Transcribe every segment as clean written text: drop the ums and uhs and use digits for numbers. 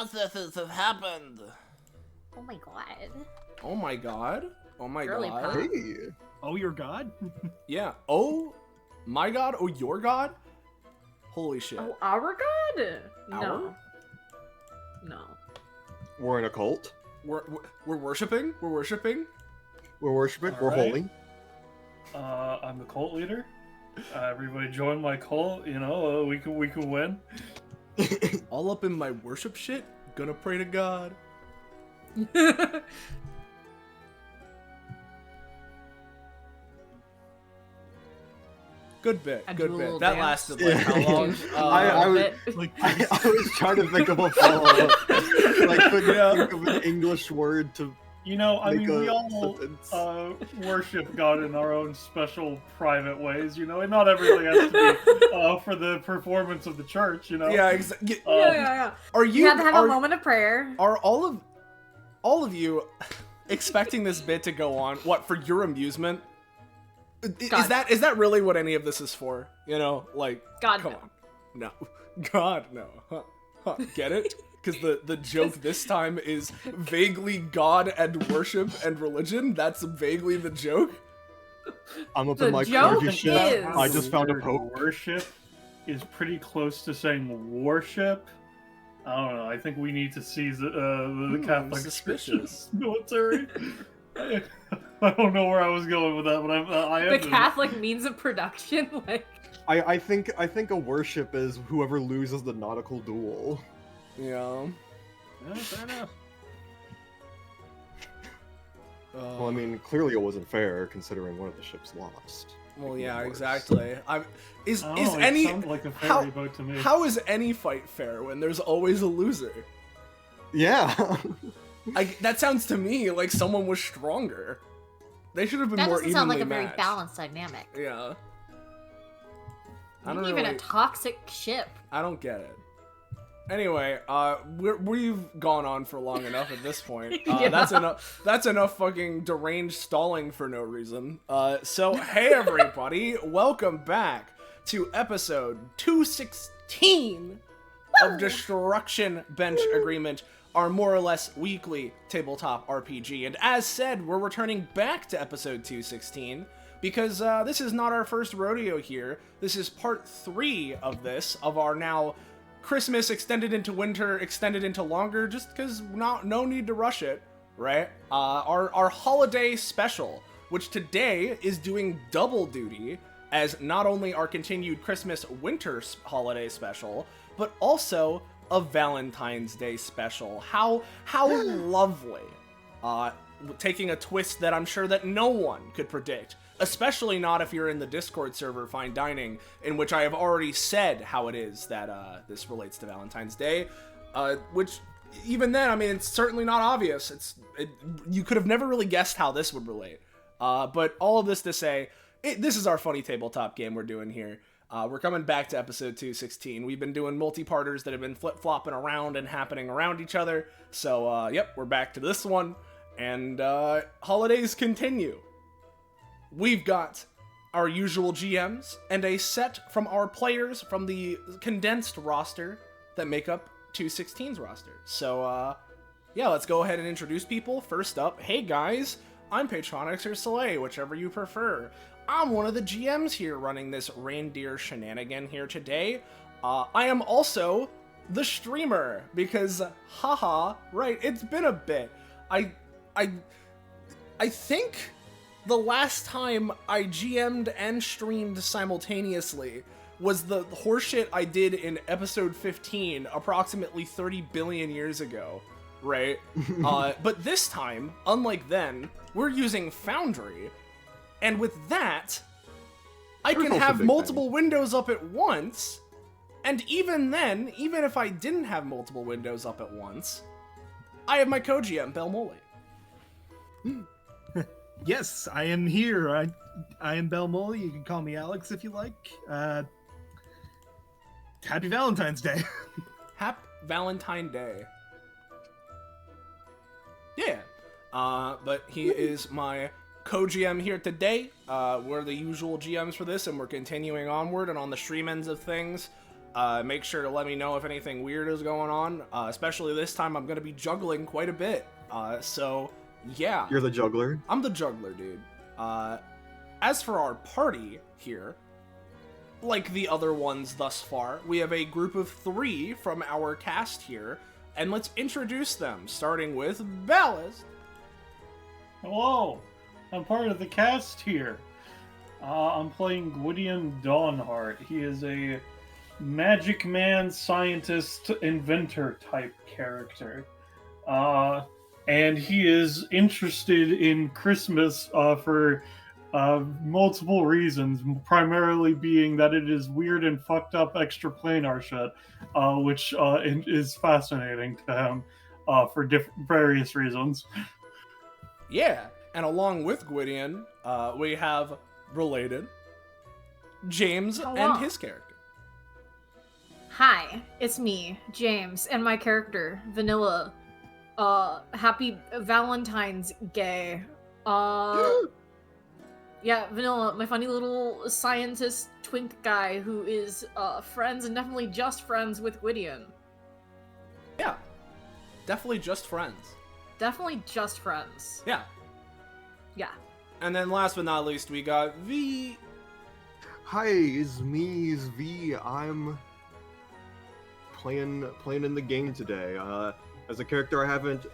Processes have happened. Oh my god. Oh my god. Oh my Girly god. pop. Hey. Oh, your god? Yeah. Oh my god. Oh, your god? Holy shit. Oh, our god? No. Our? No. We're in a cult. We're worshiping? We're worshiping? We're worshiping. All We're right. holy. I'm the cult leader. Everybody join my cult. You know, we can win. All up in my worship shit? Gonna pray to God. Good bit. A Good dual bit. That dance. lasted like how long? I was- Like, I was trying to think of a follow-up. I couldn't Yeah. think of an English word to you know, I make mean, we a all sentence. worship God in our own special, private ways. You know, and not everything has to be for the performance of the church. You know. Yeah, exactly. Yeah. Are You you have to have are, a moment of prayer. are all of you expecting this bit to go on? What, for your amusement? God. Is that really what any of this is for? You know, like, God, come no. on. No. God, no. Huh. Huh. Get it? Because the joke this time is vaguely God and worship and religion. That's vaguely the joke. I'm up The in my joke clergy shit. is- I just found a Word pope. Worship is pretty close to saying worship. I don't know. I think we need to seize the Catholic suspicious. military. I don't know where I was going with that, but I am. The Catholic means of production, like. I think a worship is whoever loses the nautical duel. Yeah. Yeah, fair enough. Well, I mean, clearly it wasn't fair considering one of the ships lost. Well, Making it yeah, worse. exactly. Is I don't is know, it any sounded like a how- ferry boat to me. how is any fight fair when there's always a loser? Yeah. That sounds to me like someone was stronger. They should have been That more doesn't evenly sound like a very matched. balanced dynamic. Yeah. I Maybe don't even really, a toxic ship. I don't get it. Anyway, we've gone on for long enough at this point. Yeah. That's enough fucking deranged stalling for no reason. So hey everybody, welcome back to episode 216 of Destruction Bench Agreement, our more or less weekly tabletop RPG. And as said, we're returning back to episode 216 because this is not our first rodeo here. This is part 3 of our now Christmas extended into winter, extended into longer, just because no need to rush it, right? Our holiday special, which today is doing double duty as not only our continued Christmas winter holiday special, but also a Valentine's Day special. How lovely. Taking a twist that I'm sure that no one could predict. Especially not if you're in the Discord server Fine Dining, in which I have already said how it is that this relates to Valentine's Day, which even then, I mean, it's certainly not obvious. You could have never really guessed how this would relate. But all of this to say, this is our funny tabletop game we're doing here. We're coming back to episode 216. We've been doing multi-parters that have been flip-flopping around and happening around each other. So, yep, we're back to this one. And holidays continue. We've got our usual GMs and a set from our players from the condensed roster that make up 216's roster. So, yeah, let's go ahead and introduce people. First up, hey guys, I'm Patronix or Soleil, whichever you prefer. I'm one of the GMs here running this Reindeer shenanigan here today. I am also the streamer because, haha, right, it's been a bit. I think the last time I GM'd and streamed simultaneously was the horseshit I did in episode 15 approximately 30 billion years ago, right? But this time, unlike then, we're using Foundry, and with that, I can also have Big multiple windows up at once, and even then, even if I didn't have multiple windows up at once, I have my co-GM, Belmoley. Yes, I am here. I am Belmoley. You can call me Alex if you like. Happy Valentine's Day. Happy Valentine Day. Yeah. But he is my co-GM here today. We're the usual GMs for this, and we're continuing onward and on the stream ends of things. Make sure to let me know if anything weird is going on. Especially this time, I'm gonna be juggling quite a bit. So yeah. You're the juggler? I'm the juggler, dude. As for our party here, like the other ones thus far, we have a group of 3 from our cast here, and let's introduce them, starting with Ballast. Hello, I'm part of the cast here. I'm playing Gwydion Dawnheart. He is a magic man, scientist, inventor type character. And he is interested in Christmas for multiple reasons, primarily being that it is weird and fucked up extraplanar shit, which is fascinating to him for various reasons. Yeah, and along with Gwydion, we have related James and his character. Hi, it's me, James, and my character, Vanilla. Happy Valentine's gay. Yeah, Vanilla, my funny little scientist twink guy who is friends and definitely just friends with Gwydion. Yeah, definitely just friends. Definitely just friends. Yeah. Yeah. And then last but not least, we got V. Hi, it's me, it's V. I'm playing in the game today. As a character I haven't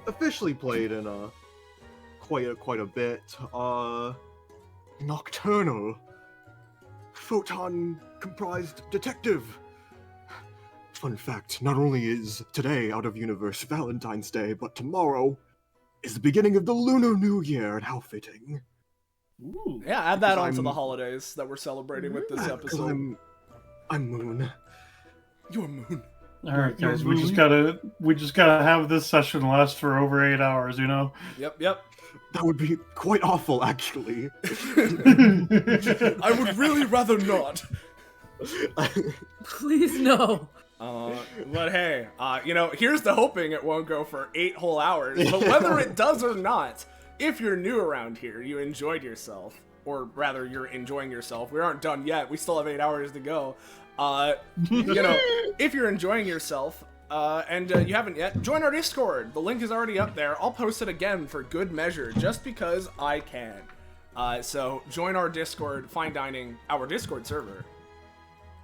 officially played in quite a bit. Nocturnal. Photon comprised detective. Fun fact, not only is today out of universe Valentine's Day, but tomorrow is the beginning of the Lunar New Year, and how fitting. Ooh. Yeah, add that Because on to I'm- the holidays that we're celebrating with this Because episode. I'm Moon. You're Moon. All right, You're guys, we just gotta have this session last for over 8 hours, you know. Yep. That would be quite awful, actually. I would really rather not. Please no. But hey, here's the hoping it won't go for 8 whole hours. But whether it does or not, if you're new around here, you enjoyed yourself, or rather, you're enjoying yourself. We aren't done yet. We still have 8 hours to go. If you're enjoying yourself, and you haven't yet, join our Discord. The link is already up there. I'll post it again for good measure, just because I can. So join our Discord, Fine Dining, our Discord server,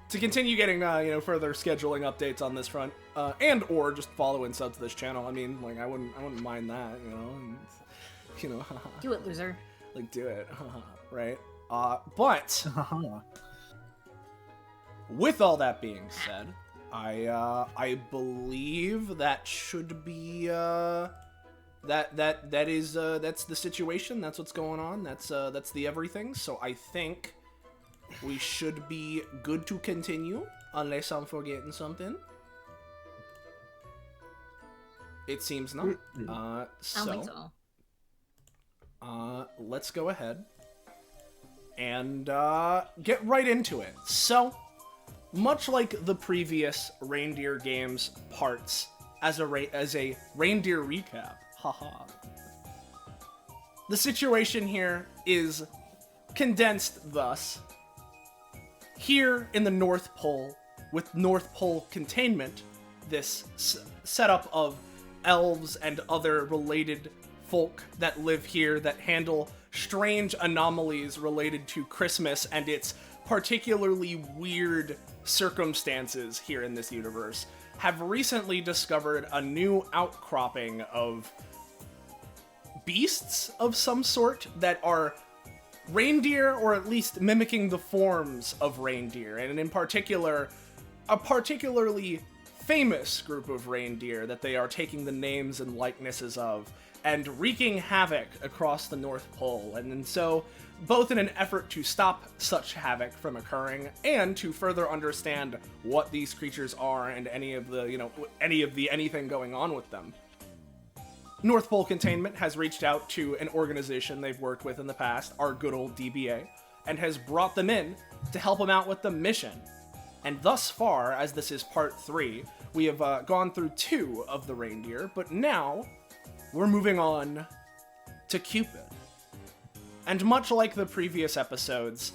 to continue getting, further scheduling updates on this front, and or just follow and sub to this channel. I mean, like, I wouldn't mind that, Do it, loser. like, do it, right? But with all that being said, I believe that should be that's the situation. That's what's going on. That's the everything. So I think we should be good to continue, unless I'm forgetting something. It seems not. I don't think so. Let's go ahead and get right into it. So, much like the previous Reindeer games parts, as a Reindeer recap, haha. The situation here is condensed thus. Here in the North Pole, with North Pole containment, this setup of elves and other related folk that live here that handle strange anomalies related to Christmas and its particularly weird circumstances here in this universe, have recently discovered a new outcropping of beasts of some sort that are reindeer, or at least mimicking the forms of reindeer, and in particular, a particularly famous group of reindeer that they are taking the names and likenesses of, and wreaking havoc across the North Pole. And so, both in an effort to stop such havoc from occurring, and to further understand what these creatures are and anything going on with them, North Pole Containment has reached out to an organization they've worked with in the past, our good old DBA, and has brought them in to help them out with the mission. And thus far, as this is part 3, we have gone through 2 of the reindeer, but now we're moving on to Cupid. And much like the previous episodes,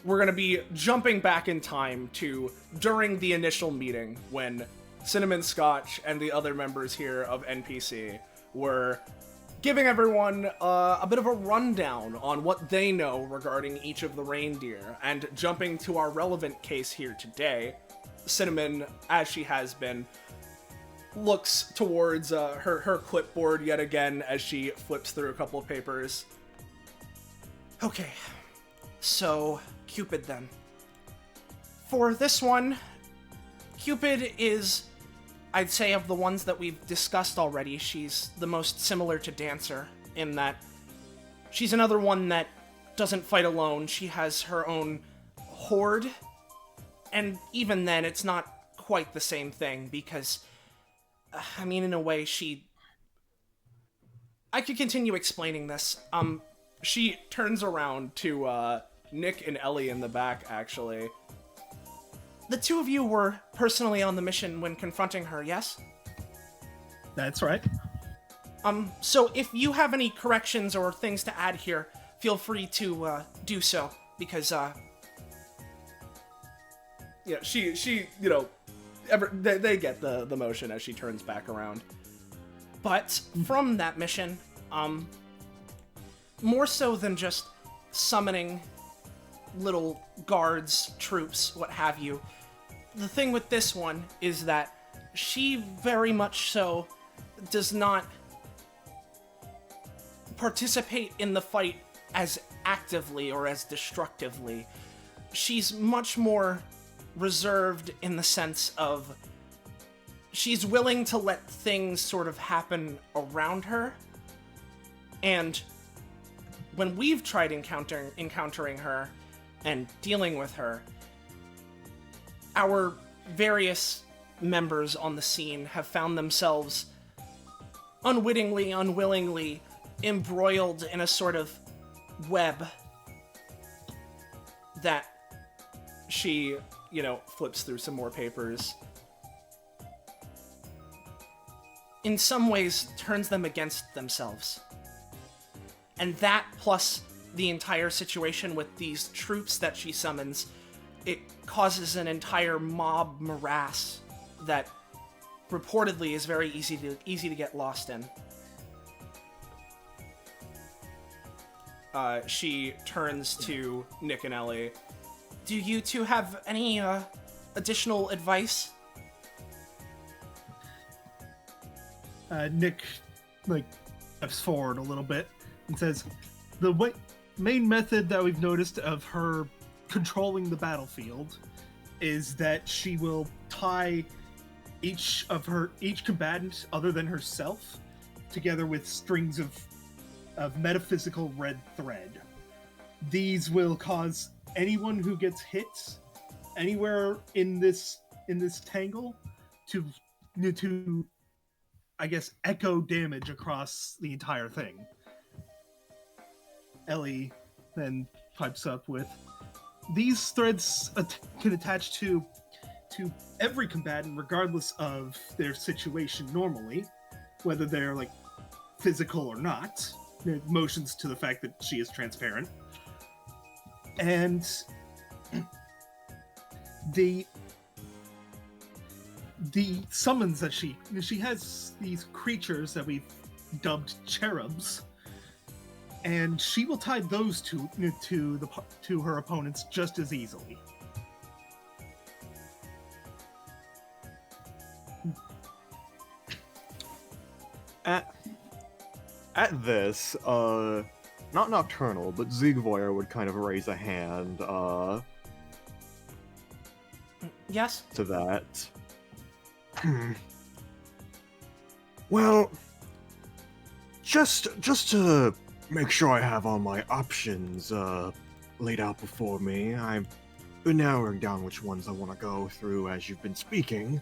we're going to be jumping back in time to during the initial meeting when Cinnamon Scotch and the other members here of NPC were giving everyone a bit of a rundown on what they know regarding each of the reindeer, and jumping to our relevant case here today, Cinnamon, as she has been, looks towards her clipboard yet again as she flips through a couple of papers. Okay, so Cupid then. For this one, Cupid is, I'd say, of the ones that we've discussed already, she's the most similar to Dancer in that she's another one that doesn't fight alone. She has her own horde, and even then, it's not quite the same thing because, I mean, in a way, I could continue explaining this. She turns around to Nick and Ellie in the back, actually. The two of you were personally on the mission when confronting her, yes? That's right. So if you have any corrections or things to add here, feel free to do so, because yeah, she they get the motion as she turns back around. But from that mission, more so than just summoning little guards, troops, what have you, the thing with this one is that she very much so does not participate in the fight as actively or as destructively. She's much more reserved in the sense of she's willing to let things sort of happen around her, and when we've tried encountering her and dealing with her, our various members on the scene have found themselves unwittingly, unwillingly embroiled in a sort of web that she, flips through some more papers. In some ways, turns them against themselves. And that, plus the entire situation with these troops that she summons, it causes an entire mob morass that reportedly is very easy to get lost in. She turns to Nick and Ellie. Do you two have any additional advice? Nick, steps forward a little bit and says, the main method that we've noticed of her controlling the battlefield is that she will tie each combatant other than herself together with strings of metaphysical red thread. These will cause anyone who gets hit anywhere in this tangle to I guess echo damage across the entire thing. Ellie then pipes up with, these threads can attach to every combatant regardless of their situation normally, whether they're physical or not. It motions to the fact that she is transparent. And the summons that she has these creatures that we've dubbed cherubs, and she will tie those to her opponents just as easily. At this, not Nocturnal, but Ziegvoyer would kind of raise a hand, Yes? to that. Well, just to make sure I have all my options, laid out before me, I've been narrowing down which ones I want to go through as you've been speaking.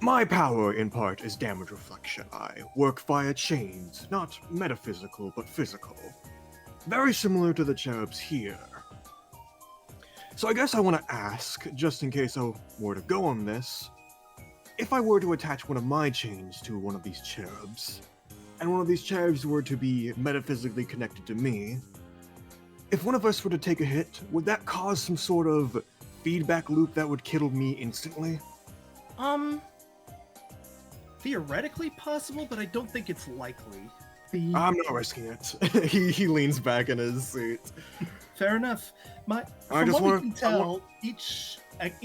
My power, in part, is damage reflection. I work via chains, not metaphysical, but physical. Very similar to the cherubs here. So I guess I want to ask, just in case I were to go on this, if I were to attach one of my chains to one of these cherubs, and one of these cherubs were to be metaphysically connected to me, if one of us were to take a hit, would that cause some sort of feedback loop that would kill me instantly? Theoretically possible, but I don't think it's likely. I'm not risking it. he leans back in his seat. Fair enough. From what we can tell, each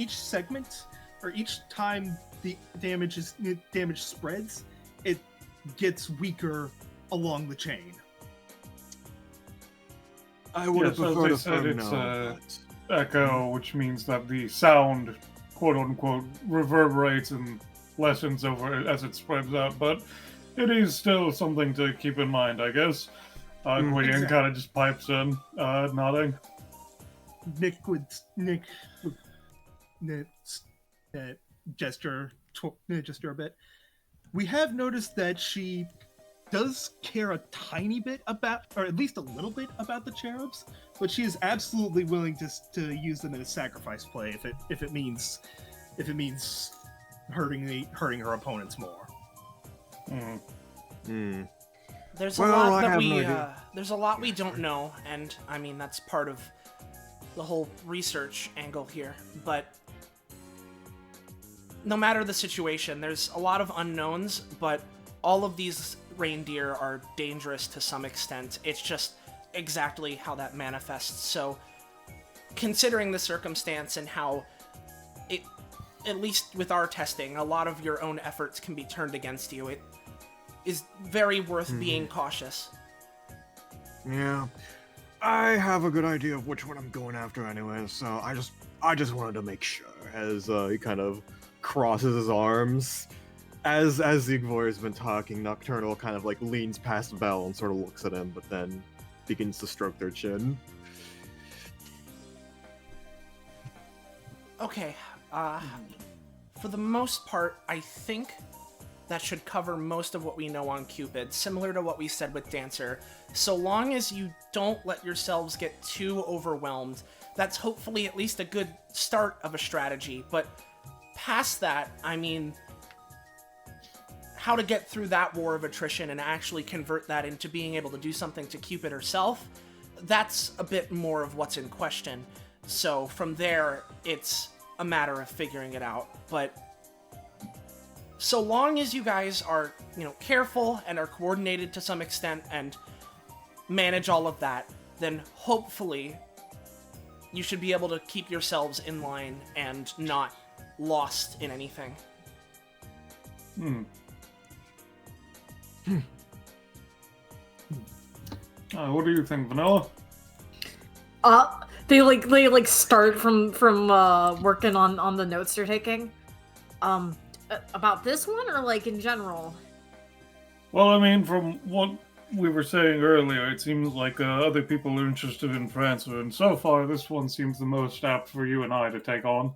segment or each time the damage spreads, it gets weaker along the chain. I would have preferred as I said, it's echo, which means that the sound, quote unquote, reverberates and lessens over as it spreads out, but it is still something to keep in mind, I guess. Gwydion kind of just pipes in, nodding. Nick would gesture a bit. We have noticed that she does care a tiny bit about, or at least a little bit about the cherubs, but she is absolutely willing to use them in a sacrifice play if it means hurting her opponents more. There's a lot that there's a lot we don't know, and I mean that's part of the whole research angle here. But no matter the situation, there's a lot of unknowns, but all of these reindeer are dangerous to some extent. It's just exactly how that manifests. So, considering the circumstance and how it, at least with our testing, a lot of your own efforts can be turned against you, it is very worth being cautious. Yeah. I have a good idea of which one I'm going after anyway, so I just wanted to make sure, as he kind of crosses his arms. As Ziegler has been talking, Nocturnal kind of like leans past Bell and sort of looks at him, but then begins to stroke their chin. Okay, for the most part, I think that should cover most of what we know on Cupid, similar to what we said with Dancer. So long as you don't let yourselves get too overwhelmed, that's hopefully at least a good start of a strategy. But past that, I mean, how to get through that war of attrition and actually convert that into being able to do something to Cupid herself, that's a bit more of what's in question. So from there, it's a matter of figuring it out. But so long as you guys are, careful and are coordinated to some extent and manage all of that, then hopefully you should be able to keep yourselves in line and not lost in anything. What do you think, Vanilla? They start from working on the notes they're taking. About this one or like in general? Well, I mean, from what we were saying earlier, it seems like other people are interested in transfer, and so far this one seems the most apt for you and I to take on.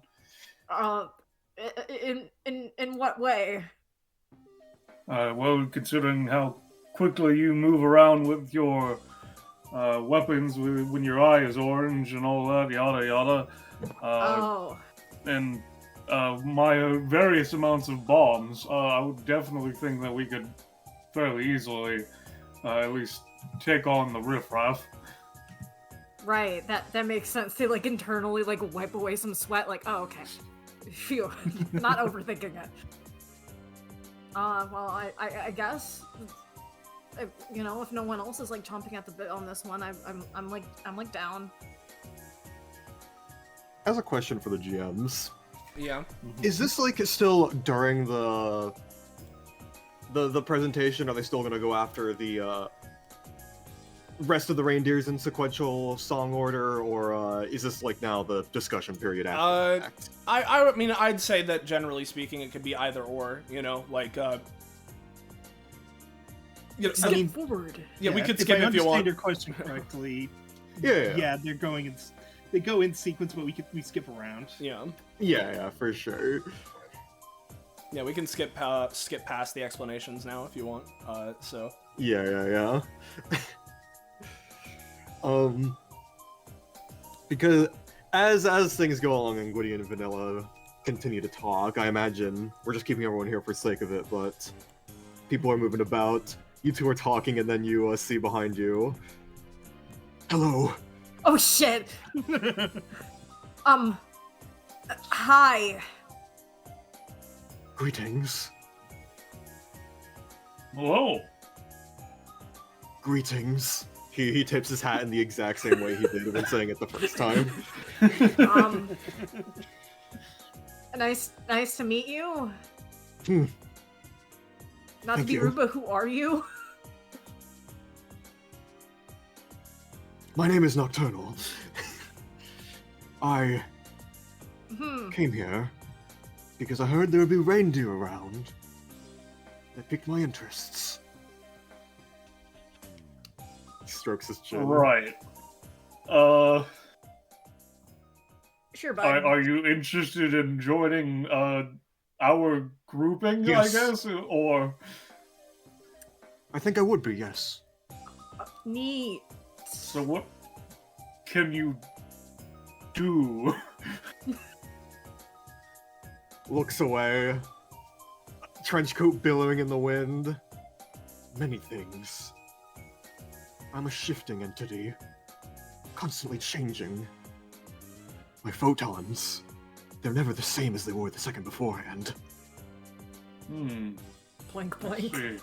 In what way? Well, considering how quickly you move around with your weapons when your eye is orange and all that, yada yada. And my various amounts of bombs, I would definitely think that we could fairly easily at least take on the riffraff. Right, that makes sense. They internally wipe away some sweat, oh, okay. Phew, not overthinking it. Well, I guess, if no one else is chomping at the bit on this one, I'm down. As a question for the GMs. Yeah. Is this still during the presentation? Are they still gonna go after the rest of the reindeers in sequential song order, or is this now the discussion period after the fact? I mean, I'd say that generally speaking, it could be either or. Skip forward. Yeah, we could skip if you want. If I understand your question correctly, yeah, they're going in. They go in sequence, but we skip around. Yeah, for sure. Yeah, we can skip past the explanations now if you want. Yeah. Because as things go along and Gwydion and Vanilla continue to talk, I imagine we're just keeping everyone here for the sake of it, but people are moving about. You two are talking, and then you see behind you. Hello. Oh shit. Hi. Greetings. Hello. Greetings. He tips his hat in the exact same way he did when saying it the first time. Nice to meet you. Hmm. Not Thank to be you. rude, but who are you? My name is Nocturnal. I came here because I heard there would be reindeer around. That piqued my interests. He strokes his chin. Right. Sure, bud. Are you interested in joining our grouping? Yes. I guess, or I think I would be, yes. Neat. so? What can you do? Looks away. Trench coat billowing in the wind. Many things. I'm a shifting entity. Constantly changing. My photons. They're never the same as they were the second beforehand. Blink, Let's blink. see.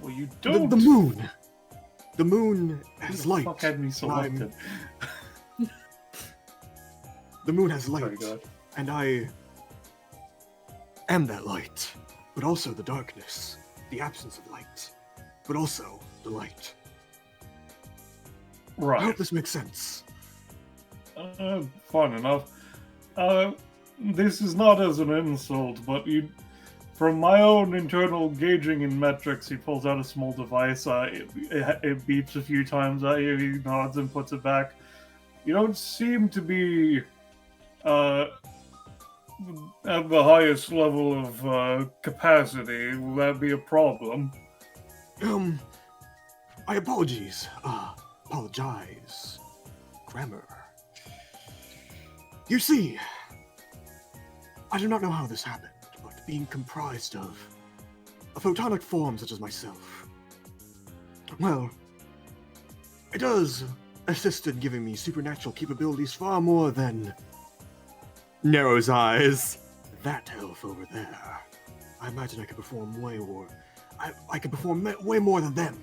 Well, you The, don't. the moon! The moon Who has the light. fuck had me selected? The moon has Very light. good. And I am that light. But also the darkness. The absence of light. But also the light. I Right. hope this makes sense. Fun enough. This is not as an insult, but from my own internal gauging in metrics, he pulls out a small device. It beeps a few times at you. He nods and puts it back. You don't seem to be at the highest level of capacity. Will that be a problem? I apologize. Apologize. Grammar. You see, I do not know how this happened, but being comprised of a photonic form such as myself, well, it does assist in giving me supernatural capabilities far more than narrows eyes. That elf over there. I imagine I could perform way more. I could perform way more than them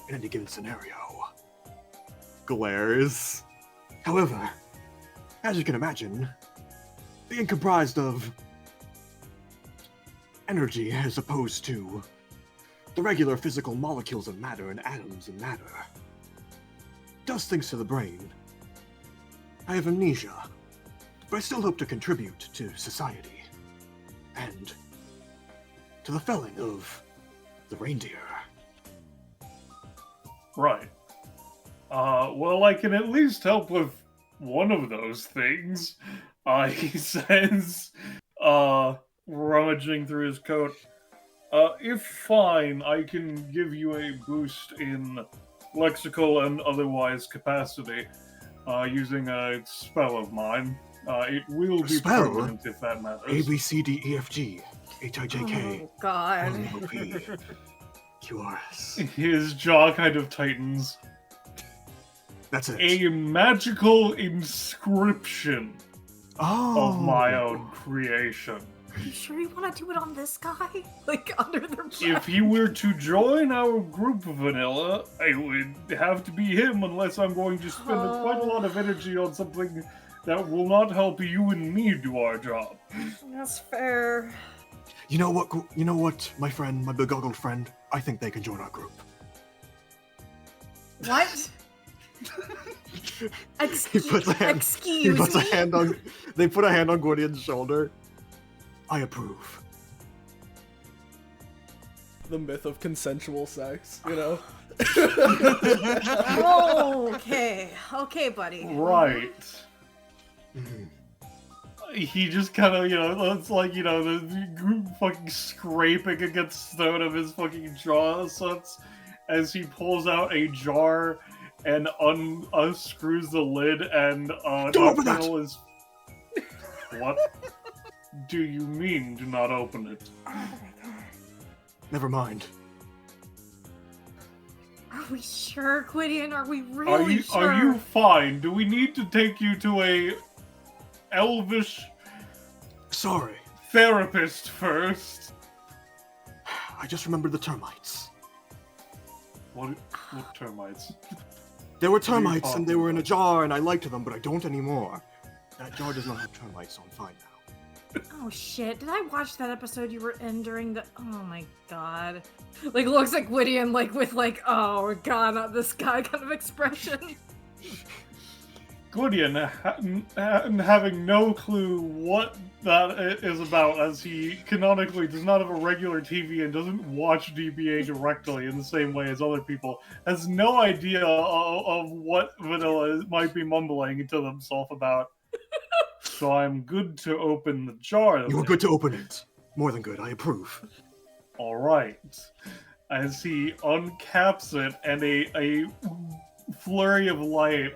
in any given scenario. Glares. However, as you can imagine, being comprised of energy as opposed to the regular physical molecules of matter and atoms of matter does things to the brain. I have amnesia, but I still hope to contribute to society and to the felling of the reindeer. Right. Well, I can at least help with one of those things. He says, rummaging through his coat. If fine, I can give you a boost in lexical and otherwise capacity, using a spell of mine. It will be Spell? permanent if that matters. A, B, C, D, E, F, G, H, I, J, K, Oh god. L, M, O, P, Q, R, S. His jaw kind of tightens. That's it. A magical inscription Oh. of my own creation. Are you sure you want to do it on this guy? Like, under their breath? If he were to join our group, Vanilla, it would have to be him unless I'm going to spend quite a lot of energy on something that will not help you and me do our job. That's fair. You know what, my friend, my begoggled friend? I think they can join our group. What? He puts a hand. He Excuse puts me? a hand on. They put a hand on Gordian's shoulder. I approve. The myth of consensual sex, you know? Okay, buddy. Right. Mhm. He just kind of, it's like, the fucking scraping against stone of his fucking jaw sucks as he pulls out a jar and unscrews the lid and, Don't open that! Nocturnal is... What do you mean, do not open it? Never mind. Are we sure, Gwydion? Are we really sure? Are you fine? Do we need to take you to a elvish Sorry, therapist first? I just remembered the termites. What termites? There were are you termites and they talking were in a about? jar and I liked them, but I don't anymore. That jar does not have termites, so I'm fine now. Oh shit, did I watch that episode you were in during the... Oh my god. Like, looks like Gwydion, like, with like, oh god, not this guy kind of expression. Gwydion, having no clue what that is about, as he canonically does not have a regular TV and doesn't watch DBA directly in the same way as other people, has no idea of what Vanilla might be mumbling to themselves about. So I'm good to open the jar. You were good to open it. More than good, I approve. All right. As he uncaps it, and a flurry of light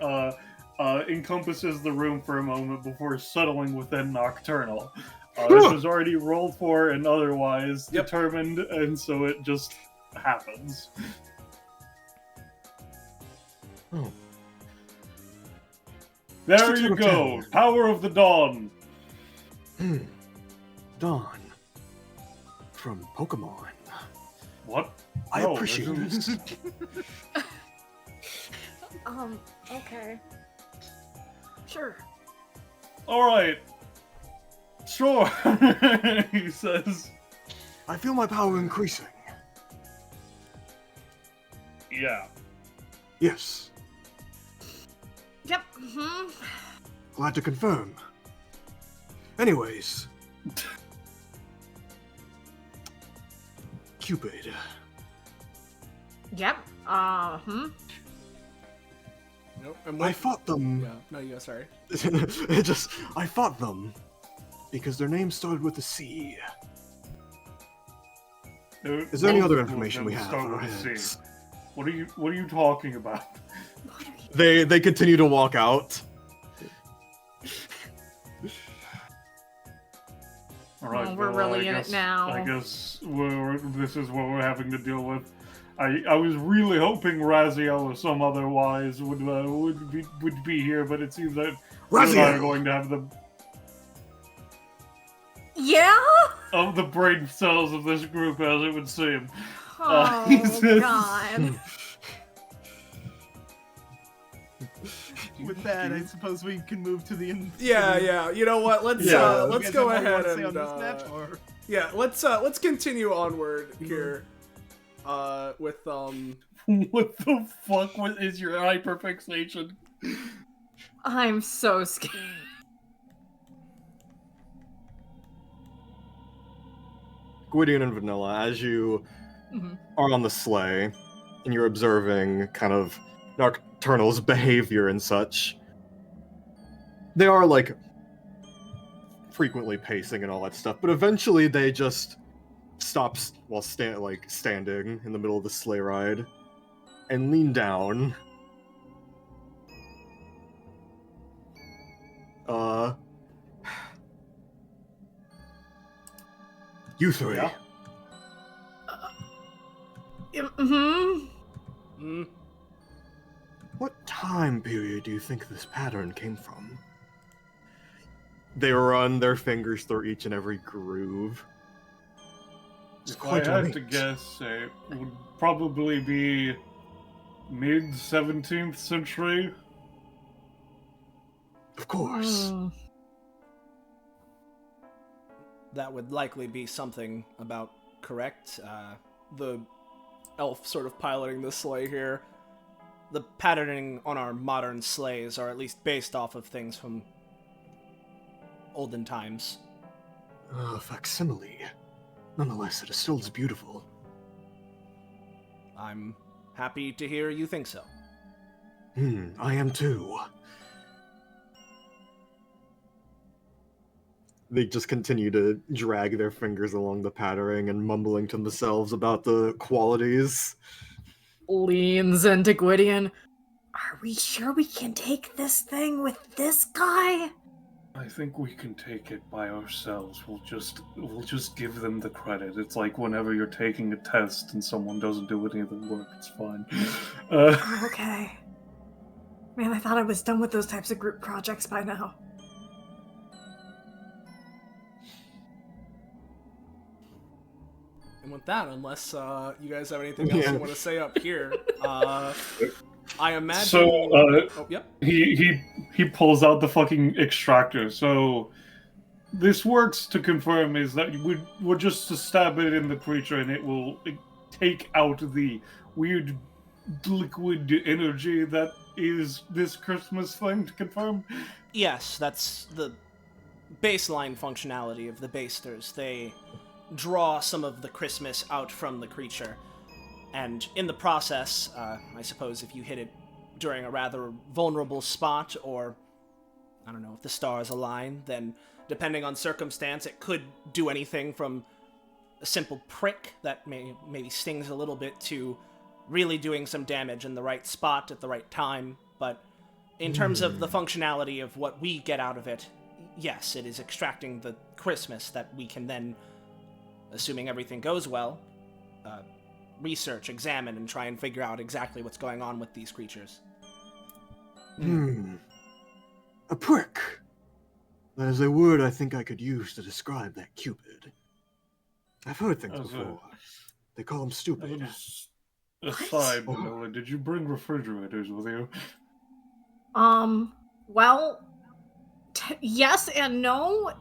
encompasses the room for a moment before settling within Nocturnal. This was already rolled for and otherwise determined, and so it just happens. Oh. There 6 you out of go, 10. Power of the Dawn. Dawn. From Pokemon. What? I No, appreciate there's it. Okay. Sure. All right. Sure, he says. I feel my power increasing. Yeah. Yes. Yep, mm-hmm. Glad to confirm. Anyways. Cupid. Yep, Nope. And I fought them. Yeah. No, you. Sorry. I fought them because their names started with a C. Is there any other information we have on our heads? What are you talking about? They continue to walk out. All right, Oh, we're well, really I in it guess- now. I guess this is what we're having to deal with. I was really hoping Raziel or some otherwise would be here, but it seems that you and I are Raziel! going to have Yeah? the brain cells of this group, as it would seem. Oh, he says- God. With that, I suppose we can move to the end. Yeah. You know what? Let's Yeah. let's You guys go have more you ahead wanna say and on this match, or- yeah. Let's continue onward here. With What the fuck is your hyperfixation? I'm so scared. Gwydion and Vanilla, as you Mhm. are on the sleigh and you're observing kind of Nocturnal's behavior and such, they are like frequently pacing and all that stuff, but eventually they just stop while standing in the middle of the sleigh ride and lean down. You three. Yeah? Mm-hmm. What time period do you think this pattern came from? They run their fingers through each and every groove. It's If I quite had late. to guess, it would probably be mid-17th century. Of course. Mm. that would likely be something about correct. The elf sort of piloting the sleigh here. The patterning on our modern sleighs are at least based off of things from olden times. Facsimile. Nonetheless, it is still as beautiful. I'm happy to hear you think so. I am too. They just continue to drag their fingers along the patterning and mumbling to themselves about the qualities. Leans into Gwydion. Are we sure we can take this thing with this guy? I think we can take it by ourselves. We'll just give them the credit. It's like whenever you're taking a test and someone doesn't do any of the work, it's fine. Oh, okay. Man, I thought I was done with those types of group projects by now. And with that, unless you guys have anything else you want to say up here, I imagine. So, oh, yep. He pulls out the fucking extractor. So, this works to confirm is that we're just to stab it in the creature and it will take out the weird liquid energy that is this Christmas thing, to confirm? Yes, that's the baseline functionality of the basters. They draw some of the Christmas out from the creature. And in the process, I suppose if you hit it during a rather vulnerable spot, or, I don't know, if the stars align, then depending on circumstance, it could do anything from a simple prick that maybe stings a little bit to really doing some damage in the right spot at the right time. But in terms of the functionality of what we get out of it, yes, it is extracting the Christmas that we can then, assuming everything goes well, research, examine, and try and figure out exactly what's going on with these creatures. A prick. That is a word I think I could use to describe that Cupid. I've heard things before. They call him stupid. Aside, Belmoley, did you bring refrigerators with you? Well, yes and no.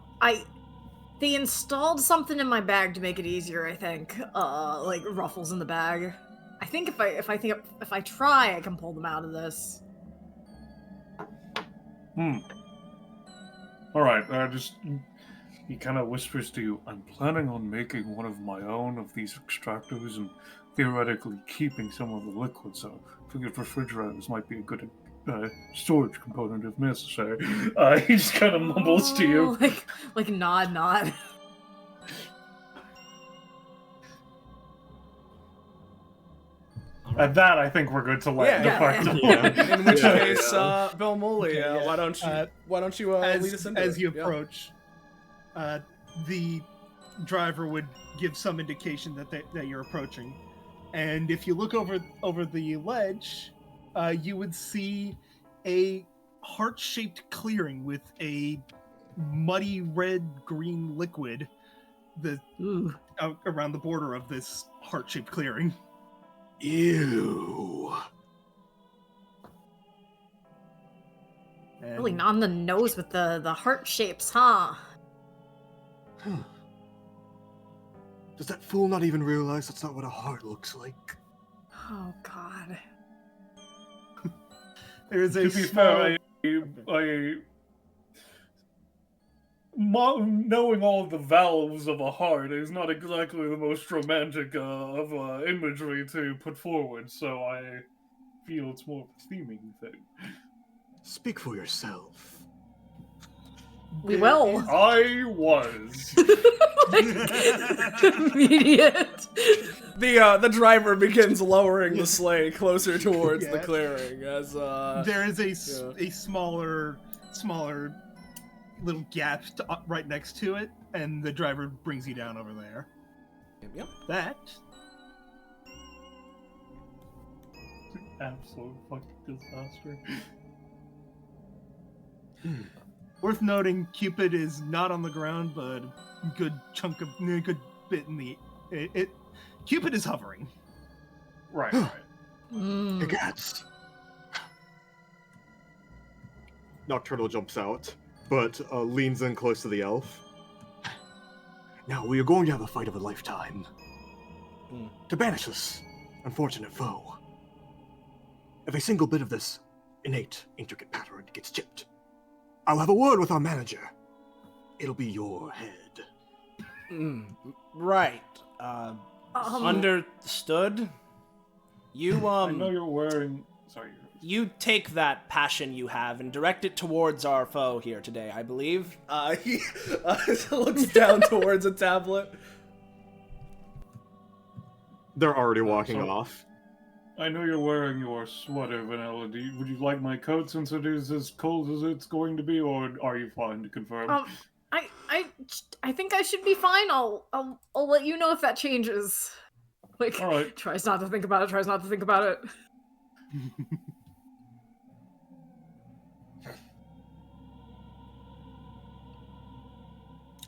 They installed something in my bag to make it easier, I think. Like ruffles in the bag. I think if I try, I can pull them out of this. Alright, he kind of whispers to you, I'm planning on making one of my own of these extractors and theoretically keeping some of the liquid, so I figured refrigerators might be a good storage component if necessary. He just kind of mumbles to you. Like nod. At that, I think we're good to land. In which case, Belmoley, why don't you lead us into it? As you approach, the driver would give some indication that you're approaching, and if you look over the ledge, you would see a heart-shaped clearing with a muddy red-green liquid around the border of this heart-shaped clearing. Ew. Really not on the nose with the heart shapes, huh? Does that fool not even realize that's not what a heart looks like? Oh, God. There is a to be fair, knowing all the valves of a heart is not exactly the most romantic of imagery to put forward, so I feel it's more of a theming thing. Speak for yourself. We will. I was. Immediate. The driver begins lowering the sleigh closer towards the clearing as there is a smaller little gap right next to it, and the driver brings you down over there. Yep. That Absolute fucking disaster. Worth noting, Cupid is not on the ground, but a good bit in the Cupid is hovering. Right. The cats. Nocturnal jumps out, but leans in close to the elf. Now, we are going to have a fight of a lifetime. To banish this unfortunate foe. If a single bit of this innate, intricate pattern gets chipped, I'll have a word with our manager. It'll be your head. Right. Understood. You, I know you're wearing... Sorry. You take that passion you have and direct it towards our foe here today, I believe. He looks down towards a tablet. They're already walking off. I know you're wearing your sweater, Vanilla. Would you like my coat since it is as cold as it's going to be, or are you fine to confirm? I think I should be fine. I'll let you know if that changes. Like, All right. tries not to think about it. Tries not to think about it.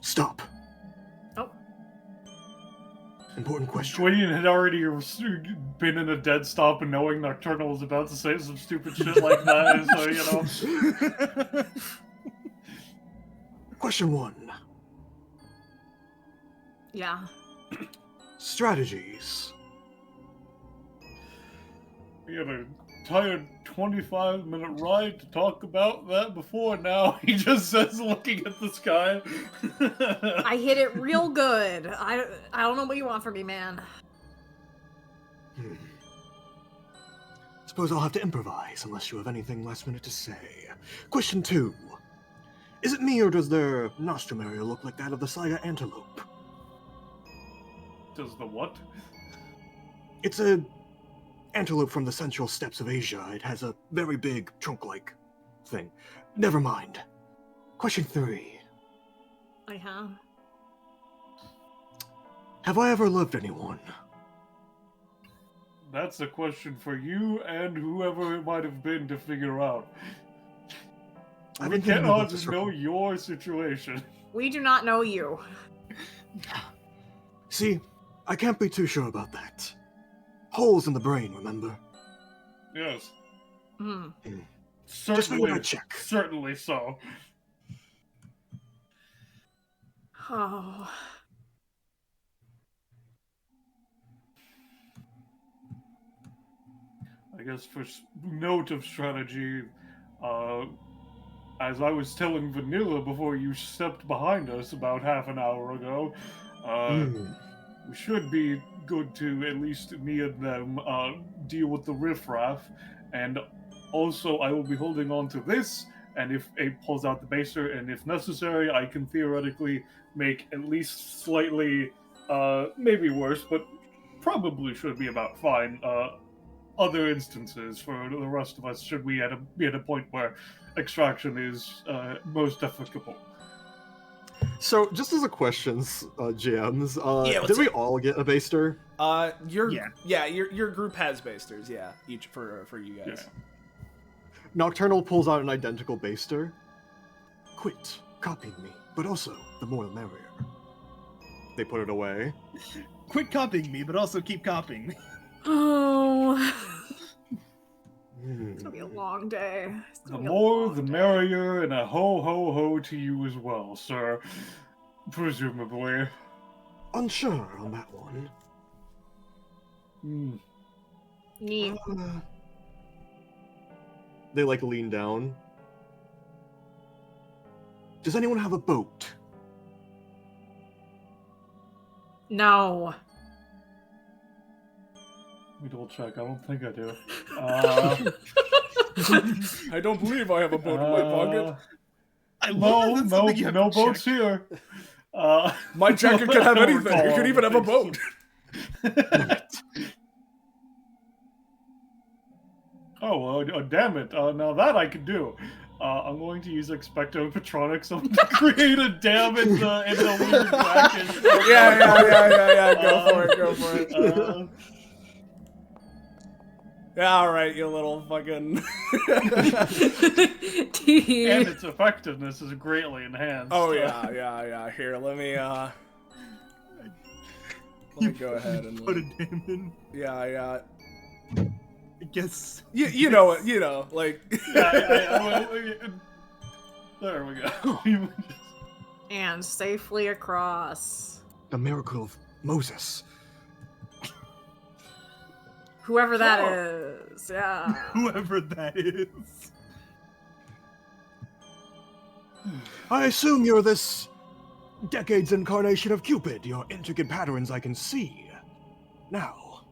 Stop. Oh. Important question. Gwydion had already been in a dead stop and knowing Nocturnal was about to say some stupid shit like that, so, you know. Question 1. Yeah. Strategies. We had a tired 25-minute ride to talk about that before. Now he just says, looking at the sky. I hit it real good. I don't know what you want from me, man. Suppose I'll have to improvise unless you have anything last minute to say. Question 2. Is it me or does their nostrum area look like that of the Saga antelope? Does the what? It's a antelope from the central steppes of Asia. It has a very big trunk-like thing. Never mind. Question 3. I have. Have I ever loved anyone? That's a question for you and whoever it might have been to figure out. I've We been thinking about cannot this know your situation. We do not know you. See, I can't be too sure about that. Holes in the brain, remember? Yes. Hmm. Just figured Certainly, I'd check. certainly so. Oh. I guess for note of strategy, as I was telling Vanilla before you stepped behind us about half an hour ago, we should be good to, at least me and them, deal with the riffraff, and also I will be holding on to this, and if Abe pulls out the baster, and if necessary, I can theoretically make at least slightly, maybe worse, but probably should be about fine, other instances for the rest of us, should we be at a point where extraction is most applicable. So, just as a questions, GMs, Yeah, did we all get a baster? Your group has basters, yeah, each for you guys. Yeah. Nocturnal pulls out an identical baster. Quit copying me, but also, the more the merrier. They put it away. Quit copying me, but also keep copying me. Oh. It's gonna be a long day. The more, the merrier, and a ho-ho-ho to you as well, sir. Presumably. Unsure on that one. Neat. They, lean down. Does anyone have a boat? No. Let me double check. I don't think I do. I don't believe I have a boat in my pocket. No boats here. My jacket could have I don't anything. It recall could even have a boat. Oh, damn it. Now that I can do. I'm going to use Expecto Patronix to create a damn in the lunar jacket. Yeah. Go for it. Yeah, alright, you little fucking... And its effectiveness is greatly enhanced. Oh, yeah. Here, let me go ahead and... Put a damn in. Yeah. I guess. You know it, like... There we go. And safely across. The miracle of Moses. Whoever that is, yeah. Whoever that is. I assume you're this decade's incarnation of Cupid. Your intricate patterns I can see. Now,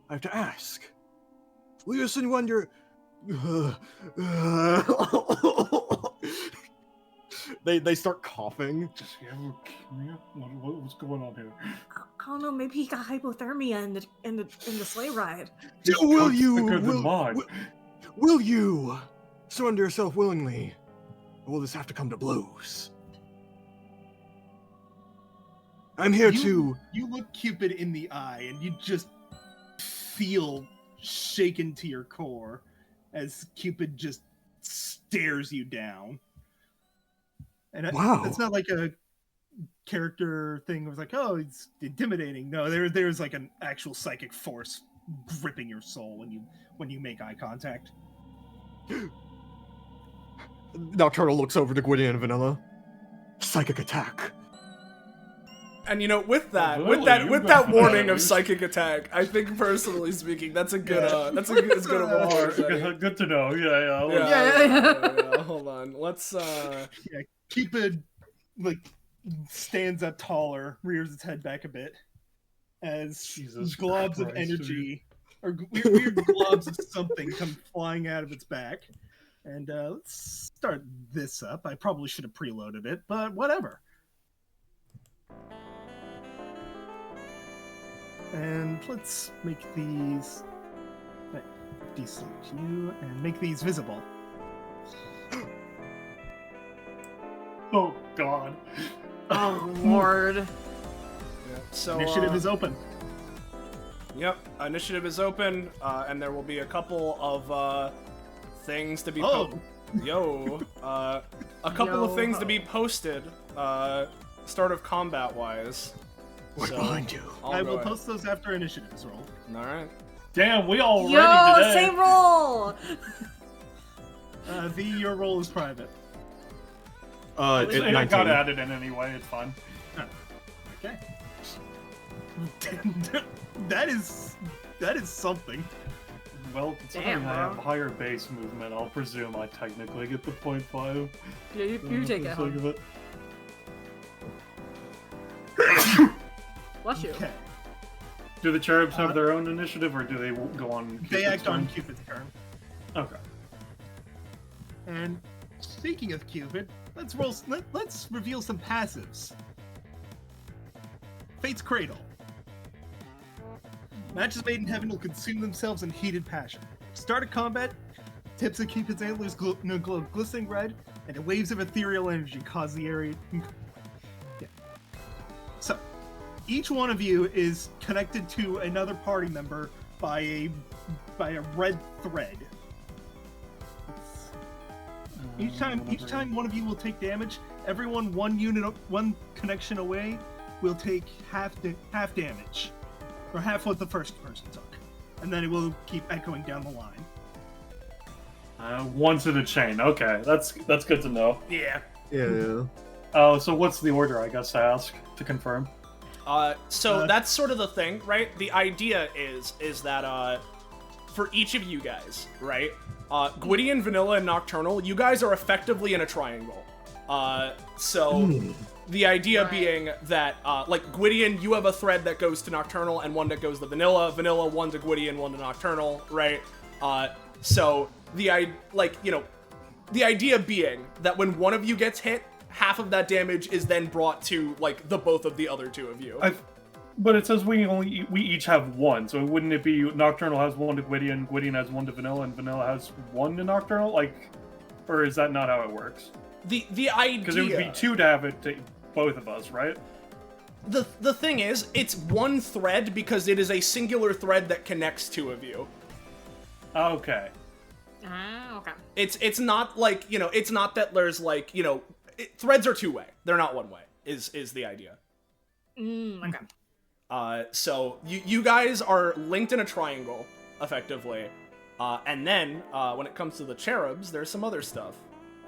I have to ask. Will you insinuate your... They start coughing. Just what's going on here? I don't know. Maybe he got hypothermia in the sleigh ride. Will Coke's you? thicker than mine. Will you surrender yourself willingly, or will this have to come to blows? I'm here to. You look Cupid in the eye, and you just feel shaken to your core as Cupid just stares you down. And Wow. It's not like a character thing where it's like, oh, it's intimidating. No, there's like an actual psychic force gripping your soul when you make eye contact. Nocturnal looks over to Gwydion and Vanilla. Psychic attack. And you know, with that warning of psychic attack, I think personally speaking, that's a good that's a good of Good to know. Yeah. Yeah. Hold on. Let's Yeah, Cupid like stands up taller, rears its head back a bit as Jesus globs Christ, of energy or weird globs of something come flying out of its back. And let's start this up. I probably should have preloaded it, but whatever. And let's make these deselect you and make these visible. Oh God. Oh Lord. So Initiative is open. Yep, initiative is open, and there will be a couple of things to be a couple of things to be posted, start of combat wise. Right behind you. I will post those after initiative is rolled. All right. Damn, we all Yo, ready today. same roll. Your role is private. It 19. got added in anyway. It's fine. Okay. that is something. Well, considering Damn, I have bro. higher base movement, I'll presume I technically get the 0.5. Yeah, you take it. Think of it. Bless you. Okay. Do the cherubs have their own initiative, or do they go on? They Cupid's act on turn? Cupid's turn. Okay. And speaking of Cupid, let's reveal some passives. Fate's Cradle. Matches made in heaven will consume themselves in heated passion. Start a combat, tips of Cupid's antlers glow glistening red, and waves of ethereal energy cause the area. Yeah. So, each one of you is connected to another party member by a red thread. Each time one of you will take damage, everyone one connection away will take half damage, or half what the first person took, and then it will keep echoing down the line. Once in a chain. Okay, that's good to know. Yeah. Yeah. Oh, so what's the order? I guess to ask to confirm. So that's sort of the thing, right? The idea is that for each of you guys, right? Gwydion, Vanilla, and Nocturnal, you guys are effectively in a triangle. The idea being that, like, Gwydion, you have a thread that goes to Nocturnal and one that goes to Vanilla. Vanilla, one to Gwydion, one to Nocturnal, right? So the idea being that when one of you gets hit, half of that damage is then brought to, like, the both of the other two of you. But it says we each have one, so wouldn't it be Nocturnal has one to Gwydion, Gwydion has one to Vanilla, and Vanilla has one to Nocturnal? Like, or is that not how it works? The idea... Because it would be two to have it to both of us, right? The thing is, it's one thread because it is a singular thread that connects two of you. Okay. Okay. It's not like, it's not that there's like, threads are two-way. They're not one-way, is the idea. Okay. So you guys are linked in a triangle, effectively. And then, when it comes to the cherubs, there's some other stuff.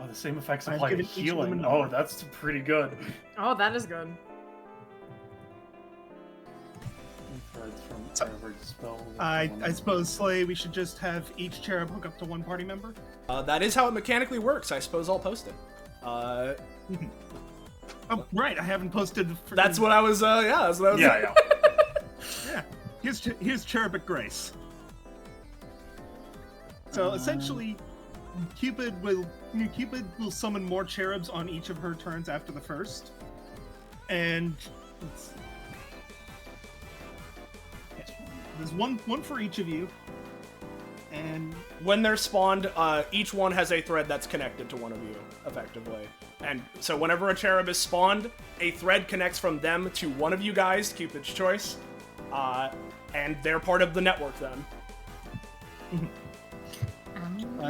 Oh, the same effects I've apply to given each of them healing. a Oh, number. that's pretty good. Oh, that is good. Threads from every spell. I suppose, Slay, we should just have each cherub hook up to one party member? That is how it mechanically works. I suppose I'll post it. Oh, right, I haven't posted the freaking... That's what I was, that's what I was Yeah. Yeah, here's Cherubic Grace. So essentially, Cupid will summon more cherubs on each of her turns after the first, and there's one for each of you. And when they're spawned, each one has a thread that's connected to one of you, effectively. And so whenever a cherub is spawned, a thread connects from them to one of you guys, Cupid's choice, and they're part of the network then.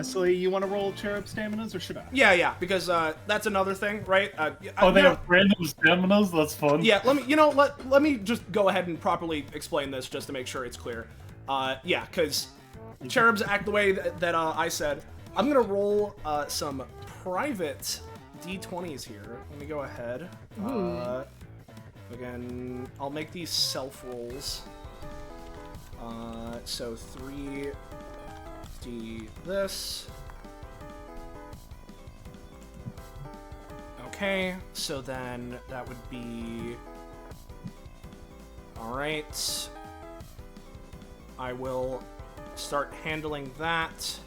Soleil, you want to roll cherub staminas, or should I? Yeah, because that's another thing, right? They have random staminas? That's fun. Yeah, let me just go ahead and properly explain this just to make sure it's clear. Yeah, because cherubs act the way that I said. I'm gonna roll some private d20s here. Let me go ahead. Again, I'll make these self rolls. So 3d this. Okay, so then that would be... Alright. I will start handling that.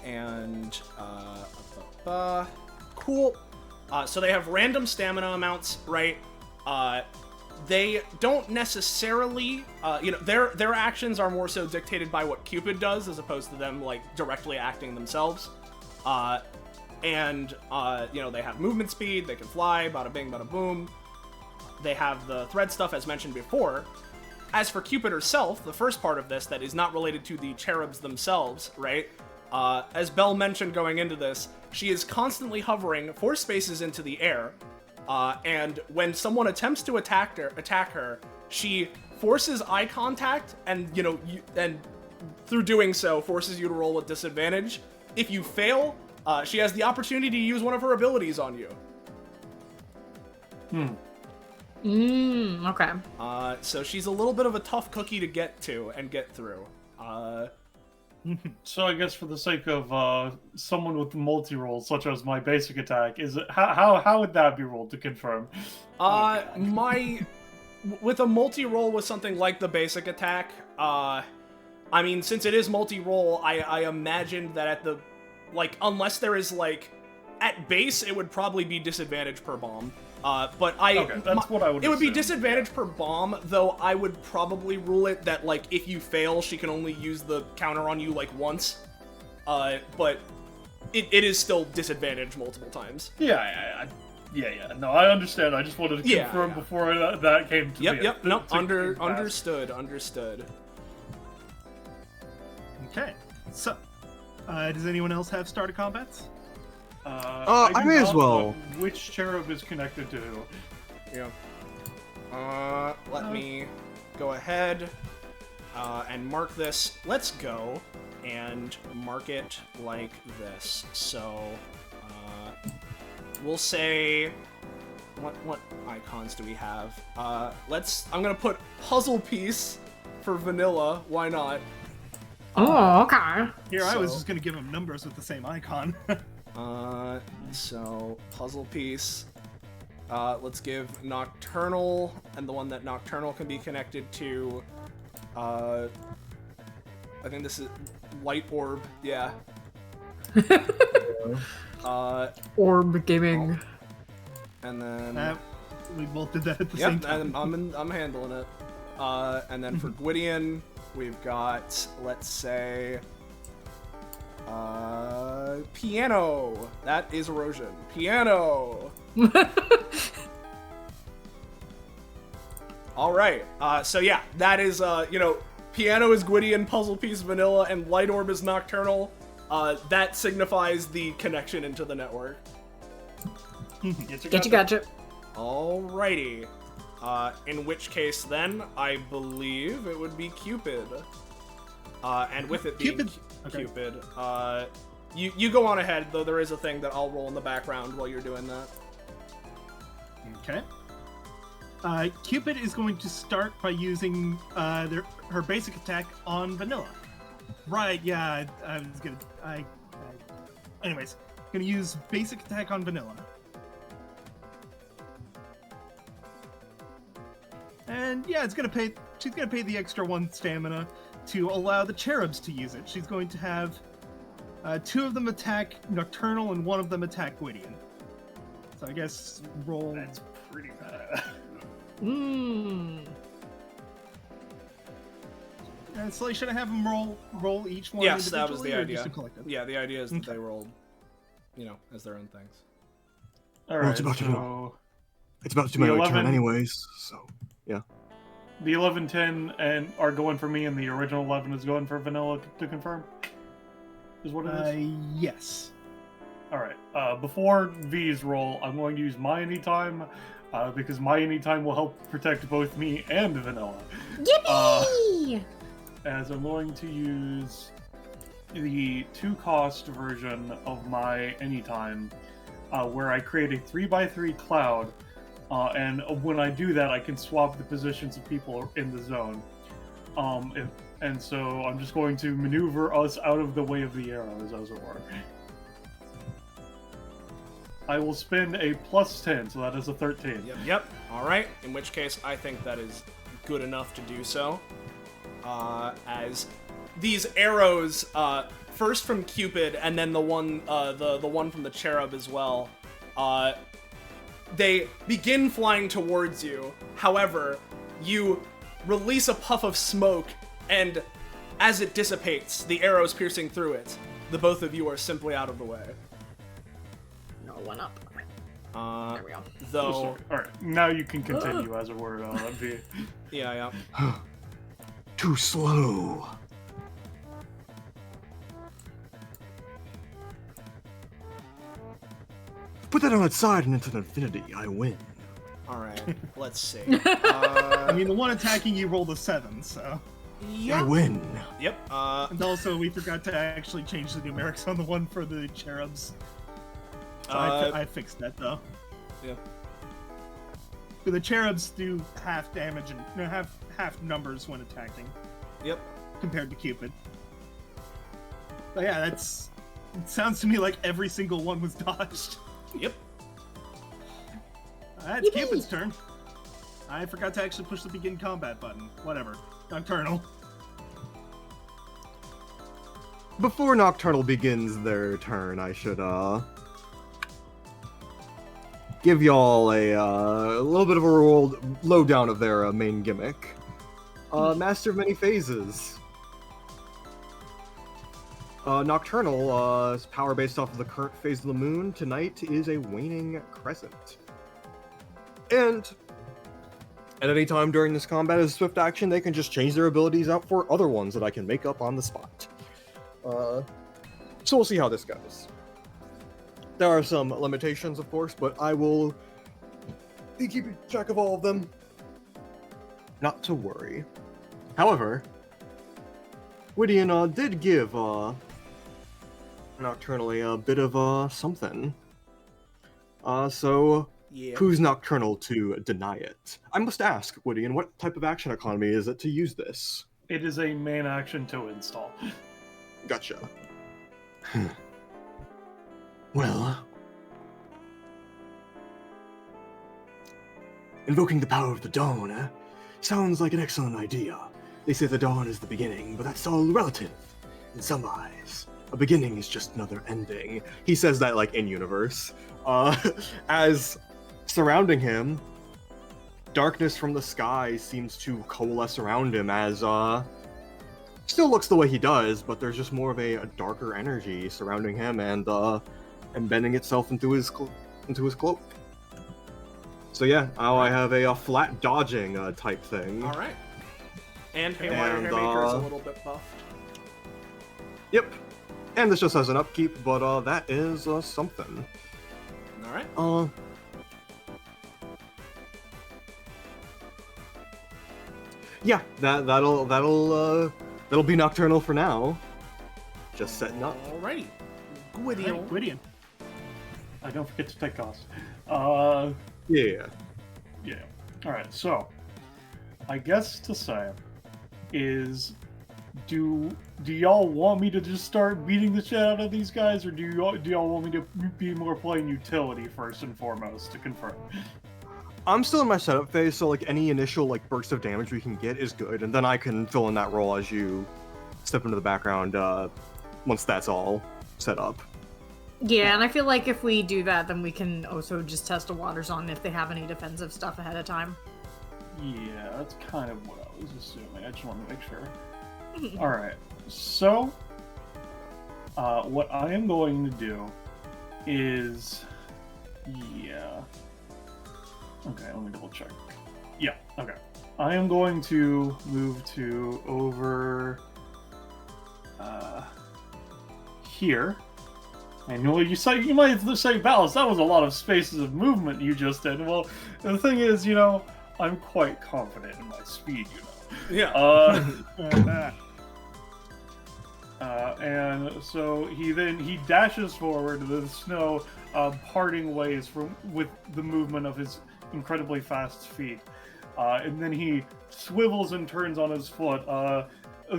And cool. So they have random stamina amounts, right? They don't necessarily, their actions are more so dictated by what Cupid does as opposed to them like directly acting themselves. And they have movement speed, they can fly, bada bing, bada boom. They have the thread stuff as mentioned before. As for Cupid herself, the first part of this that is not related to the cherubs themselves, right? As Belle mentioned going into this, she is constantly hovering 4 spaces into the air, and when someone attempts to attack her, she forces eye contact, and and through doing so, forces you to roll with disadvantage. If you fail, she has the opportunity to use one of her abilities on you. Okay. So she's a little bit of a tough cookie to get to and get through. So I guess for the sake of someone with multi-roll, such as my basic attack, is it how would that be rolled to confirm? With a multi-roll with something like the basic attack, since it is multi-roll, I imagine that at the unless there is at base, it would probably be disadvantage per bomb. Okay, that's what I would It would be assume. disadvantage per bomb, though I would probably rule it that, if you fail, she can only use the counter on you, once. But it is still disadvantage multiple times. Yeah. No, I understand. I just wanted to confirm before that came to me. Yep. No, understood. Okay. So, does anyone else have starter combats? I may as well. Which cherub is connected to who? Yeah. Let me go ahead and mark this. Let's go and mark it like this. So, we'll say, what icons do we have? I'm gonna put puzzle piece for vanilla. Why not? Oh, okay. Here, I was just gonna give them numbers with the same icon. So puzzle piece. Let's give nocturnal, and the one that nocturnal can be connected to, I think this is light orb, yeah. Orb gaming. And then we both did that at the same time. I'm handling it. And then for Gwydion, we've got, let's say, piano. That is erosion. Piano. All right. So yeah, that is piano is Gwydion, puzzle piece vanilla, and light orb is nocturnal. That signifies the connection into the network. Gotcha. Alrighty. In which case, then I believe it would be Cupid. And with it being Cupid, you go on ahead, though there is a thing that I'll roll in the background while you're doing that. Okay. Cupid is going to start by using her basic attack on vanilla. Right, yeah, I was gonna... Anyways, gonna use basic attack on vanilla. And yeah, she's gonna pay the extra 1 stamina to allow the cherubs to use it. She's going to have 2 of them attack Nocturnal and 1 of them attack Gwydion. So I guess roll. That's pretty bad. Mmm. And so should I have them roll each one? Yes, that was the individually, or idea. just a collective? Yeah, the idea is that they roll, as their own things. All Well, right, it's about to so It's about to be The my turn 11 anyways, so yeah. the 11, 10, and are going for me, and the original 11 is going for Vanilla to confirm. Is what it is. Yes. All right. Before V's roll, I'm going to use my anytime, because my anytime will help protect both me and Vanilla. Yippee! As I'm going to use the 2-cost version of my anytime, where I create a 3x3 cloud, and when I do that, I can swap the positions of people in the zone. And so I'm just going to maneuver us out of the way of the arrows, as it were. I will spend a +10, so that is a 13. Yep. All right. In which case, I think that is good enough to do so. As these arrows, first from Cupid, and then the one from the cherub as well, they begin flying towards you. However, you release a puff of smoke, and as it dissipates, the arrows piercing through it, the both of you are simply out of the way. No, 1 up. There we go. Though, All right, now you can continue, as it were. V. yeah. Too slow. Put that on its side and into infinity. I win. All right. Let's see. I mean, the one attacking you rolled a 7, so. I win. Yep. And also, we forgot to actually change the numerics on the one for the cherubs. So I fixed that, though. Yeah. The cherubs do half damage and half numbers when attacking. Yep. Compared to Cupid. But yeah, it sounds to me like every single one was dodged. Yep. It's Cupid's turn. I forgot to actually push the begin combat button. Whatever. Nocturnal. Before Nocturnal begins their turn, I should give y'all a little bit of a lowdown of their main gimmick. Master of Many Phases. Nocturnal is power based off of the current phase of the moon. Tonight is a waning crescent. And at any time during this combat as a swift action, they can just change their abilities out for other ones that I can make up on the spot. So we'll see how this goes. There are some limitations, of course, but I will be keeping track of all of them. Not to worry. However, Gwydion did give Nocturnally a bit of something. So Yeah. who's Nocturnal to deny it? I must ask, Gwydion, what type of action economy is it to use this? It is a main action to install. Gotcha. Well, invoking the power of the dawn sounds like an excellent idea. They say the dawn is the beginning, but that's all relative in some eyes. A beginning is just another ending. He says that like in universe. As surrounding him, darkness from the sky seems to coalesce around him as still looks the way he does, but there's just more of a darker energy surrounding him and embedding itself into his cloak. So yeah, now I have a flat dodging type thing. All right. And Haywire And, Hairmaker is a little bit buffed. Yep. And this just has an upkeep, but that is something. All right. Yeah, that'll be Nocturnal for now. Just setting up. Alrighty. Alright, Gwydion. Don't forget to take cost. Yeah. Yeah. Alright, so I guess to say is do y'all want me to just start beating the shit out of these guys, or do y'all want me to be more playing utility first and foremost to confirm? I'm still in my setup phase, so like any initial like burst of damage we can get is good, and then I can fill in that role as you step into the background once that's all set up. Yeah, and I feel like if we do that, then we can also just test the waters on if they have any defensive stuff ahead of time. Yeah, that's kind of what I was assuming. I just wanted to make sure. Alright, so what I am going to do is... Yeah. Okay, let me double check. Yeah, okay. I am going to move to over here. And you might say, Balance, that was a lot of spaces of movement you just did. Well, the thing is, I'm quite confident in my speed, Yeah. And so he dashes forward, the snow parting ways with the movement of his incredibly fast feet. And then he swivels and turns on his foot,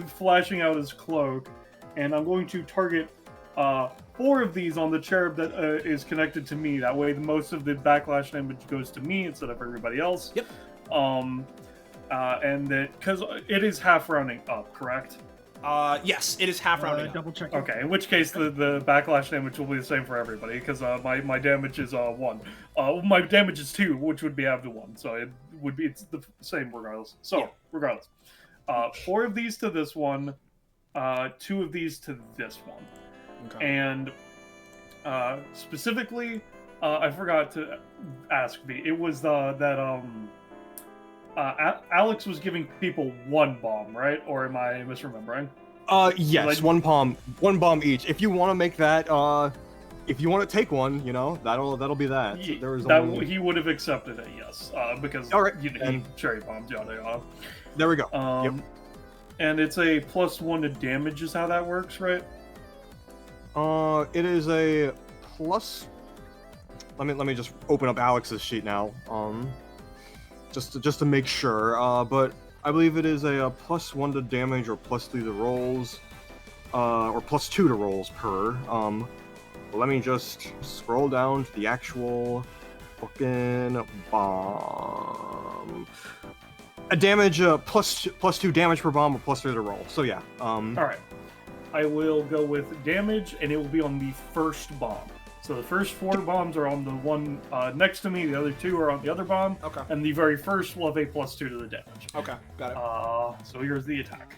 flashing out his cloak. And I'm going to target 4 of these on the cherub that is connected to me. That way, most of the backlash damage goes to me instead of everybody else. Yep. And that because it is half rounding up, correct? Yes, it is half rounding up. Double check. Okay, in which case the backlash damage will be the same for everybody, because my damage is 1. My damage is 2, which would be half to 1, so it's the same regardless. So Yeah. regardless, 4 of these to this one, 2 of these to this one, Okay. and specifically, I forgot to ask V. It was that Alex was giving people 1 bomb, right? Or am I misremembering? Yes, Like- one bomb each. If you want to make that, if you want to take one, that'll be that. He would have accepted it, yes, because All right, he and- cherry bombed, yada yada. There we go. Yep. And it's a +1 to damage is how that works, right? It is a plus. Let me just open up Alex's sheet now. Just to make sure. But I believe it is a +1 to damage or +3 to rolls, or +2 to rolls per. Let me just scroll down to the actual fucking bomb. A damage +2 damage per bomb or +3 to roll. So yeah. All right. I will go with damage, and it will be on the first bomb. So the first 4 bombs are on the one next to me. The other 2 are on the other bomb. Okay. And the very first will have a +2 to the damage. Okay, got it. So here's the attack.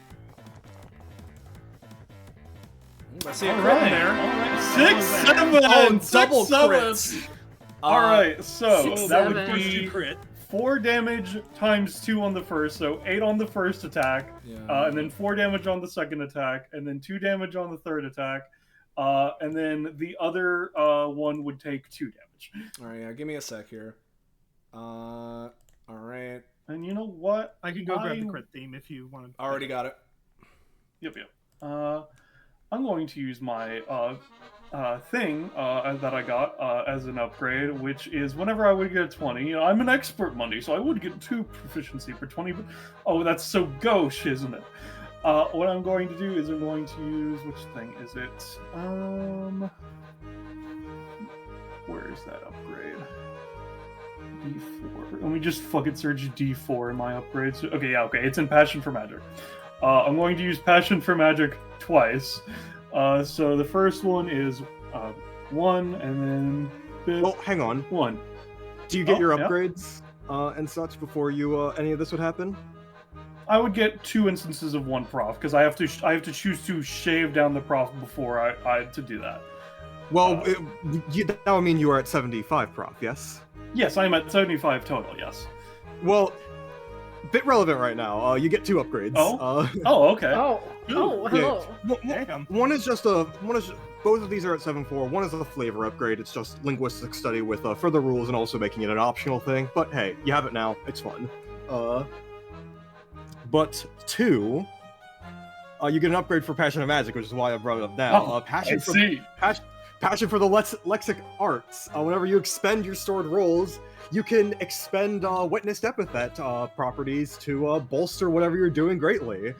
I see a crit in there. All right. 6, 7. Oh, 6, double 7. crits. All right. So 6, that would 7. be Crit. 4 damage times 2 on the first, so 8 on the first attack, Yeah. and then 4 damage on the second attack, and then 2 damage on the third attack, and then the other one would take 2 damage. All right, yeah, give me a sec here. All right. And you know what? I can go grab the crit theme if you want to. Already got it. Yep. I'm going to use my thing that I got as an upgrade, which is whenever I would get a 20. I'm an expert Monday, so I would get 2 proficiency for 20. But oh, that's so gauche, isn't it? What I'm going to do is I'm going to use, which thing is it? Where is that upgrade? D4. Let me just fucking search D4 in my upgrades. Okay, it's in Passion for Magic. I'm going to use Passion for Magic twice. So the first one is 1, and then... Well, hang on. 1. Do you get your yeah. upgrades and such before you any of this would happen? I would get 2 instances of 1 prof, because I have to choose to shave down the prof before I to do that. Well, that would mean you are at 75 prof, yes? Yes, I'm at 75 total, yes. Well, bit relevant right now. You get 2 upgrades. Oh, okay. Oh, hello. Damn. One is both of these are at 7.4. One is a flavor upgrade. It's just linguistic study with further rules and also making it an optional thing. But hey, you have it now. It's fun. But 2, you get an upgrade for Passion of Magic, which is why I brought it up now. Passion for the lexic arts. Whenever you expend your stored rolls, you can expend witnessed epithet properties to bolster whatever you're doing greatly.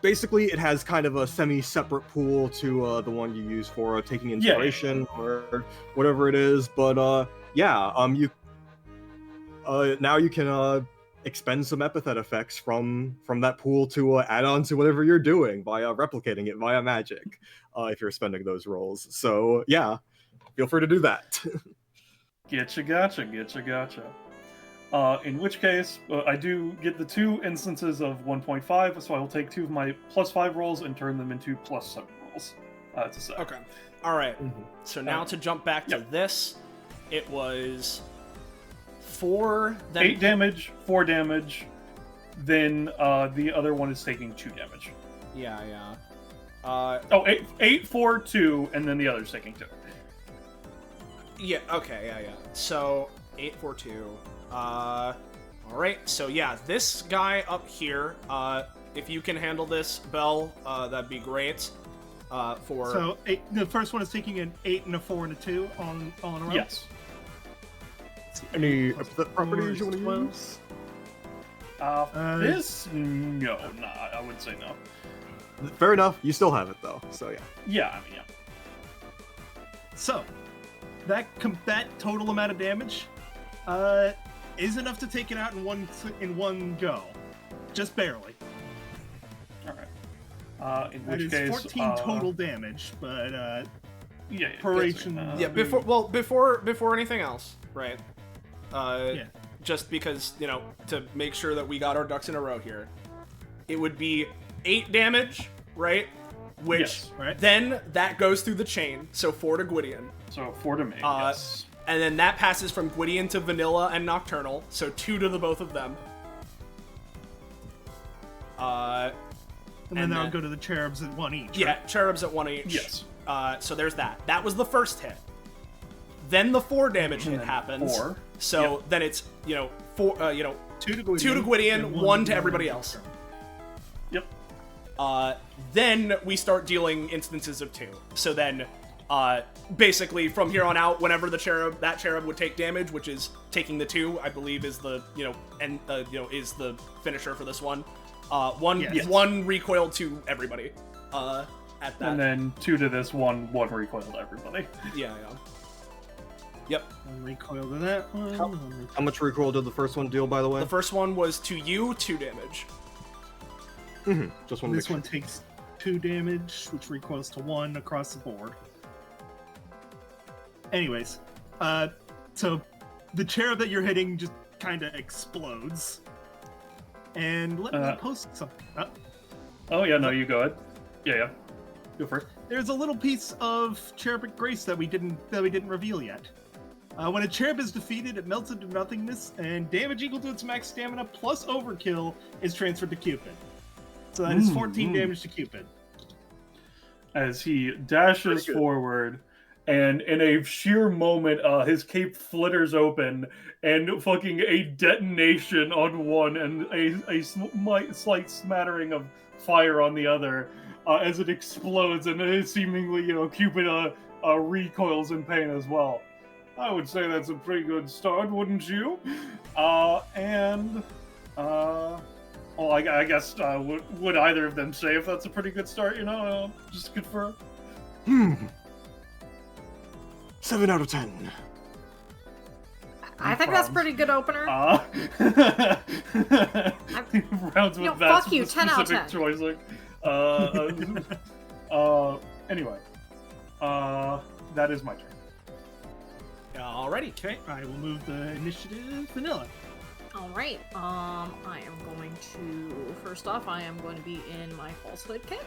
Basically, it has kind of a semi-separate pool to the one you use for taking inspiration or whatever it is. But now you can expend some epithet effects from that pool to add on to whatever you're doing by replicating it via magic, if you're spending those rolls. So yeah, feel free to do that. Getcha, gotcha. In which case, I do get the 2 instances of 1.5, so I will take 2 of my +5 rolls and turn them into +7 rolls to say. Okay. All right. So now to jump back to this, it was 4, then 8 damage, 4 damage, then the other one is taking 2 damage. Yeah. 8, 4, 2, and then the other's taking 2. Yeah, okay, yeah. So, 8, 4, 2. Alright, so yeah, this guy up here, if you can handle this, Bell, that'd be great. So, the first one is taking an 8 and a 4 and a 2 on a roll? Yes. Any epithet properties you want to use? No, I would say no. Fair enough. You still have it though, so yeah. Yeah. So, that total amount of damage is enough to take it out in one go, just barely. All right. In which That is case, 14 total damage, but proration. Before anything else, right? Yeah. Just because, to make sure that we got our ducks in a row here, it would be 8 damage, right? Which yes, right. Then that goes through the chain, so 4 to Gwydion. So 4 to me. Yes. And then that passes from Gwydion to Vanilla and Nocturnal, so 2 to the both of them. And then that'll go to the cherubs at 1 each. Yeah, right? cherubs at 1 each. Yes. So there's that. That was the first hit. Then the 4 damage hit happens. 4. So then it's 4. 2 to Gwydion, 2 to Gwydion, 1 to everybody else. Yep. Then we start dealing instances of 2. So then, basically from here on out, whenever that cherub would take damage, which is taking the 2, I believe is the is the finisher for this one. One recoil to everybody. At that. And then 2 to this one recoil to everybody. Yeah. Yep. One recoil to that one. How much recoil did the first one deal, by the way? The first one was to you, 2 damage. Just one. This one takes 2 damage, which recoils to 1 across the board. Anyways, so the cherub that you're hitting just kind of explodes. And let me post something. Oh yeah, no, you go ahead. Yeah. Go first. There's a little piece of cherubic grace that we didn't reveal yet. When a cherub is defeated, it melts into nothingness, and damage equal to its max stamina plus overkill is transferred to Cupid. So that is 14 damage to Cupid. As he dashes forward, and in a sheer moment, his cape flitters open, and fucking a detonation on one, and a slight smattering of fire on the other, as it explodes, and seemingly, Cupid recoils in pain as well. I would say that's a pretty good start, wouldn't you? I guess, would either of them say if that's a pretty good start, just to confirm? 7 out of 10. I think that's pretty good opener. Rounds with that fuck you, 10 out of 10. choice. Anyway, that is my turn. Alrighty. Okay, I will move the initiative vanilla. Alright, I am going to, first off, I am going to be in my falsehood kit.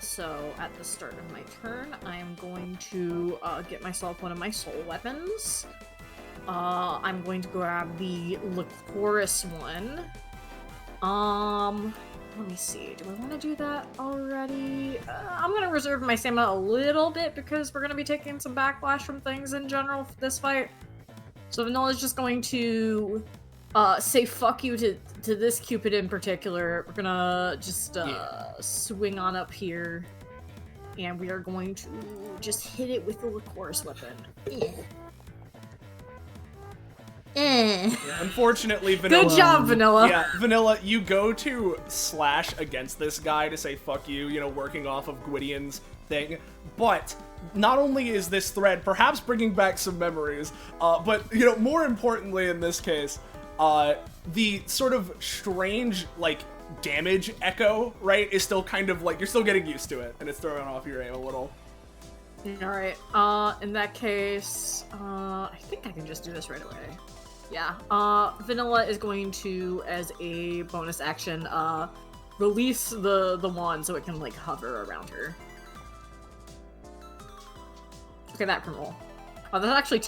So at the start of my turn, I am going to get myself one of my soul weapons. I'm going to grab the Liquorus one. Let me see, do I want to do that already? I'm going to reserve my stamina a little bit because we're going to be taking some backlash from things in general for this fight. So Vanilla's just going to say fuck you to this Cupid in particular. We're gonna just swing on up here, and we are going to just hit it with the Liquorus weapon. Unfortunately, Vanilla. Good job, Vanilla. Yeah, Vanilla, you go to slash against this guy to say fuck you, working off of Gwydion's thing, but not only is this thread perhaps bringing back some memories, but, you know, more importantly in this case, the sort of strange, like, damage echo, right, is still kind of, like, you're still getting used to it, and it's throwing off your aim a little. Alright, in that case, I think I can just do this right away. Yeah, Vanilla is going to, as a bonus action, release the wand so it can, like, hover around her. Okay, that can roll. Oh, that's actually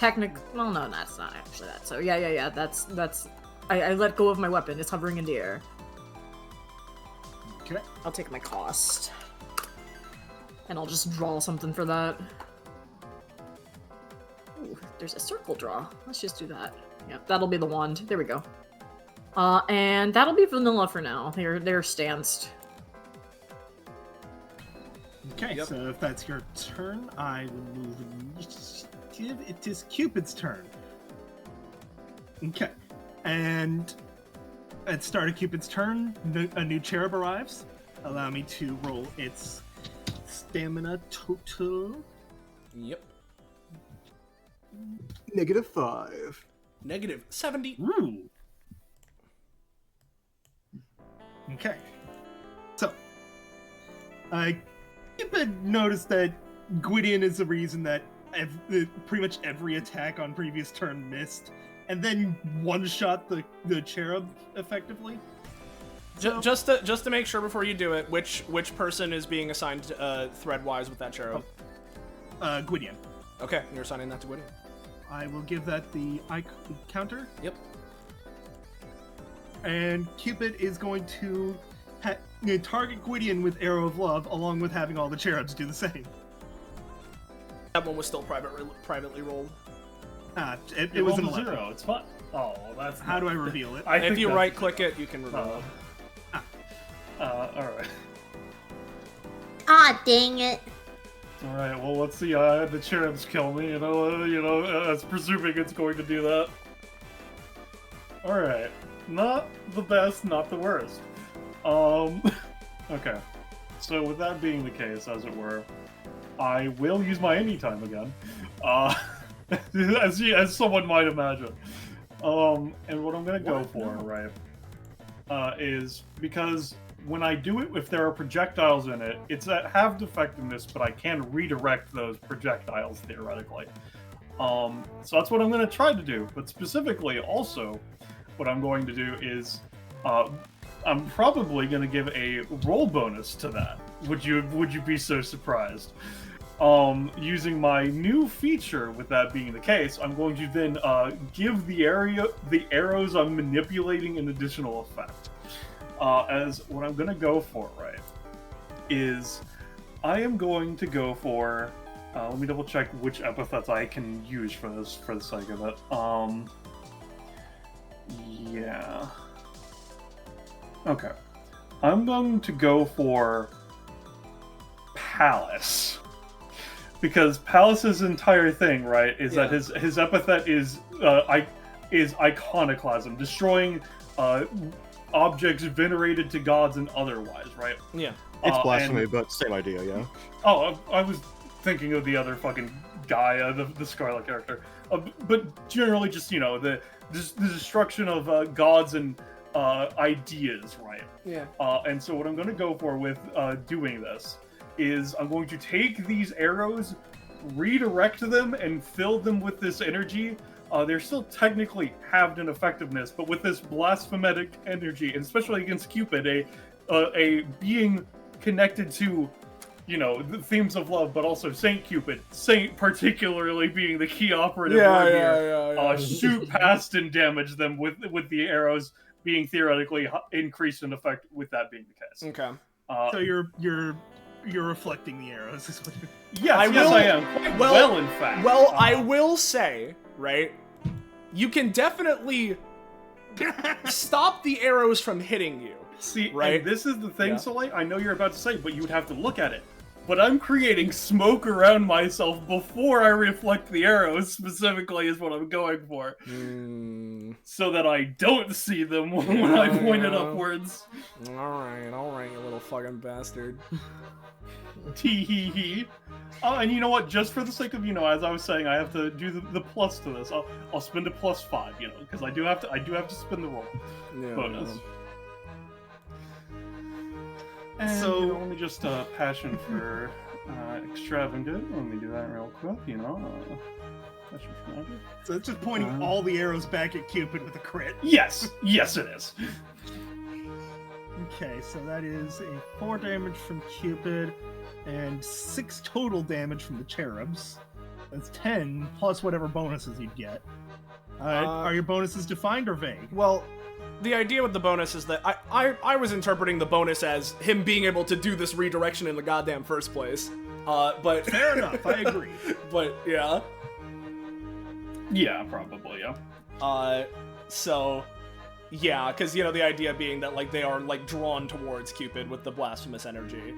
well, no, that's not actually that. So, yeah, that's, I let go of my weapon. It's hovering in the air. Okay. I'll take my cost. And I'll just draw something for that. Ooh, there's a circle draw. Let's just do that. Yep, that'll be the wand. There we go. And that'll be Vanilla for now. They're stanced. Okay, Yep. so if that's your turn, I will move initiative. It is Cupid's turn. Okay, and at the start of Cupid's turn, a new cherub arrives. Allow me to roll its stamina total. Yep. -5. Negative 70. Ooh. Okay. So, Cupid noticed that Gwydion is the reason that pretty much every attack on previous turn missed, and then one-shot the cherub effectively. So, Just to make sure before you do it, which person is being assigned thread-wise with that cherub? Gwydion. Okay, you're assigning that to Gwydion. I will give that the counter. Yep. And Cupid is going to target Gwydion with Arrow of Love, along with having all the cherubs do the same. That one was still privately rolled. It was an 11. 0. It's fine. Oh, that's. How do I reveal it? If you right-click it, you can reveal it. Alright. Ah, dang it. Alright, well, let's see. The cherubs kill me, as presuming it's going to do that. Alright. Not the best, not the worst. Okay. So, with that being the case, as it were, I will use my anytime again. As someone might imagine. And what I'm gonna go for, right, is because when I do it, if there are projectiles in it, it's at halved effectiveness, but I can redirect those projectiles theoretically. So that's what I'm gonna try to do. But specifically, also, what I'm going to do is, I'm probably gonna give a roll bonus to that. Would you be so surprised? Using my new feature, with that being the case, I'm going to then give the arrows I'm manipulating an additional effect. As what I'm going to go for, right, is I am going to go for, let me double check which epithets I can use for this, for the sake of it. Yeah. Okay. I'm going to go for Palace. Because Palace's entire thing, right, is that his epithet is iconoclasm, destroying objects venerated to gods and otherwise, right? Yeah. It's blasphemy, but same idea, yeah. Oh, I was thinking of the other fucking guy, the Scarlet character. But generally just, the destruction of gods and ideas, right? Yeah. And so what I'm going to go for with doing this is I'm going to take these arrows, redirect them, and fill them with this energy. They're still technically halved in effectiveness, but with this blasphemetic energy, and especially against Cupid, a being connected to, the themes of love, but also Saint Cupid, Saint particularly being the key operative word here, shoot past and damage them with the arrows being theoretically increased in effect, with that being the case. Okay. So you're reflecting the arrows. Is what Yes, I am. Quite well, in fact. Well, I will say, right, you can definitely stop the arrows from hitting you. See, right? and this is the thing, Soleil, I know you're about to say, but you would have to look at it. but I'm creating smoke around myself before I reflect the arrows, specifically is what I'm going for. So that I don't see them when I point it upwards. Alright, you little fucking bastard. Tee-hee-hee. Oh, and you know what? Just for the sake of, as I was saying, I have to do the plus to this. I'll spend a +5, because I do have to spin the roll bonus. And So- let me just passion for extravagant. Let me do that real quick. Passion for magic. So it's just pointing all the arrows back at Cupid with a crit. Yes, it is. Okay, so that is a 4 damage from Cupid and 6 total damage from the cherubs. That's 10 plus whatever bonuses you'd get. Are your bonuses defined or vague? Well, the idea with the bonus is that I was interpreting the bonus as him being able to do this redirection in the goddamn first place. But Fair enough, I agree. But yeah. Yeah, probably, yeah. So yeah, because the idea being that like they are like drawn towards Cupid with the blasphemous energy.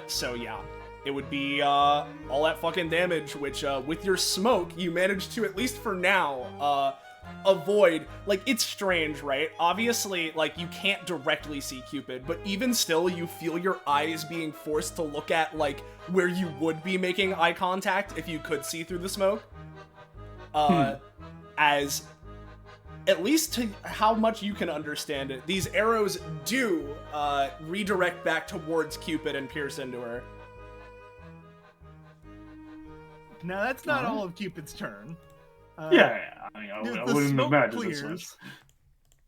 So yeah, it would be all that fucking damage, which with your smoke you managed to, at least for now, avoid. Like, it's strange, right? Obviously, like, you can't directly see Cupid, but even still you feel your eyes being forced to look at like where you would be making eye contact if you could see through the smoke. As at least to how much you can understand it, these arrows do redirect back towards Cupid and pierce into her. Now, that's not all of Cupid's turn. Yeah. I mean, I the wouldn't smoke imagine clears. this much.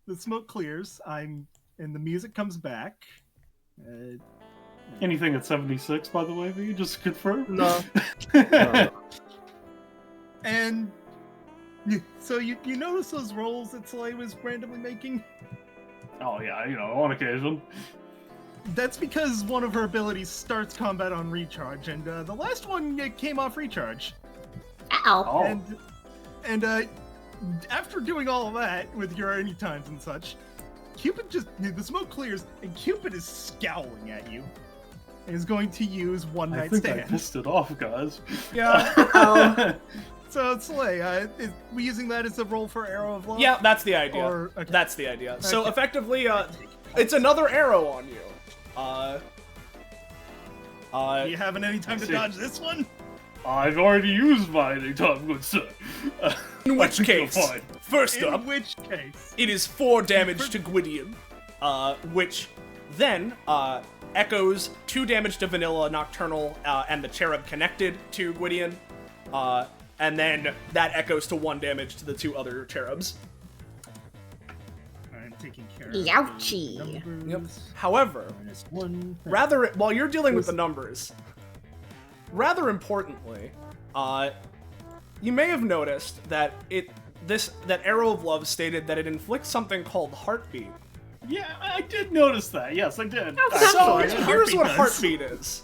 The smoke clears. And the music comes back. Anything at 76, by the way, will you just confirm? No. And so you notice those rolls that Soleil was randomly making? Oh yeah, on occasion. That's because one of her abilities starts combat on recharge, and the last one came off recharge. Ow. Oh. And after doing all of that with your anytimes and such, the smoke clears, and Cupid is scowling at you. And is going to use One I Night think Stand. I pissed it off, guys. Yeah. So, Soleil, we using that as a roll for Arrow of Love? Yeah, that's the idea. Okay. That's the idea. So Okay. effectively, it's another arrow on you. Do you have any time to see. dodge this one? I've already used my anytime, good sir. In which I think you're case, fine. first up, In which case? it is 4 damage to Gwydion, which then echoes 2 damage to Vanilla, Nocturnal, and the Cherub connected to Gwydion, and then that echoes to 1 damage to the 2 other Cherubs. I'm taking care of Youchie. the numbers. Yep. However, -1. while you're dealing with the numbers, rather importantly, you may have noticed that that Arrow of Love stated that it inflicts something called Heartbeat. Yeah, I did notice that. Yes, I did. that's So fine. here's Heartbeat what does. Heartbeat is.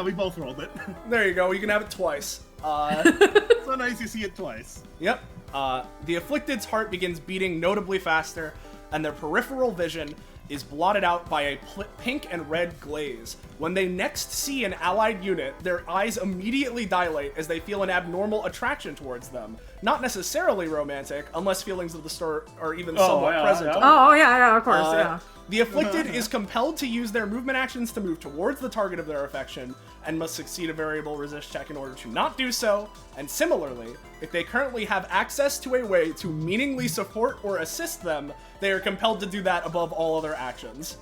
We both rolled it. There you go. You can have it twice. So nice you see it twice. Yep. The Afflicted's heart begins beating notably faster, and their peripheral vision is blotted out by a pink and red glaze. When they next see an allied unit, their eyes immediately dilate as they feel an abnormal attraction towards them. Not necessarily romantic, unless feelings of the sort are even somewhat yeah, present. yeah. Oh, yeah, of course, yeah. The Afflicted is compelled to use their movement actions to move towards the target of their affection, and must succeed a variable resist check in order to not do so. And similarly, if they currently have access to a way to meaningfully support or assist them, they are compelled to do that above all other actions.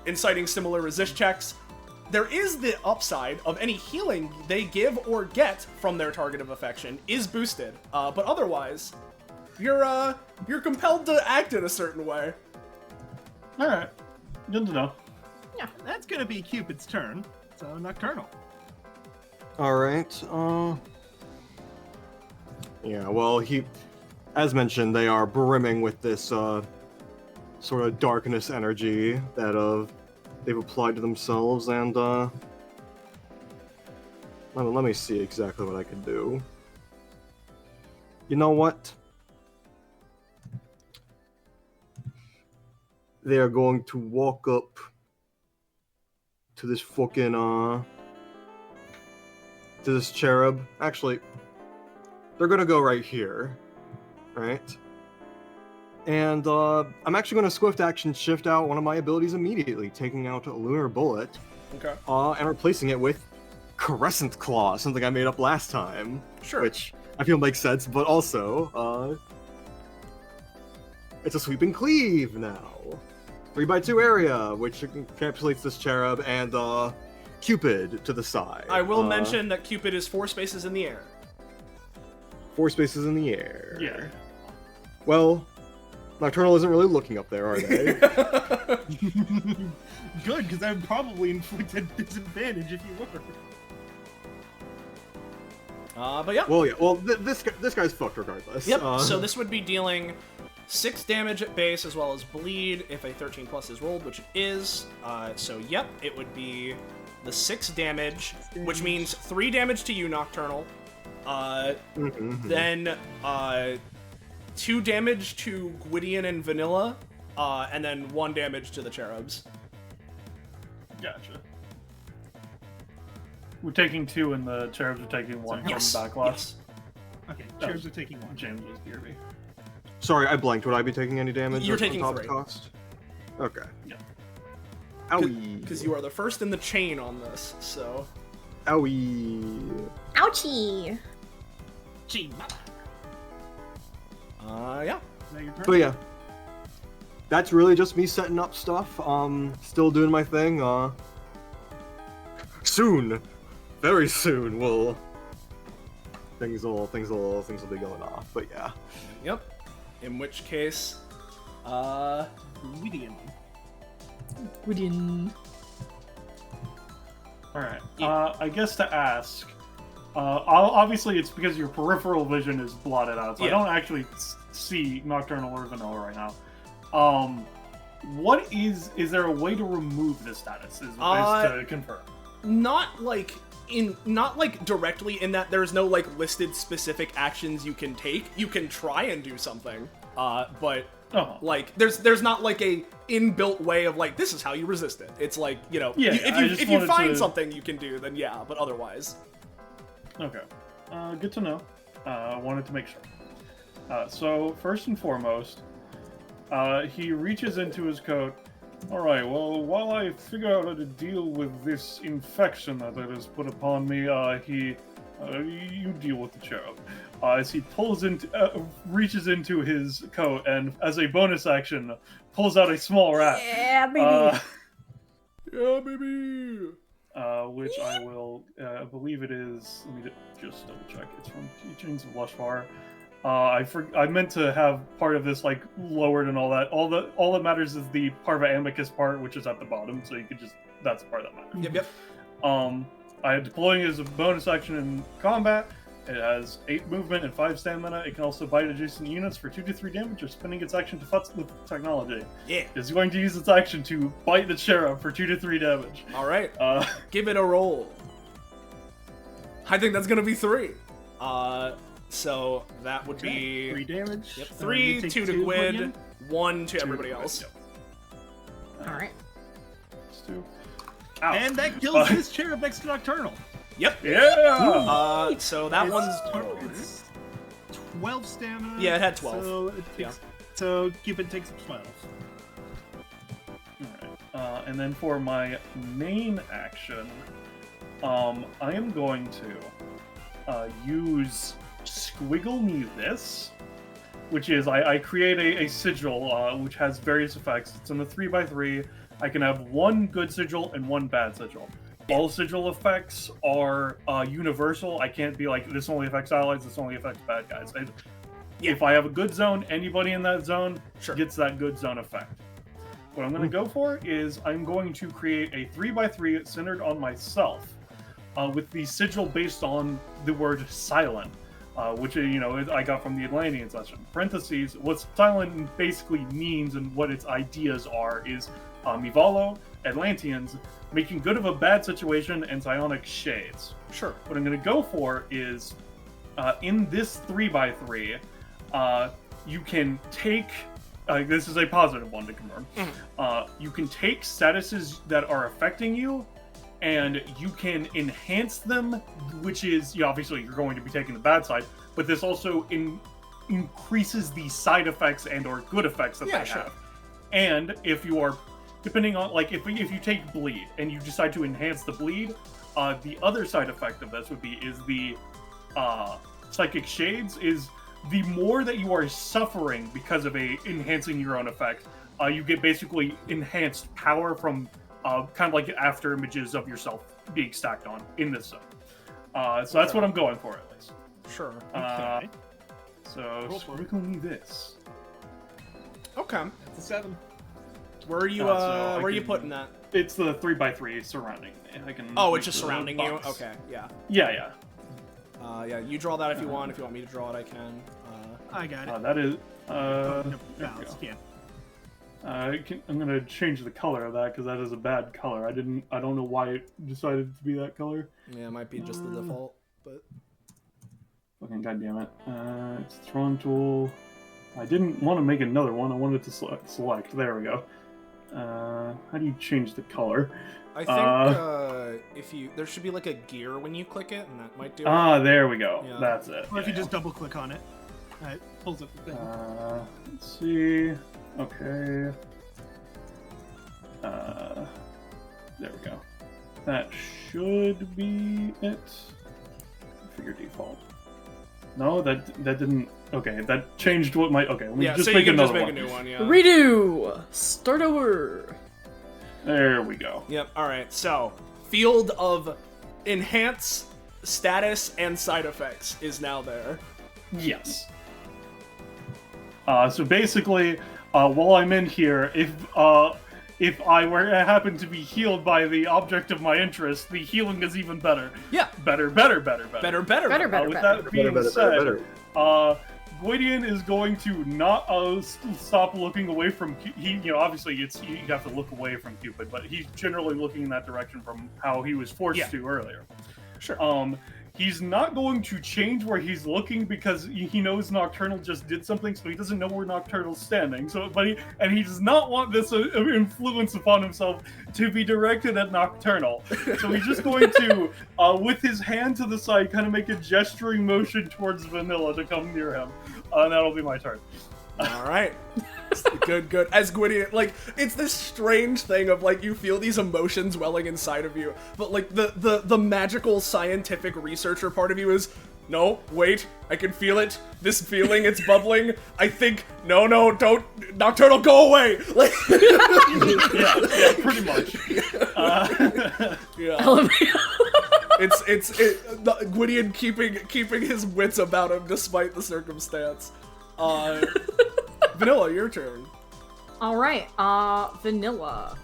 Inciting similar resist checks. There is the upside of any healing they give or get from their target of affection is boosted, but otherwise, you're compelled to act in a certain way. All right, good to know. That's gonna be Cupid's turn. So Nocturnal. Alright, yeah, well, as mentioned, they are brimming with this, sort of darkness energy that, they've applied to themselves, and, let me see exactly what I can do. You know what? They are going to walk up to this fucking to this cherub. Actually, they're gonna go right here, right? And I'm actually gonna swift action shift out one of my abilities immediately, taking out a Lunar Bullet, Okay. and replacing it with Crescent Claw, something I made up last time. Sure. Which I feel makes sense, but also, it's a sweeping cleave now. 3x2 area, which encapsulates this cherub, and Cupid to the side. I will mention that Cupid is 4 spaces in the air. 4 spaces in the air. Yeah. Well, Nocturnal isn't really looking up there, are they? Good, because I would probably inflict a disadvantage if you were. But yeah. Well, yeah. Well, this guy's fucked regardless. Yep. So this would be dealing 6 damage at base as well as bleed if a 13 plus is rolled, which it is. So yep, it would be the 6 damage, which means 3 damage to you, Nocturnal. Then 2 damage to Gwydion and Vanilla, and then 1 damage to the cherubs. Gotcha. We're taking 2 and the cherubs are taking 1 from Yes. backlash. Yes. Okay, cherubs are taking 1. James was BRB. Sorry, I blanked. Would I be taking any damage? You're on taking top of 3. cost? Okay. Yeah. Owie. Because you are the first in the chain on this, so. Owie. Ouchie! Gee, Yeah. now your turn. But yeah, that's really just me setting up stuff. Still doing my thing. Soon, very soon, things will be going off. But yeah. Yep. In which case, Gwydion. Gwydion. Alright. I guess to ask, obviously it's because your peripheral vision is blotted out, so I Yeah. don't actually see Nocturnal or Vanilla right now. What is there a way to remove this status? Is to confirm. not like directly in that there's no like listed specific actions you can take. You can try and do something, but like there's not like a inbuilt way of like this is how you resist it. It's like if you find something you can do, then yeah, but otherwise. Okay. Good to know. Wanted to make sure. So first and foremost, he reaches into his coat. All right. Well, while I figure out how to deal with this infection that it has put upon me, you deal with the cherub. As he reaches into his coat, and as a bonus action, pulls out a small rat. Yeah, baby. Yeah, baby. Which I will, I believe it is. Let me just double check. It's from Teachings of Lushvar. I meant to have part of this like lowered and all that. All that matters is the Parva Amicus part, which is at the bottom. So you could that's the part that matters. Yep. I am deploying it as a bonus action in combat. It has 8 movement and 5 stamina. It can also bite adjacent units for 2 to 3 damage, or spending its action to futz with technology. Yeah. It's going to use its action to bite the cherub for 2 to 3 damage. All right. Give it a roll. I think that's gonna be 3. So that would be 3 damage. Yep. You 3, take 2 to two, Gwyd, Gwydion? 1 to 2 everybody to Gwyd, else. yep. Alright. Let's do. Ow. And that kills this cherub next to Nocturnal. Yep. Yeah. So that It's 12 stamina. Yeah, it had 12. So, so Cupid takes 12. Alright. And then for my main action, I am going to use Squiggle Me This, which is I create a sigil which has various effects. It's in the 3x3. I can have 1 good sigil and 1 bad sigil. All sigil effects are universal. I can't be like, this only affects allies, this only affects bad guys. If I have a good zone, anybody in that zone gets that good zone effect. What I'm going to go for is I'm going to create a 3x3 centered on myself with the sigil based on the word silent, which I got from the Atlantean session. Parentheses, what silent basically means and what its ideas are is Mivalo, Atlanteans, making good of a bad situation, and psionic shades. Sure. What I'm going to go for is, in this 3x3, you can take, this is a positive one to confirm, you can take statuses that are affecting you and you can enhance them, which is, obviously you're going to be taking the bad side, but this also increases the side effects and or good effects that they have. And if you are, depending on, like, if you take bleed and you decide to enhance the bleed, the other side effect of this is the psychic shades, is the more that you are suffering because of enhancing your own effect, you get basically enhanced power from kind of like after images of yourself being stacked on in this zone. So that's what I'm going for, at least. Sure. Okay. So sprinkle this. Okay. That's a 7. Where are you? So where are you putting that? It's the 3x3 surrounding me. I can. Oh, it's just surrounding you. box. Okay. Yeah. Yeah. Yeah. You draw that if you want. If you want me to draw it, I can. I got it. That is. No, There we balance, go. yeah. I'm gonna change the color of that because that is a bad color. I don't know why it decided to be that color. Yeah, it might be just the default, but. Fucking goddamn it! It's Throne tool. I didn't want to make another one. I wanted to select. There we go. How do you change the color? I think there should be like a gear when you click it, and that might do it. There we go. Yeah. That's it. Or if you just double click on it, it pulls up the thing. Let's see. Okay. There we go. That should be it. Figure default. No, that didn't. Okay, that changed what my. Okay, let me just so make you can another just make one. a new one. Yeah. Redo! Start over! There we go. Yep. All right. So, field of enhance, status, and side effects is now there. Yes. So basically, while I'm in here, if I happen to be healed by the object of my interest, the healing is even better. Yeah. Better. Better. With that being said, Gwydion is going to not stop looking away from. Obviously, you have to look away from Cupid, but he's generally looking in that direction from how he was forced to earlier. Sure. He's not going to change where he's looking because he knows Nocturnal just did something, so he doesn't know where Nocturnal's standing. So, he does not want this influence upon himself to be directed at Nocturnal. So he's just going to, with his hand to the side, kind of make a gesturing motion towards Vanilla to come near him. And that'll be my turn. All right. Good. As Gwydion, like, it's this strange thing of, like, you feel these emotions welling inside of you, but, like, the magical scientific researcher part of you is, no, wait, I can feel it. This feeling, it's bubbling. I think, no, don't, Nocturnal, go away. Like, yeah, pretty much. Yeah. It's Gwydion keeping his wits about him despite the circumstance. Vanilla, your turn. Alright, Vanilla.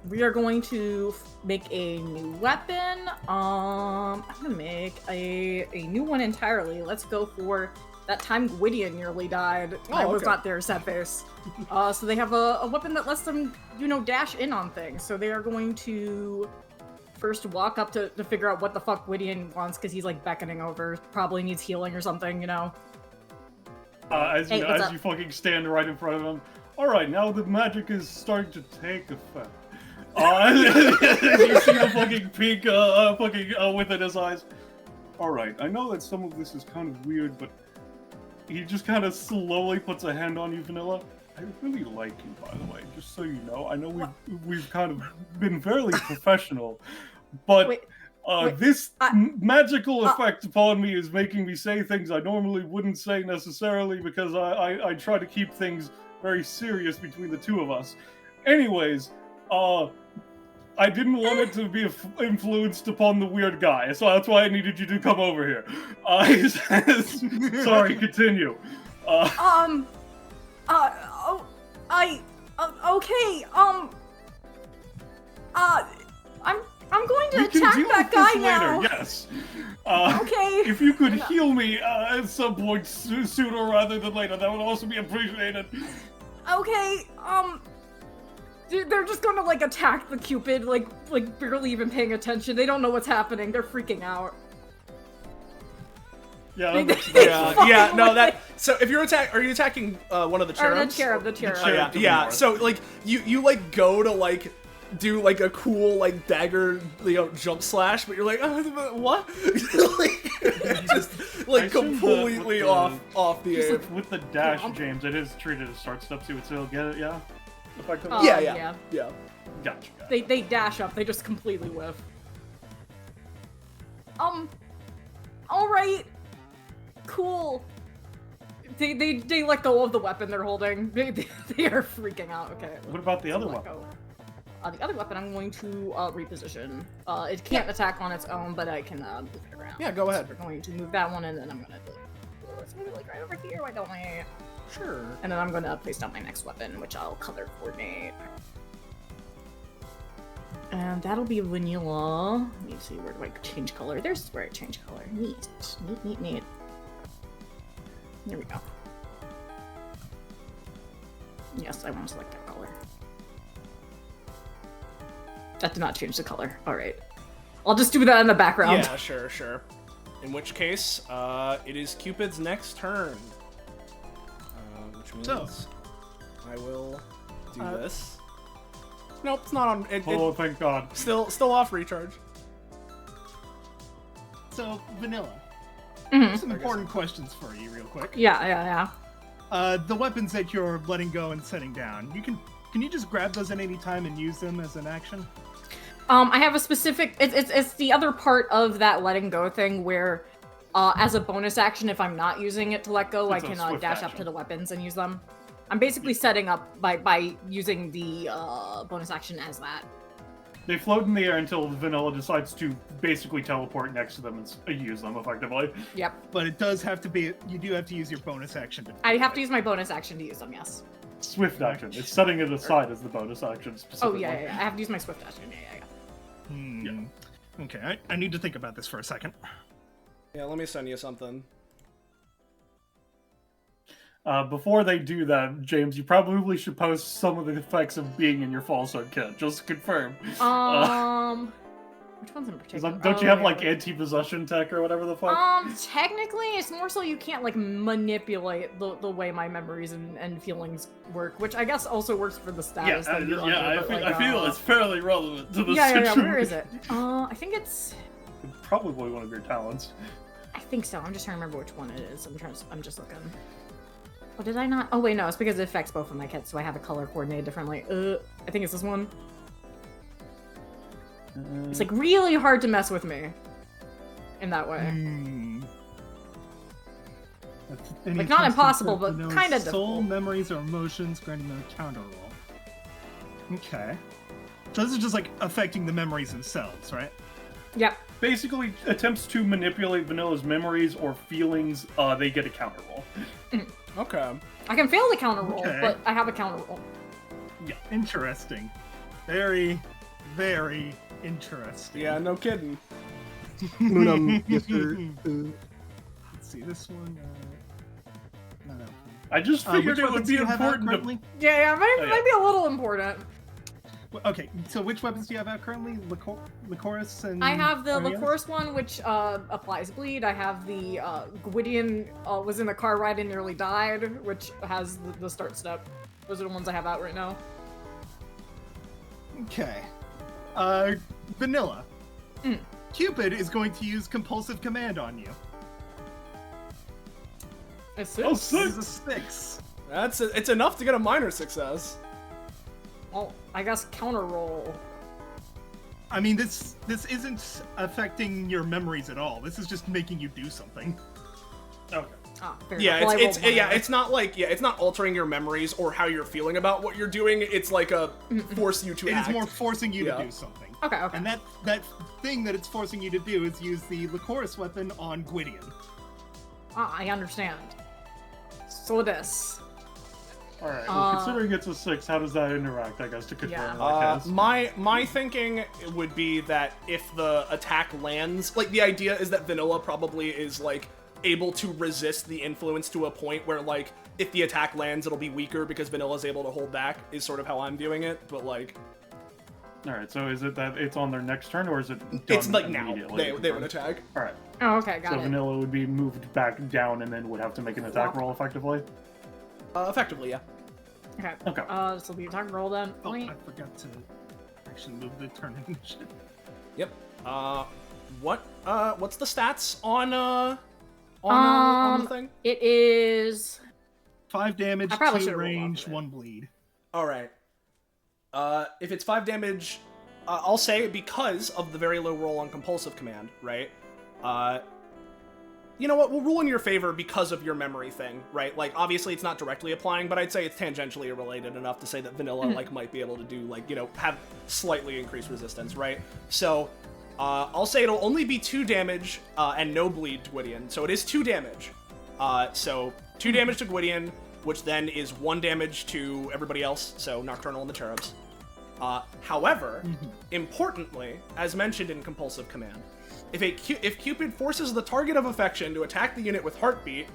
We are going to make a new weapon. I'm gonna make a new one entirely. Let's go for that time Gwydion nearly died. I was not there, sad face. So they have a weapon that lets them, dash in on things. So they are going to first walk up to figure out what the fuck Gwydion wants, because he's, like, beckoning over. Probably needs healing or something, As Hey, what's up? you fucking stand right in front of him. Alright, now the magic is starting to take effect. You see the fucking pink width in his eyes. Alright, I know that some of this is kind of weird, but he just kind of slowly puts a hand on you, Vanilla. I really like you, by the way, just so you know. I know we've kind of been fairly professional, but this magical effect upon me is making me say things I normally wouldn't say necessarily, because I try to keep things very serious between the two of us. Anyways, I didn't want it to be influenced upon the weird guy, so that's why I needed you to come over here. He says, sorry, continue. Okay, I'm going to We can attack deal that with this guy now. later, yes. Okay. If you could heal me at some point sooner rather than later, that would also be appreciated. Okay, they're just gonna, like, attack the Cupid, like barely even paying attention. They don't know what's happening. They're freaking out. Yeah, that makes that. So if you're are you attacking one of the cherubs? The cherub. Yeah. So, like, you like go to, like, do like a cool like dagger, jump slash, but you're like, what? Like, just like completely off the aim. Like, with the dash, James, it is treated as start step, so you would still get it, yeah? Effectively? Yeah. Gotcha. They dash up, they just completely whiff. Alright. Cool. They let go of the weapon they're holding. They are freaking out. Okay. What about the other weapon? The other weapon I'm going to reposition. It can't attack on its own, but I can move it around. Yeah, go ahead. So we're going to move that one, and then I'm gonna let's move it like right over here. Why don't we? Sure. And then I'm gonna place down my next weapon, which I'll color coordinate. And that'll be vanilla. Let me see, where do I change color? There's where I change color. Neat. There we go. Yes, I want to select that color. That did not change the color. Alright. I'll just do that in the background. Yeah, sure. In which case, it is Cupid's next turn. Which means I will do this. Nope, it's not on. Thank God. Still off recharge. So, Vanilla. Mhm. Some important questions for you, real quick. Yeah. The weapons that you're letting go and setting down, can you just grab those at any time and use them as an action? I have a specific. It's the other part of that letting go thing where, as a bonus action, if I'm not using it to let go, It's I a can swift dash up action. to the weapons and use them. I'm basically setting up by using the bonus action as that. They float in the air until Vanilla decides to basically teleport next to them and use them effectively. Yep. But it does have to be. You do have to use your bonus action. I have to use my bonus action to use them. Yes. Swift action. It's setting it aside as the bonus action Oh specifically. yeah. I have to use my swift action. Yeah. Okay, I need to think about this for a second. Yeah, let me send you something. Before they do that, James, you probably should post some of the effects of being in your falsehood kit, just to confirm. Which ones in particular? Don't you have like anti-possession tech or whatever the fuck? Technically, it's more so you can't like manipulate the way my memories and feelings work, which I guess also works for the status. that you're under, I but, feel it's fairly relevant to the yeah, situation. Where is it? I think it's. Probably one of your talents. I think so. I'm just trying to remember which one it is. I'm just looking. Oh, did I not? Oh wait, no. It's because it affects both of my kits, so I have a color coordinated differently. I think it's this one. It's like really hard to mess with me in that way. Like not impossible, but kind of soul, difficult. memories, or emotions, granting them a counter roll. Okay. So this is just like affecting the memories themselves, right? Yep. Basically, attempts to manipulate Vanilla's memories or feelings, they get a counter roll. Okay. I can fail the counter roll, Okay. but I have a counter roll. Yeah. Interesting. Very, very interesting. Yeah, no kidding. Yes, sir. Let's see this one. No. I just figured Which it would weapons be do you have out important to... currently? Yeah, Oh, yeah. might be a little important. Okay, so which weapons do you have out currently? Lycoris and... I have the Ariana? Lycoris one, which applies bleed. I have the Gwydion was in a car ride and nearly died, which has the start step. Those are the ones I have out right now. Okay. Vanilla. Cupid is going to use compulsive command on you. It's Oh, six. sick. This is a 6. It's enough to get a minor success. Well, I guess counter roll. I mean, this isn't affecting your memories at all. This is just making you do something. Okay. Ah, fair Yeah, enough. Well, I it's rolled one yeah, anyway. it's not like it's not altering your memories or how you're feeling about what you're doing. It's like a force you to It act. is more forcing you Yeah. to do something. Okay. And that thing that it's forcing you to do is use the Lycoris weapon on Gwydion. Ah, I understand. So this. Alright, well, considering it's a 6, how does that interact, I guess, to confirm Yeah. in that case? My thinking would be that if the attack lands, like the idea is that Vanilla probably is like able to resist the influence to a point where like if the attack lands it'll be weaker because Vanilla's able to hold back is sort of how I'm viewing it, but like Alright, so is it that it's on their next turn, or is it done it's like now immediately? they would attack. Alright, Oh, okay, got so it. Vanilla would be moved back down and then would have to make an attack roll effectively? Effectively, yeah. Okay. Okay. This will be attack roll then. Oh, Wait. I forgot to action move to turn initiative. Yep. What's the stats on the thing? It is 5 damage, I probably 2 should've rolled range, off of it. 1 bleed. All right. If it's 5 damage, I'll say because of the very low roll on compulsive command, right? You know what? We'll rule in your favor because of your memory thing, right? Like, obviously it's not directly applying, but I'd say it's tangentially related enough to say that vanilla, like, might be able to do, like, you know, have slightly increased resistance, right? So, I'll say it'll only be 2 damage, and no bleed to Gwydion. So it is 2 damage. So 2 damage to Gwydion, which then is 1 damage to everybody else, so Nocturnal and the Cherubs. However, importantly, as mentioned in Compulsive Command, if Cupid forces the target of affection to attack the unit with Heartbeat,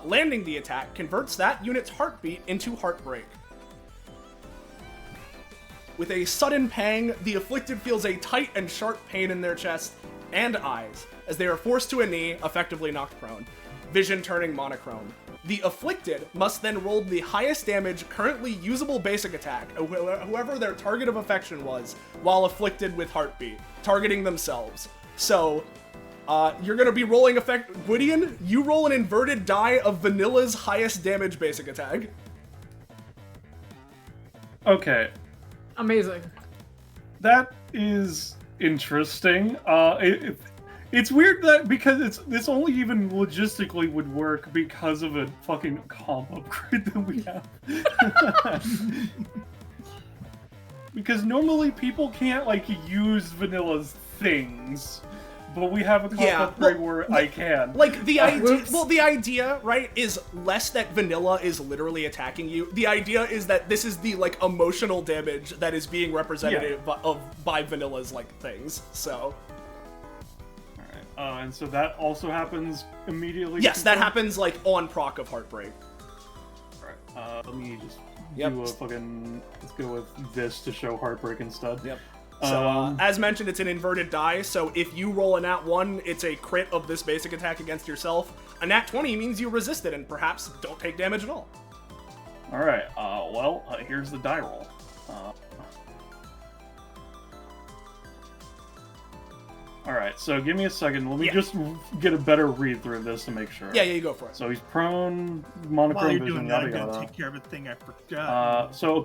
landing the attack converts that unit's heartbeat into Heartbreak. With a sudden pang, the afflicted feels a tight and sharp pain in their chest and eyes, as they are forced to a knee, effectively knocked prone, vision turning monochrome. The afflicted must then roll the highest damage currently usable basic attack, whoever their target of affection was, while afflicted with Heartbeat, targeting themselves. So, you're gonna be rolling Gwydion, you roll an inverted die of Vanilla's highest damage basic attack. Okay, amazing. that is interesting. It's weird that because this only even logistically would work because of a fucking comp upgrade that we have. Because normally people can't like use Vanilla's things, but we have a comp upgrade where I can. Like the idea, the idea, right, is less that Vanilla is literally attacking you. The idea is that this is the like emotional damage that is being represented by Vanilla's like things. So. And so that also happens immediately? Yes, that happens, like, on proc of Heartbreak. Alright, let me just do a fucking... Let's go with this to show Heartbreak instead. Yep. So, as mentioned, it's an inverted die, so if you roll a nat 1, it's a crit of this basic attack against yourself. A nat 20 means you resist it and perhaps don't take damage at all. Alright, here's the die roll. Alright, so give me a second. Let me just get a better read through this to make sure. Yeah, you go for it. So he's prone, monochrome While you're vision, doing that, yada I'm yada. gonna take care of a thing I forgot. So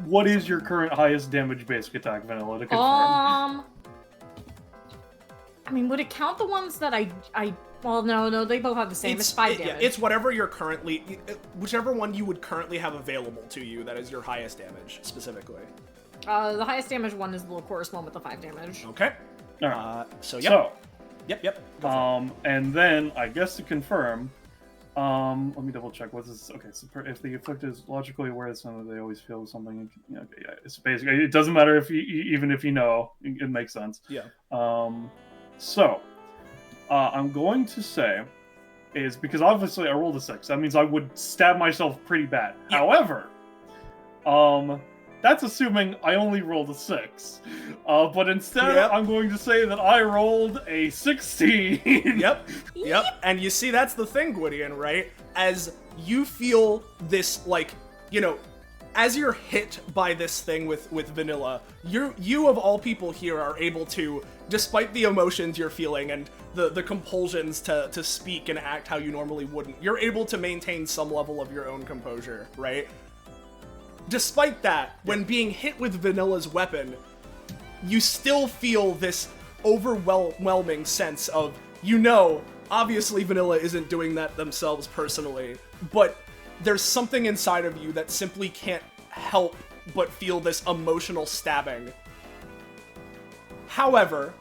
what is your current highest damage basic attack, Vanilla, to confirm? I mean, would it count the ones that well, no, they both have the same. It's 5 damage. Yeah, it's whatever you're currently... Whichever one you would currently have available to you that is your highest damage, specifically. The highest damage one is the correspond with the 5 damage. Okay. Alright. Yep. And then, I guess to confirm, let me double check. What's this? Okay, so if the afflicted is logically aware that something they always feel something, it's basically, it doesn't matter if even if you know, it makes sense. Yeah. I'm going to say, is because obviously I rolled a 6, that means I would stab myself pretty bad. Yeah. However, that's assuming I only rolled a 6. But instead, I'm going to say that I rolled a 16. Yep. And you see, that's the thing, Gwydion, right? As you feel this, like, you know, as you're hit by this thing with Vanilla, you of all people here are able to, despite the emotions you're feeling and the compulsions to speak and act how you normally wouldn't, you're able to maintain some level of your own composure, right? Despite that, when being hit with Vanilla's weapon, you still feel this overwhelming sense of, obviously Vanilla isn't doing that themselves personally, but there's something inside of you that simply can't help but feel this emotional stabbing. However,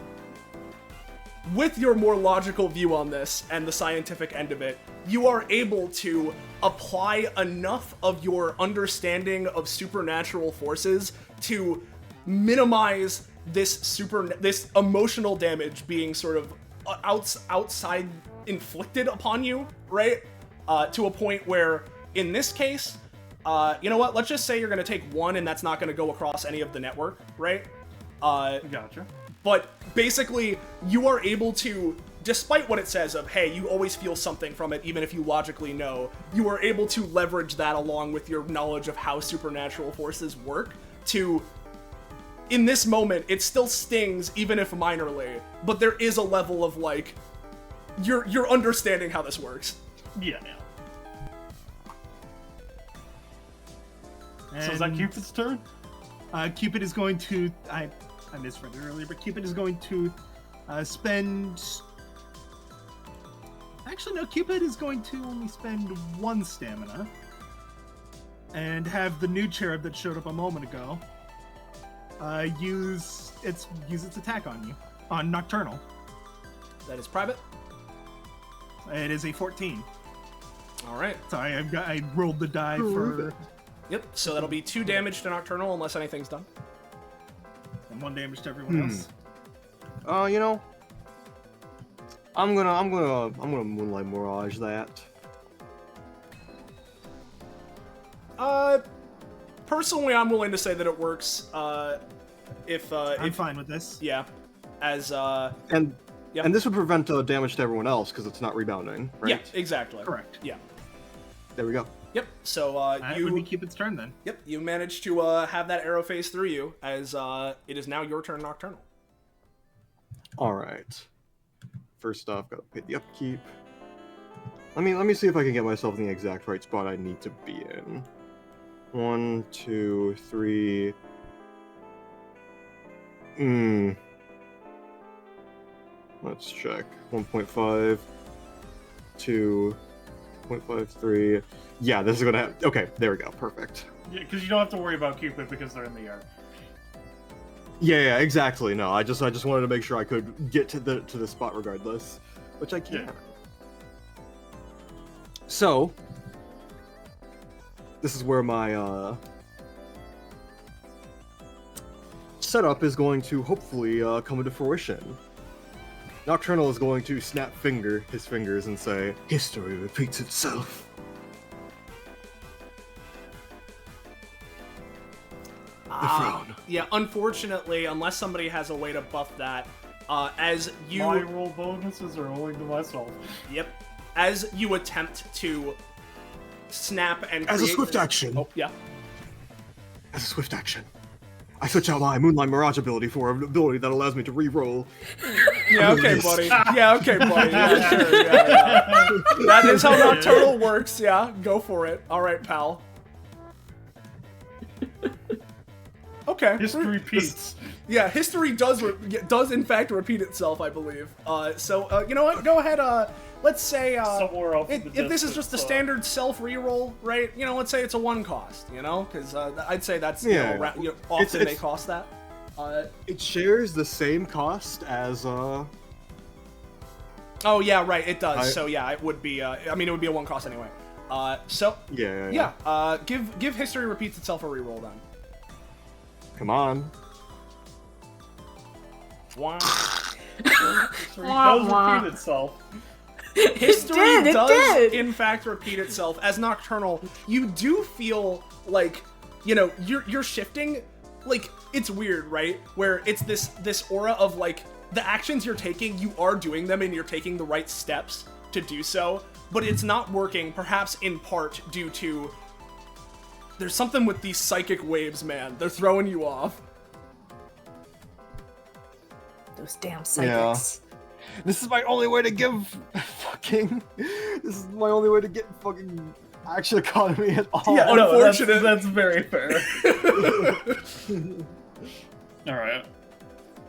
with your more logical view on this and the scientific end of it, you are able to apply enough of your understanding of supernatural forces to minimize this emotional damage being sort of outside inflicted upon you, right? To a point where, in this case, you know what? Let's just say you're going to take 1 and that's not going to go across any of the network, right? Gotcha. But basically, you are able to, despite what it says of, hey, you always feel something from it, even if you logically know, you are able to leverage that along with your knowledge of how supernatural forces work to in this moment, it still stings, even if minorly, but there is a level of, like, you're understanding how this works. Yeah. So is that Cupid's turn? Cupid is going to... I misread it earlier, but Cupid is going to spend... Actually, no, Cupid is going to only spend 1 stamina. And have the new cherub that showed up a moment ago use its attack on you. On Nocturnal. That is private. It is a 14. Alright. Sorry, I rolled the die for... Yep, so that'll be 2 damage to Nocturnal unless anything's done. And 1 damage to everyone else. You know, I'm gonna Moonlight Mirage that. Personally, I'm willing to say that it works. I'm fine with this. Yeah, as And Yep. and this would prevent damage to everyone else because it's not rebounding, right? Yeah, exactly. Correct. Yeah. There we go. Yep. So That would be Cupid's turn then. Yep. You managed to have that arrow phase through you as it is now your turn, Nocturnal. All right. First off, gotta pay the upkeep. Let me see if I can get myself in the exact right spot I need to be in. 1, 2, 3. Let's check. 1.5, 2.53. Yeah, this is gonna have. Okay, there we go. Perfect. Yeah, because you don't have to worry about Cupid because they're in the air. Yeah, exactly. No, I just wanted to make sure I could get to the spot regardless, which I can. Yeah. So, this is where my setup is going to hopefully come into fruition. Nocturnal is going to snap his fingers and say, "History repeats itself." Yeah, unfortunately, unless somebody has a way to buff that, as you... My roll bonuses are only to myself. Yep. As you attempt to snap and As a create swift this- action. Oh, yeah. As a swift action, I switch out my Moonlight Mirage ability for an ability that allows me to re-roll. Yeah, okay, buddy. Yeah, okay, buddy. Yeah, sure. Yeah. That is how Nocturnal works, yeah. Go for it. Alright, pal. Okay. History repeats. Yeah, history does in fact repeat itself, I believe. So you know what? Go ahead. Let's say Somewhere off in the if this is distance, just a so- standard self reroll, right? You know, let's say it's a 1 cost. You know, because I'd say that's Yeah. often they It's- cost that. It shares the same cost as Oh yeah, right. It does. So yeah, it would be. I mean, it would be a 1 cost anyway. So yeah. give history repeats itself a reroll then. Come on. Wow. History does repeat itself. History It does, did. in fact, repeat itself. As Nocturnal, you do feel like, you know, you're shifting. Like, it's weird, right? Where it's this aura of, like, the actions you're taking, you are doing them and you're taking the right steps to do so, but it's not working, perhaps in part due to... There's something with these psychic waves, man. They're throwing you off. Those damn psychics. This is my only way to give fucking. This is my only way to get fucking action economy at all. Yeah, No, unfortunate. that's very fair. Alright.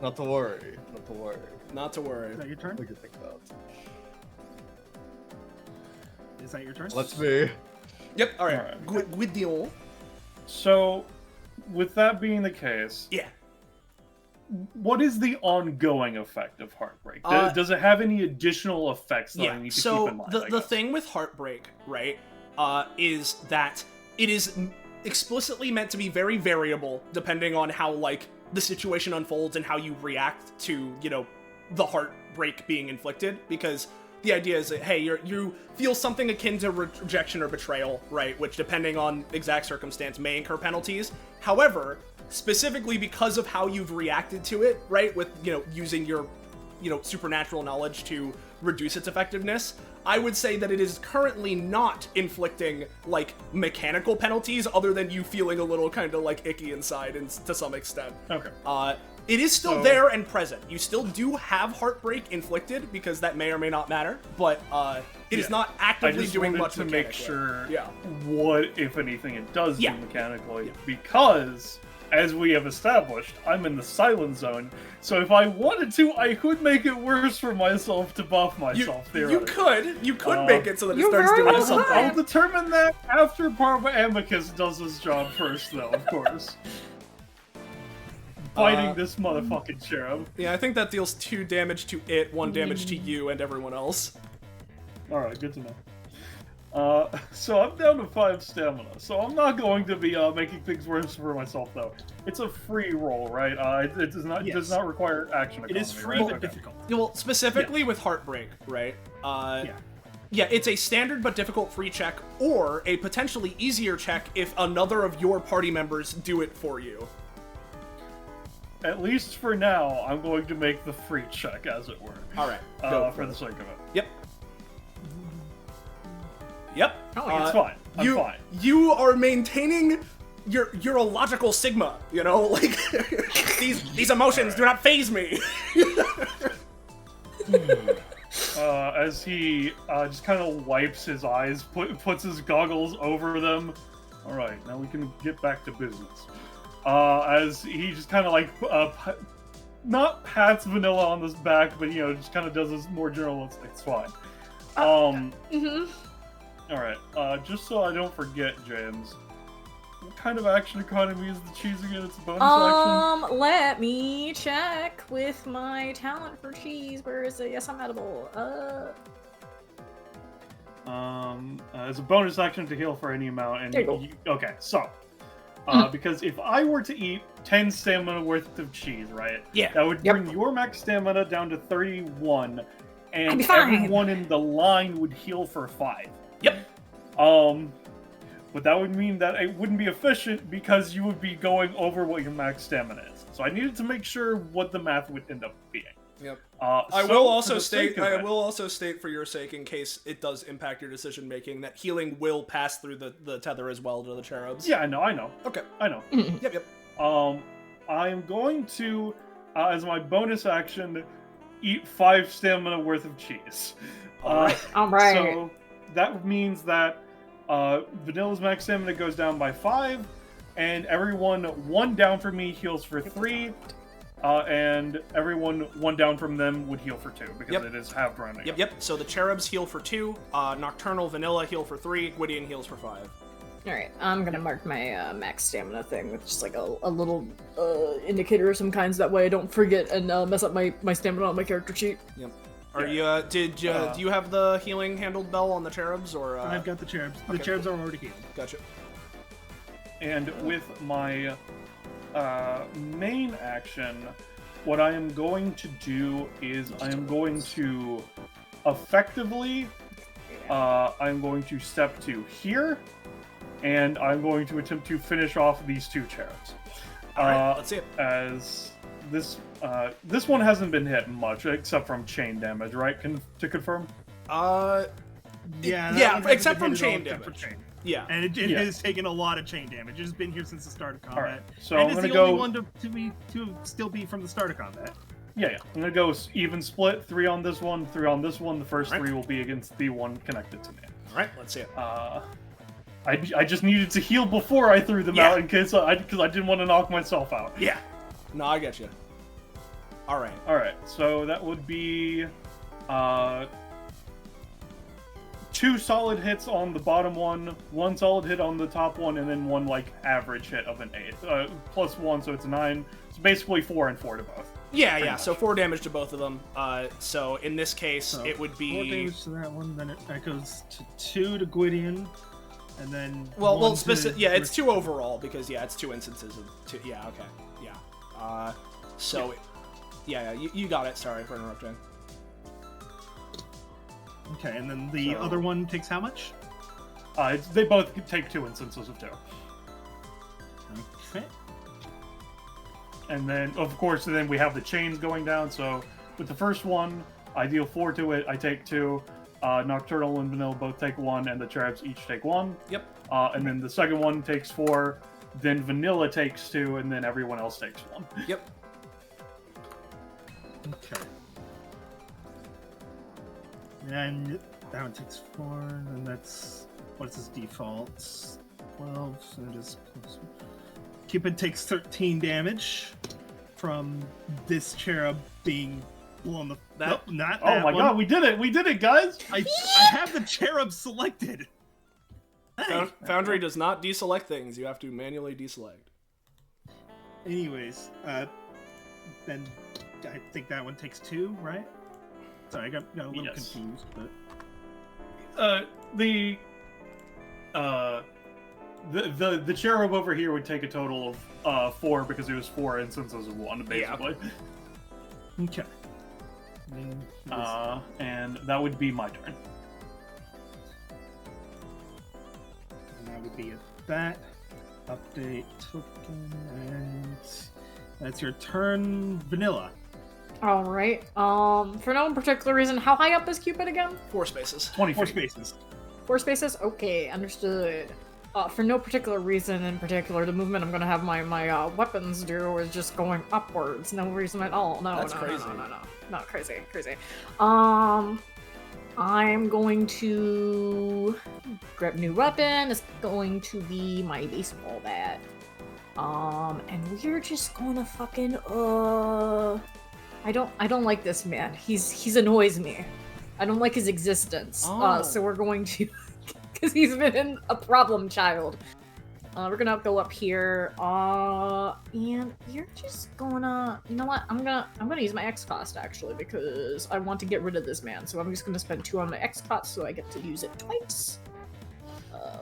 Not to worry. Not to worry. Not to worry. Is that your turn? We can think about. Is that your turn? Let's be. Yep, alright. Alright. Gwydion. So, with that being the case, Yeah. what is the ongoing effect of Heartbreak? Does it have any additional effects that I need to so keep in mind? the I guess? thing with Heartbreak, right, is that it is explicitly meant to be very variable depending on how, like, the situation unfolds and how you react to, you know, the heartbreak being inflicted, because the idea is that, hey, you feel something akin to rejection or betrayal, right, which, depending on exact circumstance, may incur penalties. However, specifically because of how you've reacted to it, right, with, you know, using your, you know, supernatural knowledge to reduce its effectiveness, I would say that it is currently not inflicting, like, mechanical penalties other than you feeling a little kind of, like, icky inside and to some extent. Okay. It is still there and present. You still do have heartbreak inflicted, because that may or may not matter, but it is not actively doing much to make sure what, if anything, it does do mechanically, because, as we have established, I'm in the silent zone, so if I wanted to, I could make it worse for myself to buff myself, theoretically. You could make it so that it you starts very doing well something. could. I'll determine that after Parva Amicus does his job first, though, of course. Fighting this motherfucking cherub. Yeah, I think that deals 2 damage to it, 1 damage to you, and everyone else. Alright, good to know. So I'm down to 5 stamina, so I'm not going to be making things worse for myself, though. It's a free roll, right? It does not does not require action economy. It is free, right? but Okay. difficult. Well, specifically with Heartbreak, right? Yeah, it's a standard but difficult free check, or a potentially easier check if another of your party members do it for you. At least for now, I'm going to make the free check, as it were. Alright, for the sake of it. Yep. Yep. It's fine. I'm fine. You are maintaining your a logical sigma, you know? Like, these emotions do not faze me. As he just kind of wipes his eyes, puts his goggles over them. Alright, now we can get back to business. As he just kind of like, not pats Vanilla on his back, but, you know, just kind of does this more journalistic. It's fine. Alright, just so I don't forget, James, what kind of action economy is the cheese again? It's a bonus action? Let me check with my talent for cheese. Where is it? Yes, I'm edible. It's a bonus action to heal for any amount, and There you go. okay, so, because if I were to eat 10 stamina worth of cheese, right? Yeah. That would bring your max stamina down to 31, I'd and be fine. everyone in the line would heal for 5. Yep. But that would mean that it wouldn't be efficient because you would be going over what your max stamina is. So I needed to make sure what the math would end up being. Yep. I I will also state for your sake, in case it does impact your decision making, that healing will pass through the tether as well to the cherubs. Yeah, I know. Okay. I know. Yep. I'm going to, as my bonus action, eat 5 stamina worth of cheese. Alright. So that means that Vanilla's max stamina goes down by 5, and everyone 1 down from me heals for 3, and everyone 1 down from them would heal for 2, because it is halved rounding. Yep. So the cherubs heal for 2, Nocturnal Vanilla heal for 3, Gwydion heals for 5. Alright, I'm gonna mark my max stamina thing with just like a little indicator of some kinds. That way I don't forget and mess up my stamina on my character sheet. Yep. Are you, do you have the healing handled bell on the cherubs, or? I've got the cherubs. The okay. cherubs are already healed. Gotcha. And with my main action, what I am going to do is I am going to effectively, I'm going to step to here, and I'm going to attempt to finish off these 2 cherubs. Alright, let's see it. As this one hasn't been hit much, except from chain damage, right? To confirm? Yeah, except from chain damage. Yeah. And it has taken a lot of chain damage. It has been here since the start of combat. Right. So and I'm it's gonna the go only one to still be from the start of combat. Yeah. I'm gonna go even split. 3 on this one, 3 on this one. The first 3 will be against the one connected to me. Alright, let's see it. I just needed to heal before I threw them out in case because I didn't want to knock myself out. Yeah. No, I get you. Alright. Alright, so that would be 2 solid hits on the bottom one, 1 solid hit on the top one, and then 1 like average hit of an 8. Plus 1, so it's 9. It's basically 4 and 4 to both. Yeah, so 4 damage to both of them. So in this case, it would be 4 damage to that one, then that goes to 2 to Gwydion, and then it's 2 overall because it's 2 instances of 2. Yeah, okay, yeah. You got it. Sorry for interrupting. Okay, and then the other one takes how much? They both take 2 instances of 2. Okay. And then, of course, we have the chains going down. So with the first one, I deal 4 to it. I take 2. Nocturnal and Vanilla both take 1, and the cherubs each take 1. Yep. And then the second one takes 4, then Vanilla takes 2, and then everyone else takes 1. Yep. Okay. And that one takes 4, and that's... What's his default? 12, so just... Cupid takes 13 damage from this cherub being blown the... That- Nope, not Oh that my one. god, we did it! We did it, guys! I have the cherub selected! Hey. Foundry does not deselect things. You have to manually deselect. Anyways, then I think that one takes 2, right? Sorry, I got a little Yes. confused, but... The cherub over here would take a total of 4 because it was 4 instances of 1, basically. Okay. And that would be my turn. And that would be that. Update token, and that's your turn, Vanilla. All right. For no particular reason, how high up is Cupid again? 4 spaces. 20 4 feet. spaces. 4 spaces? Okay, understood. For no particular reason in particular, the movement I'm gonna have my weapons do is just going upwards. No reason at all. No, That's no, crazy. no. Not crazy. I'm going to grab a new weapon. It's going to be my baseball bat. And we're just gonna fucking I don't like this man. He's annoys me. I don't like his existence. Oh. So we're going to, because he's been a problem child. We're gonna go up here. And you're just gonna, you know what? I'm gonna use my X cost actually because I want to get rid of this man. So I'm just gonna spend 2 on my X cost so I get to use it twice.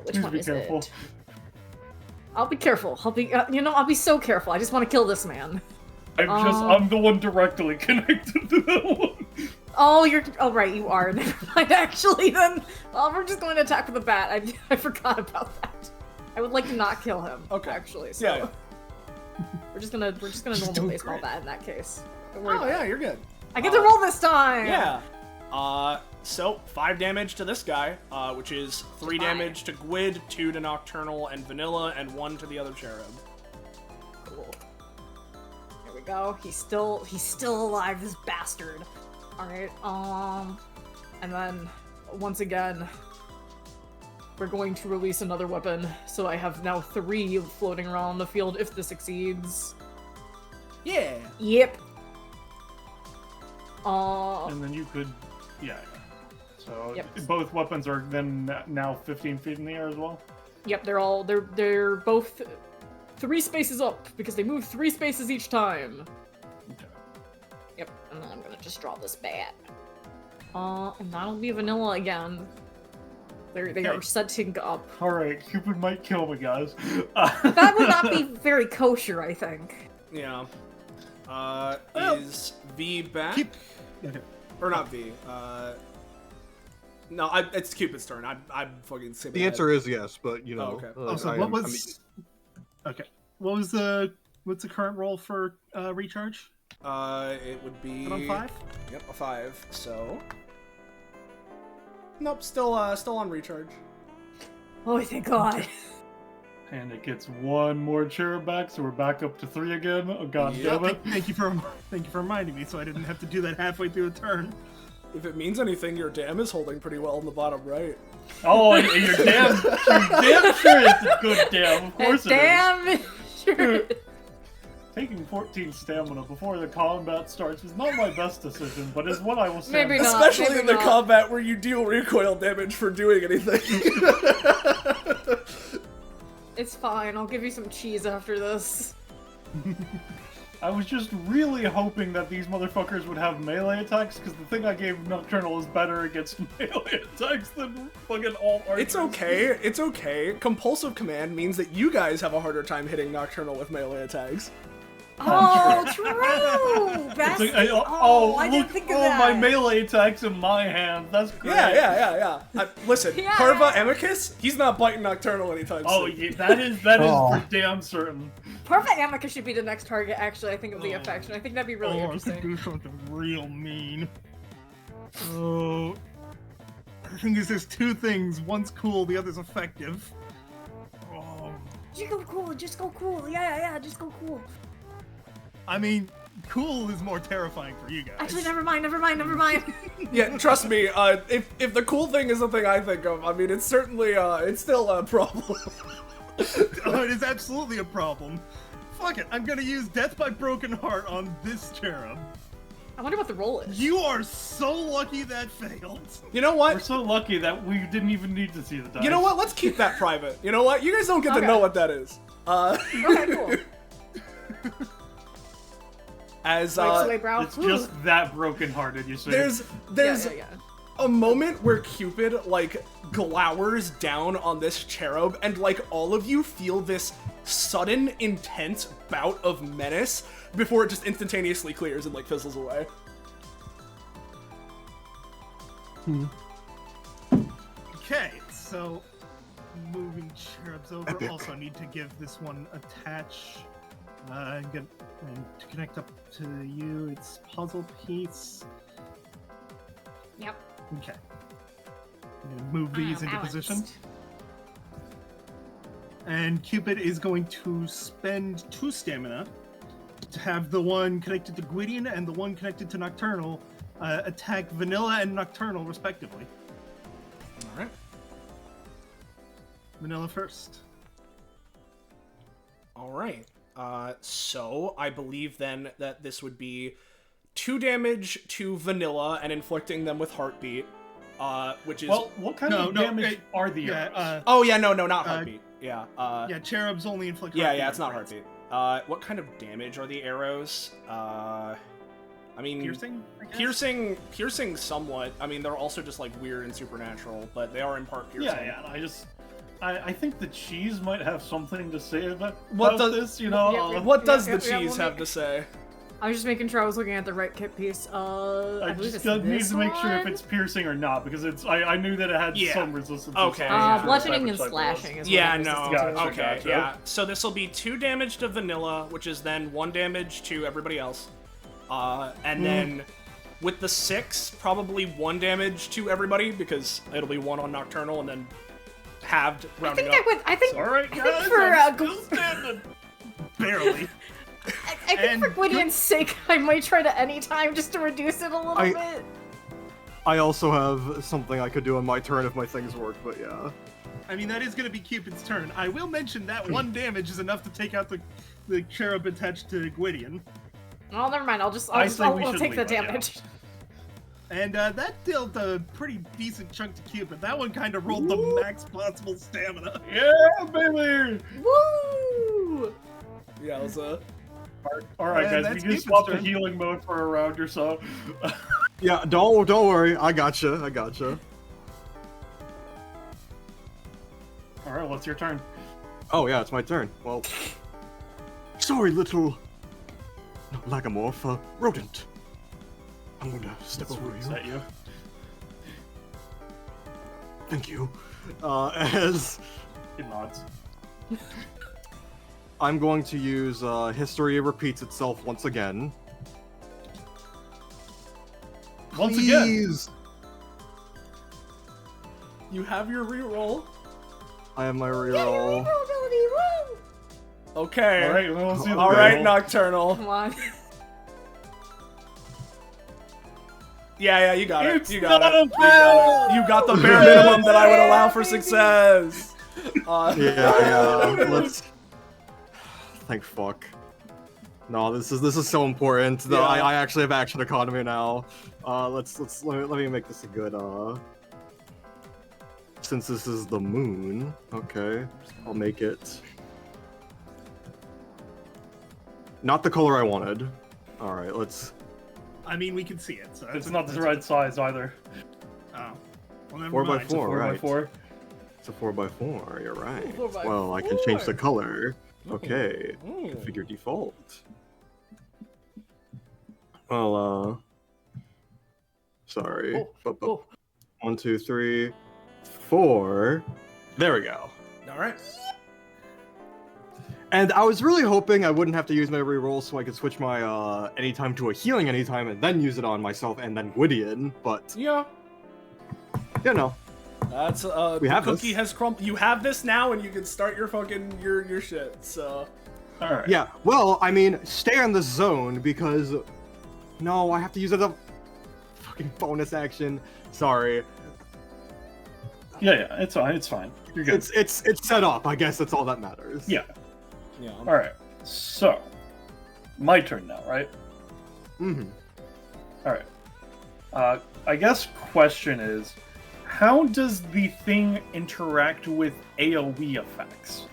Which Please one be is careful. it? I'll be careful. I'll be, I'll be so careful. I just want to kill this man. I'm the one directly connected to that one. Oh, right, you are. Never mind, actually, then. We're just going to attack with the bat. I forgot about that. I would like to not kill him, Okay. actually, so. Yeah. We're just gonna normal do baseball crit. bat in that case. Don't worry Oh about yeah, it. you're good. I get to roll this time! Yeah. So 5 damage to this guy, which is 3 Fine. damage to Gwyd, 2 to Nocturnal and Vanilla, and 1 to the other cherub. Cool. There we go. He's still alive, this bastard. Alright, and then, once again, we're going to release another weapon, so I have now 3 floating around the field if this succeeds. Yeah. Yep. And then you could, yeah. So Yep. both weapons are then now 15 feet in the air as well. Yep, they're both 3 spaces up, because they move 3 spaces each time. Okay. Yep, and then I'm gonna just draw this bat. And that'll be Vanilla again. They are setting up. All right, Cupid might kill me, guys. That would not be very kosher, I think. Yeah. Is V back? Okay. Or not V. No, it's Cupid's turn. I'm fucking skipping The answer is yes, but you know. okay. Oh, so what was... Okay. What's the current roll for recharge? It would be... Is it on 5? Yep, a 5, so... Nope, still on recharge. Oh, thank God. And it gets 1 more cherub back, so we're back up to 3 again. Oh god Yep. damn it! Thank you for reminding me, so I didn't have to do that halfway through the turn. If it means anything, your dam is holding pretty well in the bottom right. Oh, and you're damn sure it's a good dam. Of course it is. Damn sure. Taking 14 stamina before the combat starts is not my best decision, but is what I will say. Maybe not. Especially maybe in the not. combat where you deal recoil damage for doing anything. It's fine. I'll give you some cheese after this. I was just really hoping that these motherfuckers would have melee attacks, because the thing I gave Nocturnal is better against melee attacks than fucking all archers. It's okay, it's okay. Compulsive command means that you guys have a harder time hitting Nocturnal with melee attacks. Oh, true. That's It's like, I didn't think of that. my melee attacks in my hand. That's great. Yeah. Listen, Yeah. Parva Amicus, he's not biting Nocturnal anytime soon. Oh, yeah, that is for damn certain. Perfect Amicus should be the next target, actually, I think, of the affection. I think that'd be really I could interesting. do something real mean. So, The thing is, there's two things. One's cool, the other's effective. Just go cool, just go cool. Yeah, just go cool. I mean, cool is more terrifying for you guys. Actually, never mind. Yeah, trust me, if the cool thing is the thing I think of, I mean, it's certainly, it's still a problem. Oh, it is absolutely a problem. Fuck it, I'm gonna use Death by Broken Heart on this cherub. I wonder what the roll is. You are so lucky that failed. You know what? We're so lucky that we didn't even need to see the dice. You know what? Let's keep that private. You know what? You guys don't get to know what that is. Okay, cool. As It's just that brokenhearted, you see. there's Yeah. a moment where Cupid like glowers down on this cherub, and like all of you feel this sudden, intense bout of menace before it just instantaneously clears and like fizzles away. Okay, so moving cherubs over. Epic. Also need to give this one attach. And to connect up to you, it's puzzle piece. Yep. Okay. I'm gonna move these into position. And Cupid is going to spend 2 stamina to have the one connected to Gwydion and the one connected to Nocturnal attack Vanilla and Nocturnal, respectively. Alright. Vanilla first. Alright. So I believe then that this would be 2 damage to Vanilla and inflicting them with Heartbeat, which is... Well, what kind of damage are the arrows? oh yeah, no, not Heartbeat. Yeah, yeah, cherubs only inflict yeah, Heartbeat it's not arrows. Heartbeat. What kind of damage are the arrows? I mean... Piercing, I guess? Piercing somewhat. I mean, they're also just, like, weird and supernatural, but they are in part piercing. Yeah, I think the cheese might have something to say about this, you know? know? What does the cheese have to say? I was just making sure I was looking at the right kit piece. I just need to make sure if it's piercing or not, because I knew that it had some resistance. Okay. Bludgeoning and slashing is what it is. Okay, yeah. So this will be 2 damage to Vanilla, which is then 1 damage to everybody else. And then with the 6, probably 1 damage to everybody, because it'll be 1 on Nocturnal and then halved rounding up. All right, guys, for standing. Barely. I think for Gwydion's sake, I might try to anytime just to reduce it a little bit. I also have something I could do on my turn if my things work, but yeah. I mean, that is going to be Cupid's turn. I will mention that 1 damage is enough to take out the cherub attached to Gwydion. Oh, never mind. I'll take the damage. And that dealt a pretty decent chunk to Cupid. That one kind of rolled the max possible stamina. Yeah, baby! Woo! Yeah, it was Alright, guys, we just swapped the healing mode for a round or so. Yeah, don't worry. I gotcha. Alright, what's your turn? Oh yeah, it's my turn. Well, sorry, little lagomorph, rodent. I'm gonna step over Is you. that you? Thank you. As It nods. I'm going to use history repeats itself once again. Once again. Please. You have your reroll. I have my reroll. Okay. Alright, we'll see the Alright, reroll. Nocturnal. Come on. Yeah, you got it. It's You got not it. a fail! You got the bare minimum that I would allow for success. Yeah. Let's. Thank fuck. No, this is so important. Yeah. I actually have action economy now. Let me make this a good Since this is the moon, okay, I'll make it. Not the color I wanted. All right, let's. I mean, we can see it. So It's not the right size either. Oh. Well, never 4 by mind. 4, right? 4x4. It's a 4x4. You're right. 4x4. Well, I can change the color. Okay. Configure default. Well, sorry. Oh. 1, 2, 3, 4. There we go. Alright. And I was really hoping I wouldn't have to use my reroll so I could switch my anytime to a healing anytime and then use it on myself and then Gwydion, but Yeah. you know. That's We the have cookie this. has crumbled. You have this now, and you can start your fucking your shit. So. All right. Yeah, well, I mean, stay in the zone because... No, I have to use it as a fucking bonus action. Sorry. Yeah, it's fine. It's fine. You're good. It's set up. I guess that's all that matters. Yeah. Yeah. All right. So, my turn now, right? Mm-hmm. All right. I guess question is, how does the thing interact with AoE effects?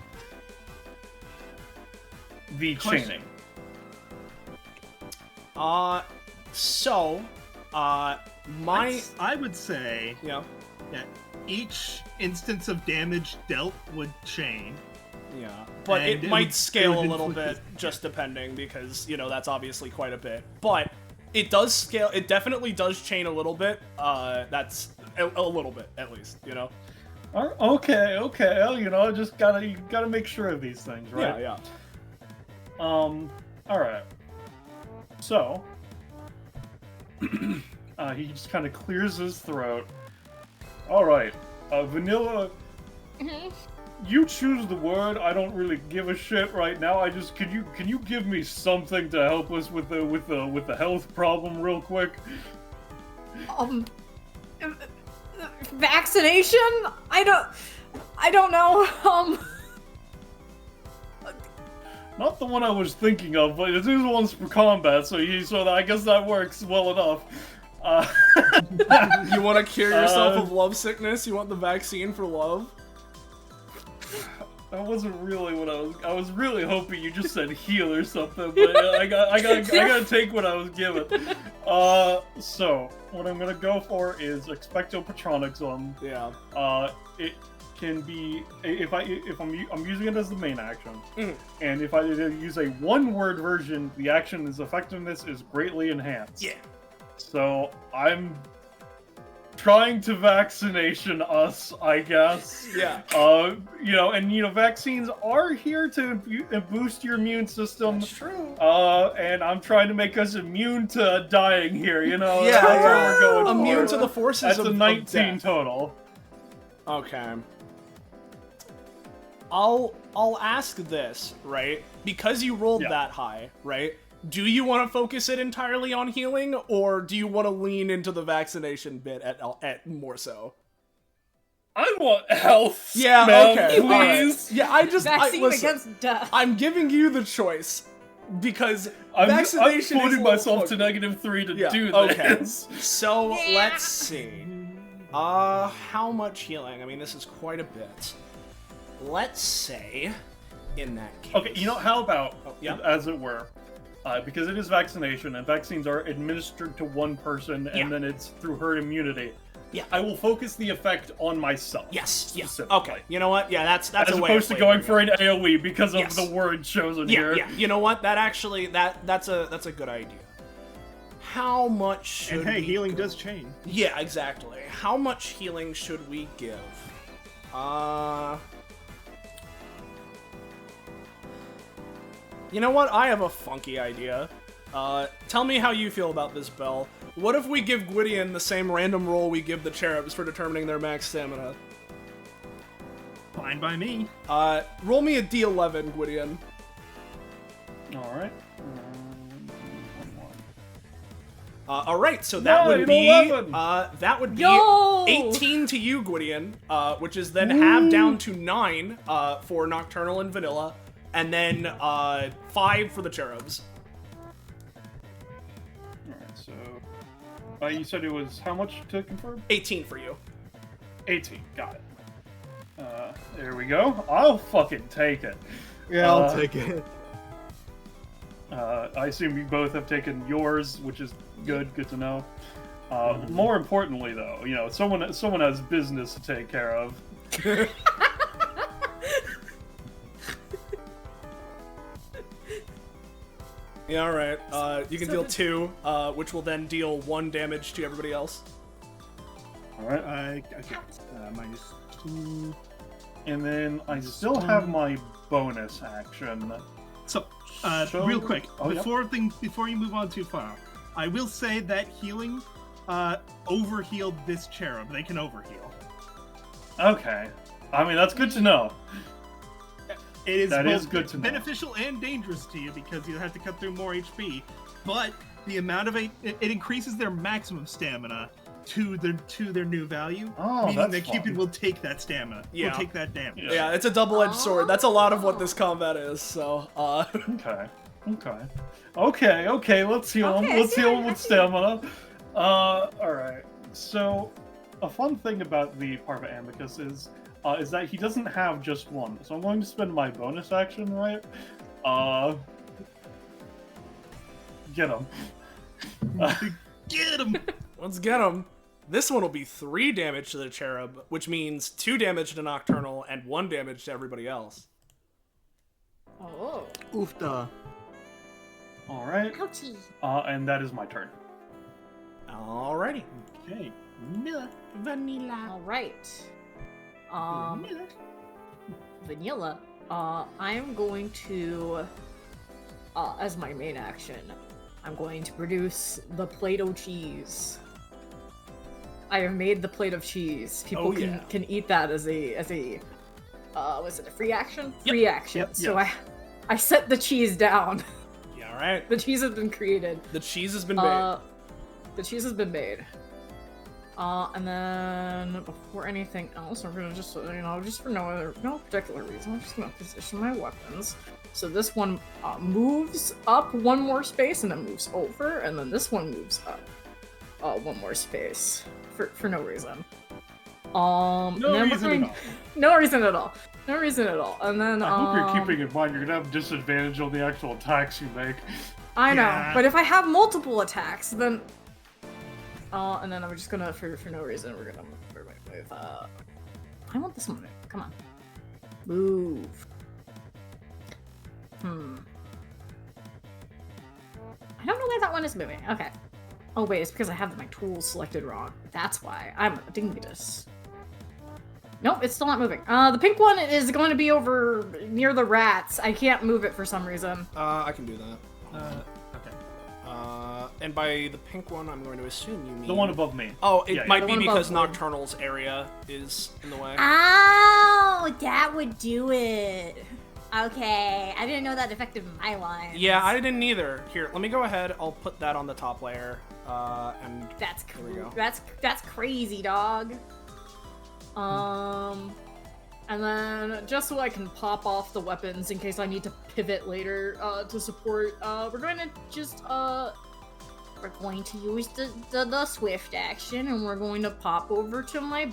The Question. chaining. I would say Yeah. that each instance of damage dealt would chain. Yeah, but And it it might would- scale it a would little inflict bit, just depending, because, you know, that's obviously quite a bit. But it does scale, it definitely does chain a little bit, that's a little bit, at least, you know? Okay. You know, you gotta make sure of these things, right? Yeah. All right. So, he just kind of clears his throat. All right, Vanilla. You choose the word. I don't really give a shit right now. Can you give me something to help us with the health problem real quick? Vaccination? I don't know. Not the one I was thinking of, but it is one's for combat, so I guess that works well enough. You want to cure yourself of love sickness? You want the vaccine for love? That wasn't really what I was really hoping you just said heal or something, but I gotta take what I was given. So what I'm gonna go for is Expecto Patronixum. Yeah. It can be if I'm using it as the main action, Mhm. and if I use a one-word version, the action's effectiveness is greatly enhanced. Yeah. So I'm trying to vaccination us, I guess. Yeah. Vaccines are here to boost your immune system. That's true. And I'm trying to make us immune to dying here, Yeah, That's what we're going Immune for. to the forces That's of a of 19 death. total. Okay. I'll ask this, right? Because you rolled Yeah. that high, right? Do you want to focus it entirely on healing, or do you want to lean into the vaccination bit at more so? I want health. Yeah, man, okay. please. Yeah, Vaccine listen, against death. I'm giving you the choice because I'm vaccination putting is myself to to -3 to Yeah, do okay. this. So let's see. How much healing? I mean, this is quite a bit. Let's say, in that case. Okay, how about, yeah. as it were, because it is vaccination, and vaccines are administered to one person, and Yeah. then it's through herd immunity. Yeah. I will focus the effect on myself. Yes. Yeah. specifically. Okay. You know what? Yeah, that's As a way opposed of to going flavoring for an AoE because of Yes. the word chosen Yeah, here. yeah. You know what? That actually that's a good idea. How much should And hey, we healing go? does chain. Yeah, exactly. How much healing should we give? You know what? I have a funky idea. Tell me how you feel about this, Belle. What if we give Gwydion the same random roll we give the cherubs for determining their max stamina? Fine by me. Roll me a D11, Gwydion. Alright. Alright, so that would be 11. that would be Yo! 18 to you, Gwydion, which is then halved down to 9 for Nocturnal and Vanilla, and then 5 for the cherubs. Alright, so... you said it was how much to confirm? 18 for you. 18, got it. There we go. I'll fucking take it. Yeah, I'll take it. I assume you both have taken yours, which is good to know. More importantly, though, someone has business to take care of. Yeah, alright. You can deal 2, which will then deal 1 damage to everybody else. Alright. I get -2. And then I still have my bonus action. So, So- real quick, oh, yeah. before you move on too far, I will say that healing overhealed this cherub. They can overheal. Okay. I mean, that's good to know. It is That both is good to know. beneficial and dangerous to you because you have to cut through more HP. But the amount of it increases their maximum stamina to their new value, Oh, meaning that's that Cupid fun. will take that stamina. Yeah. Will take that damage. Yeah, it's a double-edged sword. That's a lot of what this combat is. So, Okay. Okay. Let's heal him. Okay, Let's heal him yeah, with stamina. All right. So, a fun thing about the Parva Amicus is that he doesn't have just one. So I'm going to spend my bonus action, right? Get him. Get him! let's get him. This one will be 3 damage to the cherub, which means 2 damage to Nocturnal and 1 damage to everybody else. Oh. Oofta. All right. Ouchie. And that is my turn. Alrighty. Okay. Vanilla. Vanilla. All right. Vanilla. I am going to, as my main action, I'm going to produce the Play-Doh cheese. I have made the plate of cheese. People can eat that as a was it a free action? Yep. Free action. Yep, So I set the cheese down. Yeah, alright. The cheese has been created. The cheese has been made. The cheese has been made. And then before anything else, I'm gonna just, just for no particular reason, I'm just gonna position my weapons. So this one moves up 1 more space and then moves over, and then this one moves up 1 more space for no reason. No reason at all. No reason at all. No reason at all. And then I hope you're keeping in mind you're gonna have disadvantage on the actual attacks you make. I know, Yeah. but if I have multiple attacks, then and then I'm just gonna, for no reason, we're gonna move, I want this one. Come on. Move. I don't know why that one is moving. Okay. Oh wait, it's because I have my tools selected wrong. That's why. I'm a dingus. Nope, it's still not moving. The pink one is going to be over near the rats. I can't move it for some reason. I can do that. Okay. And by the pink one, I'm going to assume you mean... The one above me. Oh, it Yeah, might the be one because above Nocturnal's area is in the way. Oh, that would do it. Okay, I didn't know that affected my lines. Yeah, I didn't either. Here, let me go ahead. I'll put that on the top layer. And That's There we cool. go. That's crazy, dog. And then just so I can pop off the weapons in case I need to pivot later to support, we're going to just we're going to use the swift action, and we're going to pop over to my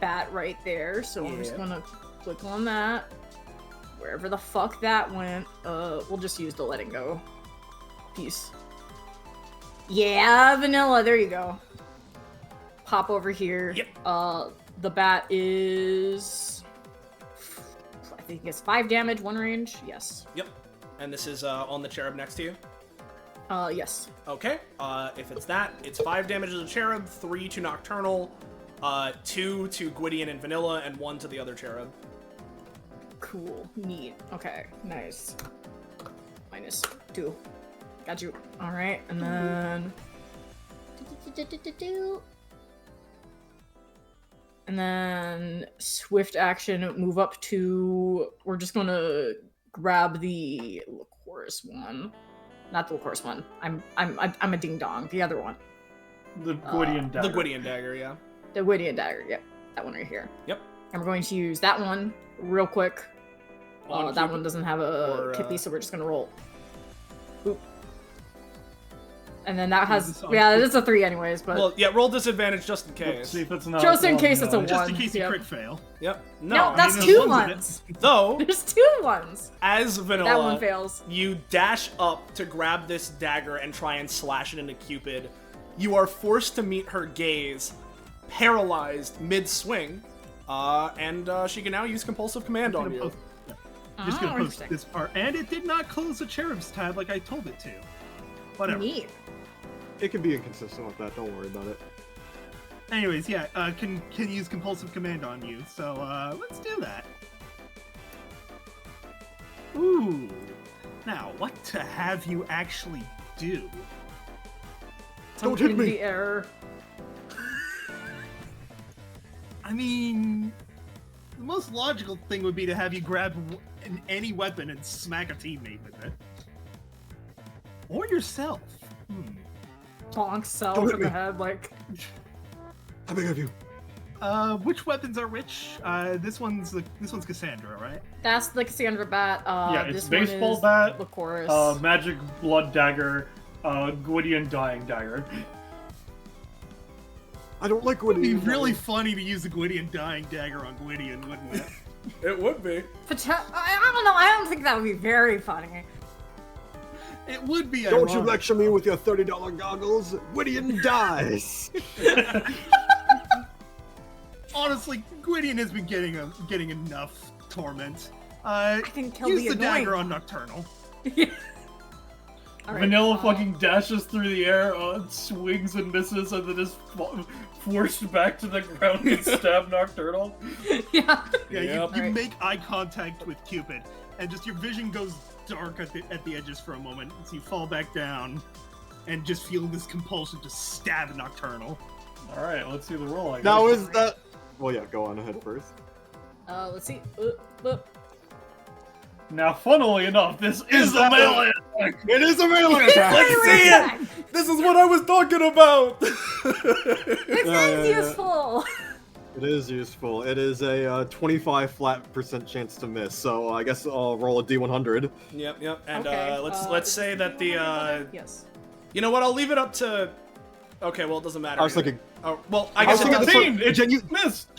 bat right there. So I'm just Yeah. gonna click on that. Wherever the fuck that went, we'll just use the letting go piece. Yeah, vanilla, there you go. Pop over here. Yep. The bat is, I think it's 5 damage, 1 range. Yes. Yep. And this is on the cherub next to you. Yes. Okay. If it's that, it's 5 damage to the cherub, 3 to Nocturnal, 2 to Gwydion and Vanilla, and 1 to the other cherub. Cool. Neat. Okay. Nice. -2. Got you. All right, and then. And then swift action, move up to. We're just gonna grab the Liquorous one, not the Liquorous one. I'm a ding dong. The other one, The Gwydion dagger. The Gwydion dagger, yeah. the Gwydion dagger. Yep, that one right here. Yep. And we're going to use that one real quick. On That Cupid one doesn't have a or, kippy, so we're just gonna roll. Oop. And then that this has, on yeah, Cupid? it's a 3 anyways, but Well, yeah, roll disadvantage just in Let's case. see if it's not just in one, case it's a no. Just in One, case you yep. crit fail. Yep. no, No, that's there's 2 ones in it. ones. though, There's 2 ones. as That Vanilla, one fails. you dash up to grab this dagger and try and slash it into Cupid. You are forced to meet her gaze, paralyzed mid-swing, and she can now use compulsive command on you. Just gonna post interesting. this part, and it did not close the cherub's tab like I told it to. Whatever. Neat. It can be inconsistent with that, don't worry about it. Anyways, yeah, can use compulsive command on you, so let's do that. Ooh. Now, what to have you actually do? Don't hit in me. the air. I mean, the most logical thing would be to have you grab any weapon and smack a teammate with it. Or yourself. Bonk self Don't hit in the me. head, like. How big of you? Which weapons are which? This one's Cassandra, right? That's the Cassandra bat. Yeah, it's this baseball one is bat, Lycoris. magic blood dagger, Gwydion dying dagger. I don't like It would be Gwydion. really funny to use the Gwydion dying dagger on Gwydion, wouldn't it? It would be. I don't know. I don't think that would be very funny. It would be. Don't you ironic. lecture me with your $30 goggles. Gwydion dies. Honestly, Gwydion has been getting enough torment. I can kill Use the the annoying. dagger on Nocturnal. All right, Vanilla fucking dashes through the air, swings and misses, and then is forced back to the ground and stab Nocturnal. Yeah. Yeah, Yep. you Alright. make eye contact with Cupid, and just your vision goes dark at the edges for a moment, so you fall back down, and just feel this compulsion to stab Nocturnal. Alright, let's see the roll, I guess. Now is that... Well, yeah, go on ahead first. Let's see. Now, funnily enough, this is a that melee a- attack! It is a melee attack! Let's see it! This is what I was talking about! This Yeah, is yeah. useful. It is useful. It is a 25 flat % chance to miss, so I guess I'll roll a d100. Yep. And Okay, let's say that the Yes. you know what? I'll leave it up to. Okay, well it doesn't matter. I was either. thinking... Oh, well, I I guess was it thinking does. the 17! fir- It missed!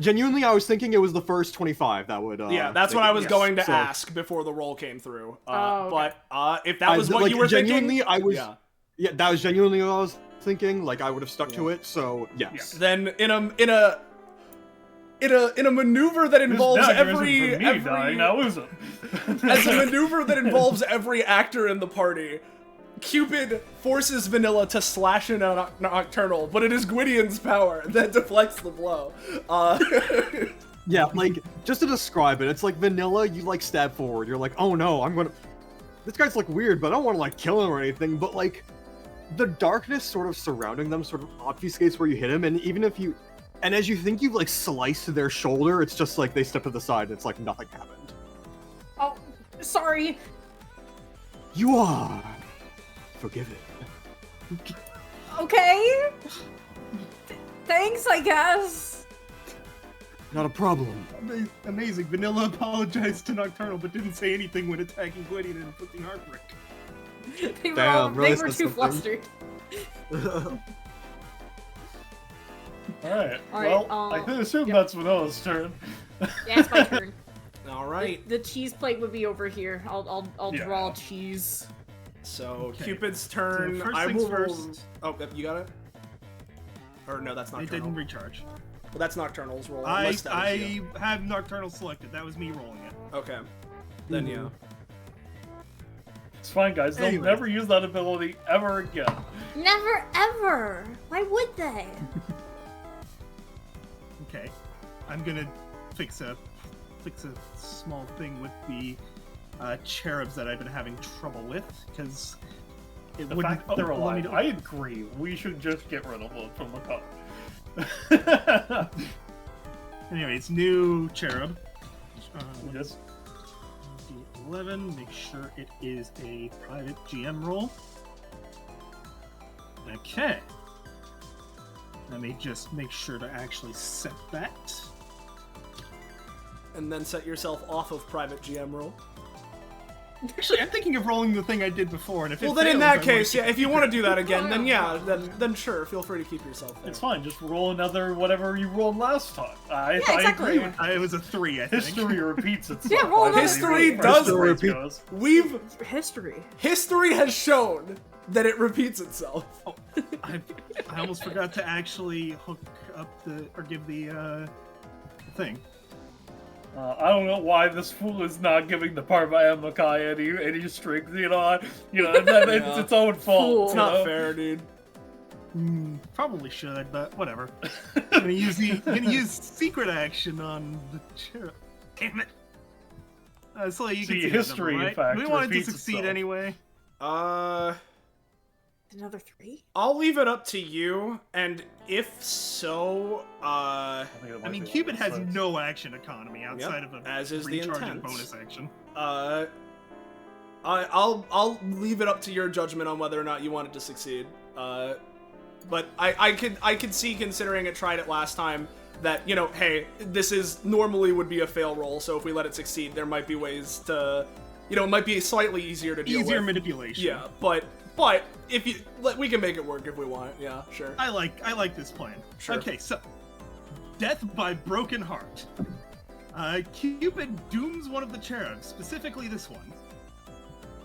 Genuinely, I was thinking it was the first 25 that would... Yeah, that's what I was yes, going to so- ask before the roll came through. Oh, okay. But if that was what like, you were genuinely, thinking, I was... yeah. Yeah, that was genuinely what I was thinking. Like, I would have stuck to it, so yes. Then in a maneuver that involves This dagger every isn't for me dying, now is it? as a maneuver that involves every actor in the party, Cupid forces Vanilla to slash in a Nocturnal, but it is Gwydion's power that deflects the blow. Yeah, like, just to describe it, it's like Vanilla, you, like, stab forward. You're like, oh no, I'm gonna... This guy's, like, weird, but I don't want to, like, kill him or anything, but, like, the darkness sort of surrounding them sort of obfuscates where you hit him, and even if you... And as you think you've, like, sliced their shoulder, it's just like they step to the side, and it's like nothing happened. Oh, sorry. You are... forgiven. Okay. Thanks, I guess. Not a problem. Amazing. Vanilla apologized to Nocturnal, but didn't say anything when attacking Gwydion and inflicting heartbreak. They were, Damn, really they were says too something. flustered. Alright, Alright, well, I can assume that's Vanilla's turn. Yeah, it's my turn. All right. The cheese plate would be over here. I'll Yeah. draw cheese. So Okay. Cupid's turn. So first I things will. first. Oh, yep, you got it. Or no, that's I Nocturnal. didn't recharge. Well, that's Nocturnal's roll. I unless that was you. have Nocturnal selected. That was me rolling it. Okay. Then yeah. It's fine, guys. They'll Anyway. never use that ability ever again. Never ever. Why would they? Okay, I'm gonna fix a small thing with the cherubs that I've been having trouble with because it The wouldn't. fact that they're allow me alive, to- I agree. We should just get rid of them from the cup. Anyways, new cherub. Yes. D11. Make sure it is a private GM roll. Okay. Let me just make sure to actually set that. And then set yourself off of private GM roll. Actually, I'm thinking of rolling the thing I did before, and if Well, it then in fails, that I want case, to yeah, if you want to do that again, then yeah, then sure, feel free to keep yourself there. It's fine. Just roll another whatever you rolled last time. I exactly. agree with It was a 3, I think. history repeats itself. Yeah, roll another History three. does repeat. We've History. history has shown that it repeats itself. I almost forgot to actually hook up give the thing. I don't know why this fool is not giving the Parvaya Makai any strength. It's its own fault. It's you not know? fair, dude. Probably should, but whatever. I'm gonna use secret action on the cherub. Damn it! So you can See, see history, the number, in right? fact, We wanted to repeats succeed itself. anyway. Another 3? I'll leave it up to you, and if so, I mean, Cupid has no action economy outside of a as is the recharge and intent. bonus action. I'll leave it up to your judgment on whether or not you want it to succeed. But I could see, considering it tried it last time, that, you know, hey, this is normally would be a fail roll, so if we let it succeed, there might be ways to, you know, it might be slightly easier to deal with. Easier manipulation. Yeah, but if you, we can make it work if we want. Yeah, sure. I like this plan. Sure. Okay, so death by broken heart. Cupid dooms one of the cherubs, specifically this one.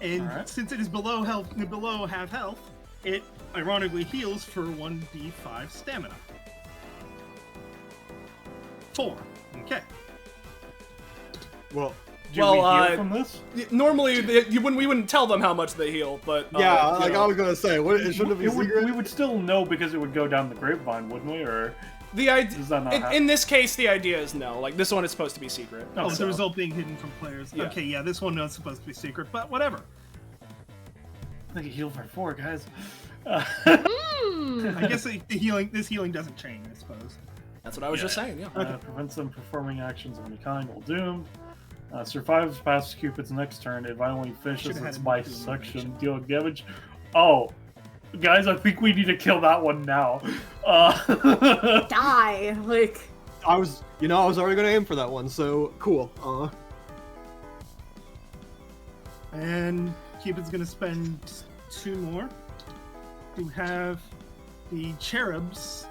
And since it is below half health, it ironically heals for 1d5 stamina. 4. Okay. Well, Do we heal from this? Normally, we wouldn't tell them how much they heal, but yeah, you like know. I was gonna say, it shouldn't be secret. We would still know because it would go down the grapevine, wouldn't we? Or The idea, does that not happen? in this case, the idea is no. Like, this one is supposed to be secret. Oh, so. the result being hidden from players. Yeah. Okay, yeah, this one is supposed to be secret, but whatever. I think it healed for 4, guys. I guess this healing doesn't change, I suppose. That's what I was just saying, yeah. Prevents them performing actions of any kind while doomed. Survives past Cupid's next turn. It violently finishes Should've had its him bisection, dealing damage. Oh, guys, I think we need to kill that one now. Die! Like... I was already gonna aim for that one, so cool. And Cupid's gonna spend 2 more to have the cherubs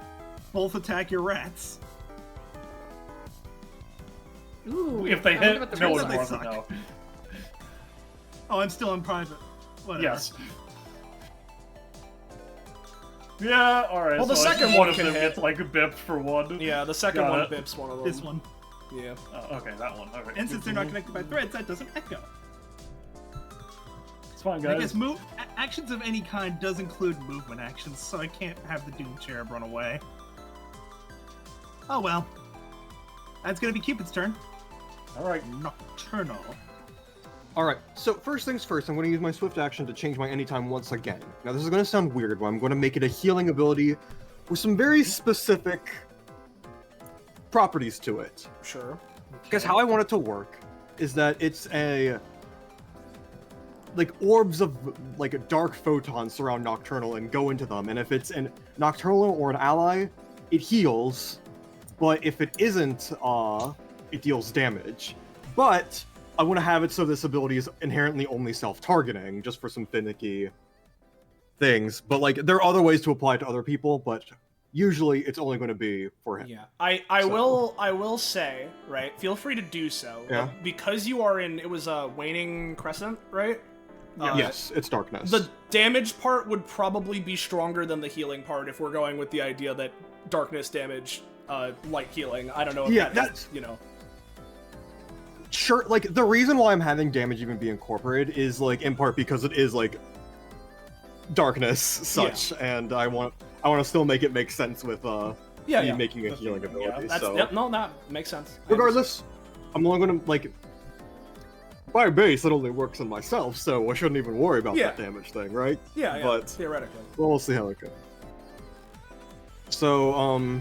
both attack your rats. Ooh. If they I wonder hit, what the no rules one they are. wants to suck. know. Oh, I'm still on private. Whatever. Yes. Yeah, alright. Well, the so second one one of can them hit. gets like bipped for 1. Yeah, the second Got one it. bips one of them. This one. Yeah. Okay, that one. Alright. And since they're not connected by threads, that doesn't echo. It's fine, I guys. guess actions of any kind does include movement actions, so I can't have the Doom Cherub run away. Oh well. That's gonna be Cupid's turn. Alright. Nocturnal. Alright, so first things first, I'm going to use my swift action to change my anytime once again. Now this is going to sound weird, but I'm going to make it a healing ability with some very specific properties to it. Sure. Because how I want it to work is that it's like orbs of like dark photons surround Nocturnal and go into them, and if it's an Nocturnal or an ally, it heals, but if it isn't, it deals damage. But I want to have it so this ability is inherently only self-targeting, just for some finicky things. But like, there are other ways to apply it to other people, but usually it's only going to be for him. Yeah, I will say, right, feel free to do so. Yeah. Because you are in, it was a waning crescent, right? Yes, it's darkness. The damage part would probably be stronger than the healing part if we're going with the idea that darkness damage, light healing. I don't know if that's, you know. Sure, like, the reason why I'm having damage even be incorporated is, like, in part because it is, like, darkness such, and I want to still make it make sense with, me making a healing ability, that's, so... Yep, no, that makes sense. Regardless, I'm only gonna, like... By base, it only works on myself, so I shouldn't even worry about that damage thing, right? Yeah, but theoretically. We'll see how it goes. So,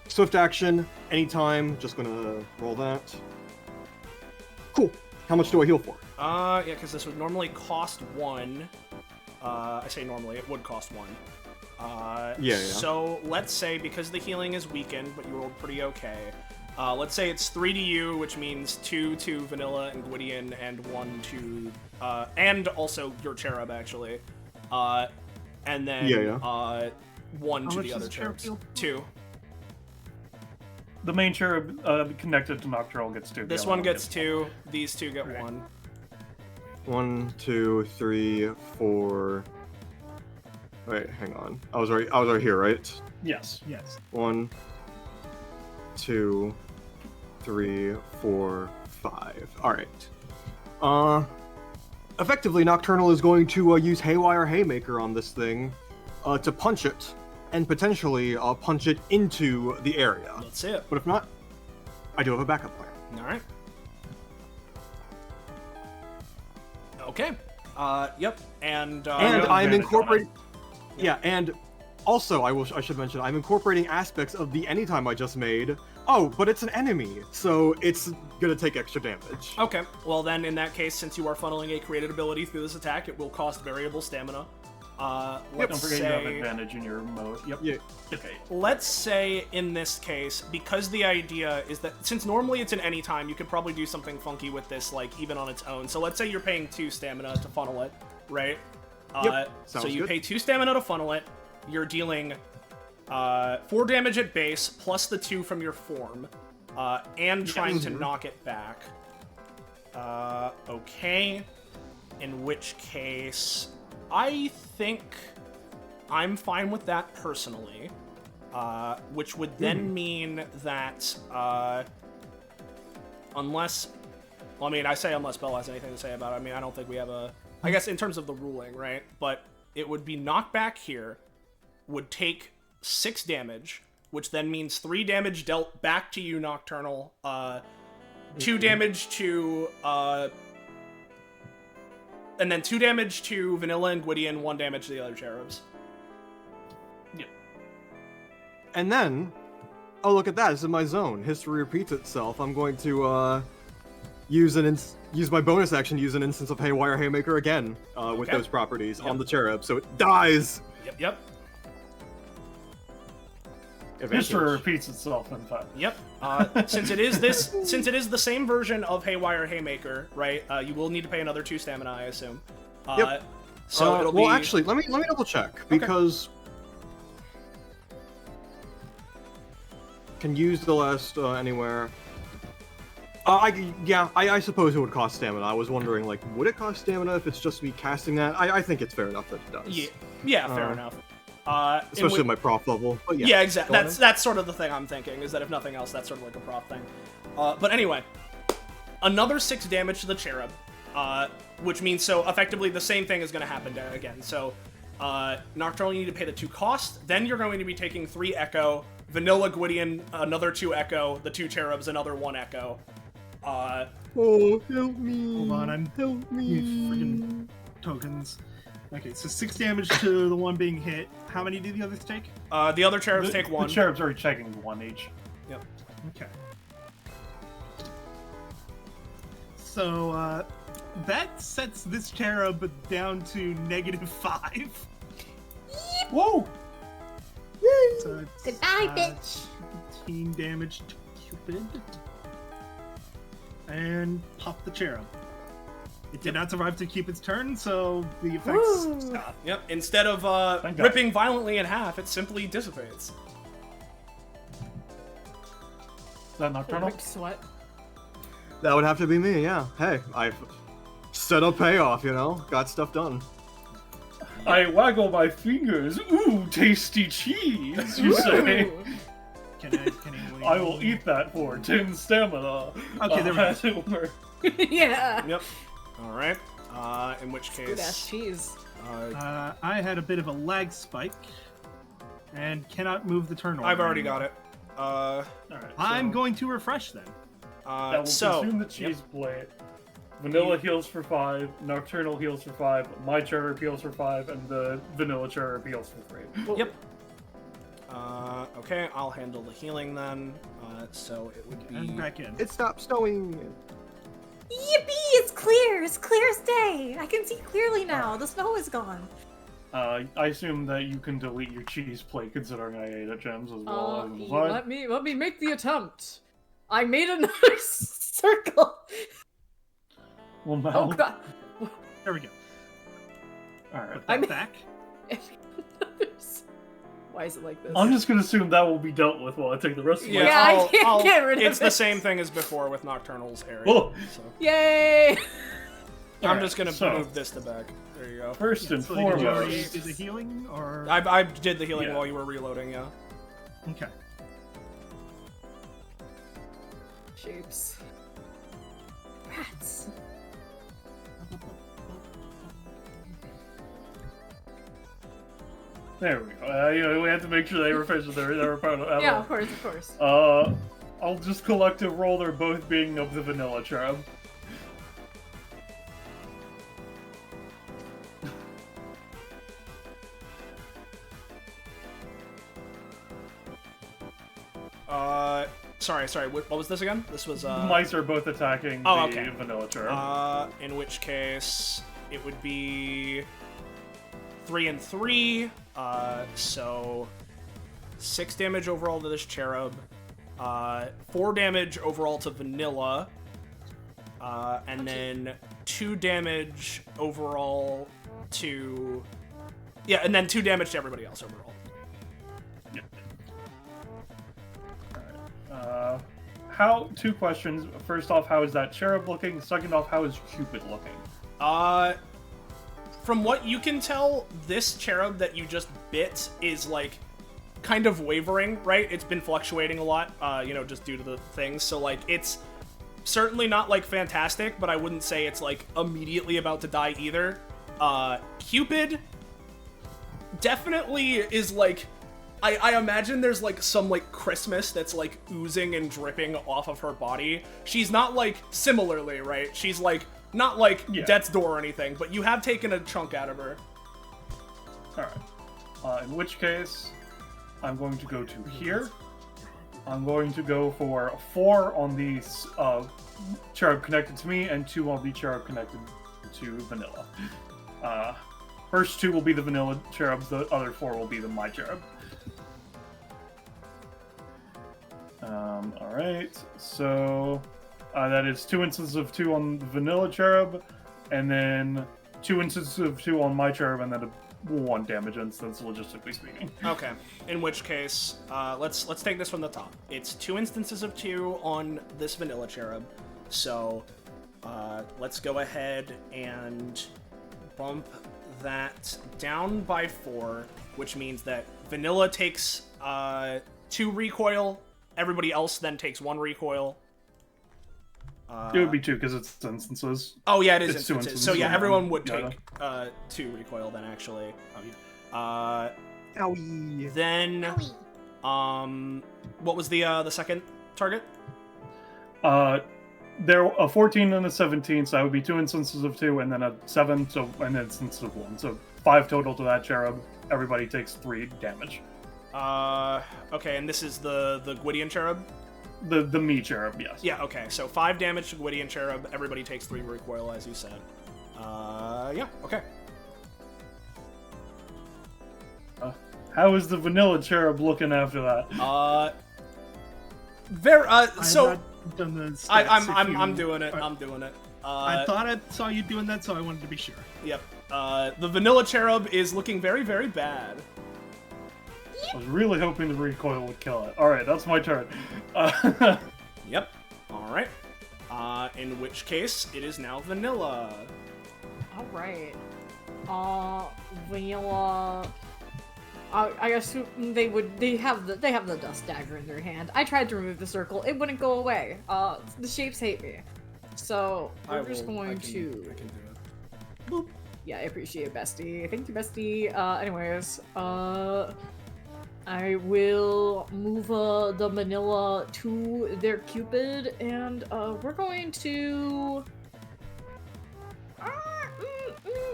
swift action, anytime, just gonna roll that. Cool. How much do I heal for? Yeah, because this would normally cost 1. I say normally, it would cost 1. Yeah. So, let's say, because the healing is weakened, but you rolled pretty okay, let's say it's 3 to you, which means 2 to Vanilla and Gwydion, and 1 to, and also your Cherub, actually. And then, 1 to the other cherubs. 2. The main cherub connected to Nocturnal gets 2. This one gets 2, these 2 get 1. 1, 2, 3, 4... Wait, hang on. I was right here, right? Yes. 1, 2, 3, 4, 5. Alright. Effectively, Nocturnal is going to use Haywire Haymaker on this thing to punch it, and potentially punch it into the area. Let's see it. But if not, I do have a backup plan. Alright. Okay. Yep. And I'm advantage incorporating. Yeah, and also I should mention I'm incorporating aspects of the anytime I just made. Oh, but it's an enemy, so it's gonna take extra damage. Okay, well then in that case, since you are funneling a created ability through this attack, it will cost variable stamina. Don't Let's forget you have say, advantage in your mode. Yep. Yeah. Okay. let's say in this case, because the idea is that since normally it's an anytime, you could probably do something funky with this, like even on its own. So let's say you're paying 2 stamina to funnel it, right? Yep. So Sounds you good. pay 2 stamina to funnel it. You're dealing 4 damage at base plus the 2 from your form, and trying to knock it back. Okay. In which case, I think I'm fine with that personally. Which would then mean that, unless, well, I mean, I say unless Bell has anything to say about it. I mean, I don't think we have a, I guess in terms of the ruling, right? But it would be knockback here, would take 6 damage, which then means 3 damage dealt back to you, Nocturnal, 2 damage to, and then 2 damage to Vanilla and Gwydion, 1 damage to the other cherubs. And then, oh look at that! It's in my zone. History repeats itself. I'm going to use my bonus action. Use an instance of Haywire Haymaker again with Okay. those properties on the cherub, so it dies. Yep. Advantage. History repeats itself, in fact. Yep. Since it is the same version of Haywire Haymaker, right? You will need to pay another 2 stamina, I assume. Yep. So it'll be. Well, actually, let me double check because can use the last anywhere. I suppose it would cost stamina. I was wondering, like, would it cost stamina if it's just me casting that? I think it's fair enough that it does. Yeah, fair enough. Especially at my prof level. But Yeah, exactly. That's sort of the thing I'm thinking, is that if nothing else, that's sort of like a prop thing. But anyway, another 6 damage to the cherub, which means so effectively the same thing is going to happen there again. So Nocturnal, you need to pay the 2 cost. Then you're going to be taking 3 echo. Vanilla Gwydion, another 2 echo. The 2 cherubs, another 1 echo. Oh, help me! Hold on, help me! need friggin' tokens. Okay, so 6 damage to the one being hit. How many do the others take? The other cherubs take 1. The cherubs are taking 1 each. Yep. Okay. So, that sets this cherub down to -5. Whoa! So it's, Goodbye, bitch. 15 damage to Cupid. And pop the cherub. It did not survive to Cupid's turn, so the effects stop. Yep. Instead of Thank God. ripping violently in half, it simply dissipates. Is that Nocturnal? Ripped sweat. That would have to be me, yeah. Hey, I've set up payoff, you know? Got stuff done. I waggle my fingers. Ooh, tasty cheese, you say. Can anyone I will eat that for 10 stamina. Okay, there we go. as it were. Yeah. Yep. All right. In which Good ass case, cheese. I had a bit of a lag spike and cannot move the turn order. I've already got it. Alright, I'm going to refresh then. that will So consume the cheese plate. Vanilla heals for 5, Nocturnal heals for 5, my cherub heals for 5, and the vanilla cherub heals for 3. Yep. Okay, I'll handle the healing then. So it would And be. back in. It stopped snowing! Yippee! It's clear. It's clear as day. I can see clearly now. The snow is gone. I assume that you can delete your cheese plate, considering I ate at gems as well. Let me make the attempt. I made another circle. Well, now. Oh god. There we go. Alright. I'm- Back. Why is it like this? I'm just gonna assume that will be dealt with while I take the rest of my Yeah, I I'll- can't I'll- get rid of It's the it. same thing as before with Nocturnal's area. Oh. So Yay! I'm Alright, just gonna so- move this to back. There you go. First and So did you already foremost. do the healing, or? I did the healing Yeah. while you were reloading. Yeah. Okay. Shapes. Rats. There we go. We have to make sure they refresh their opponent. Yeah, of course. I'll just collect a roll. They're both being of the vanilla cherub. sorry. What was this again? This was, Mice are both attacking the vanilla cherub. In which case, it would be 3 and 3, so 6 damage overall to this cherub, 4 damage overall to vanilla, and then 2 damage overall to... Yeah, and then 2 damage to everybody else overall. Yeah. Alright. Two questions. First off, how is that cherub looking? Second off, how is Cupid looking? From what you can tell, this cherub that you just bit is, like, kind of wavering, right? It's been fluctuating a lot, just due to the things, so, like, it's certainly not, like, fantastic, but I wouldn't say it's, like, immediately about to die either. Cupid definitely is, like, I imagine there's, like, some, like, Christmas that's, like, oozing and dripping off of her body. She's not, like, similarly, right? She's, like, not, like, death's door or anything, but you have taken a chunk out of her. Alright. In which case, I'm going to go to here. I'm going to go for 4 on the cherub connected to me, and 2 on the cherub connected to vanilla. First 2 will be the vanilla cherubs, the other 4 will be my cherub. Alright, so that is 2 instances of 2 on the vanilla cherub, and then 2 instances of 2 on my cherub, and then a 1 damage instance, logistically speaking. Okay, in which case, let's take this from the top. It's 2 instances of 2 on this vanilla cherub, so let's go ahead and bump that down by 4, which means that vanilla takes 2 recoil, everybody else then takes 1 recoil. It would be 2 because it's instances. Oh yeah, it is it's instances. So yeah, everyone would take 2 recoil then actually. Owie. Then what was the second target? There a 14 and a 17, so that would be 2 instances of 2, and then a 7, so an instance of 1. So 5 total to that cherub. Everybody takes 3 damage. Okay, and this is the Gwydion cherub? The me cherub, yes. Yeah, okay, so 5 damage to Gwydion cherub, everybody takes 3 recoil, as you said. Yeah, okay. How is the vanilla cherub looking after that? So... Done the stats I'm doing it, I'm doing it. I thought I saw you doing that, so I wanted to be sure. Yep. The vanilla cherub is looking very, very bad. I was really hoping the recoil would kill it. Alright, that's my turn. Yep. Alright. In which case, it is now vanilla. Alright. Vanilla... I assume they have the dust dagger in their hand. I tried to remove the circle, it wouldn't go away. The shapes hate me. So, we're just going to... I can do it. Boop. Yeah, I appreciate it, bestie. Thank you, bestie. Anyways, I will move the vanilla to their Cupid, and we're going to...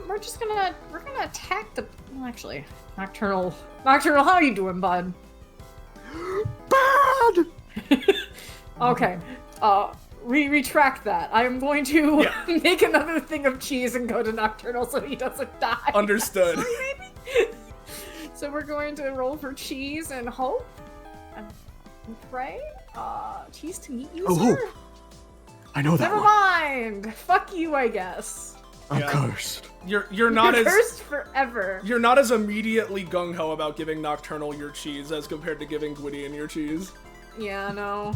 we're gonna attack the... Well, actually, Nocturnal, how are you doing, bud? Bad! Okay, retract that. I am going to make another thing of cheese and go to Nocturnal so he doesn't die. Understood. Sorry, baby. So we're going to roll for cheese and hope and pray. Cheese to meet you, sir. Hope. I know that Never one. mind. Fuck you, I guess. I'm Yeah. cursed. You're not as cursed forever. You're not as immediately gung ho about giving Nocturnal your cheese as compared to giving Gwydion your cheese. Yeah, no.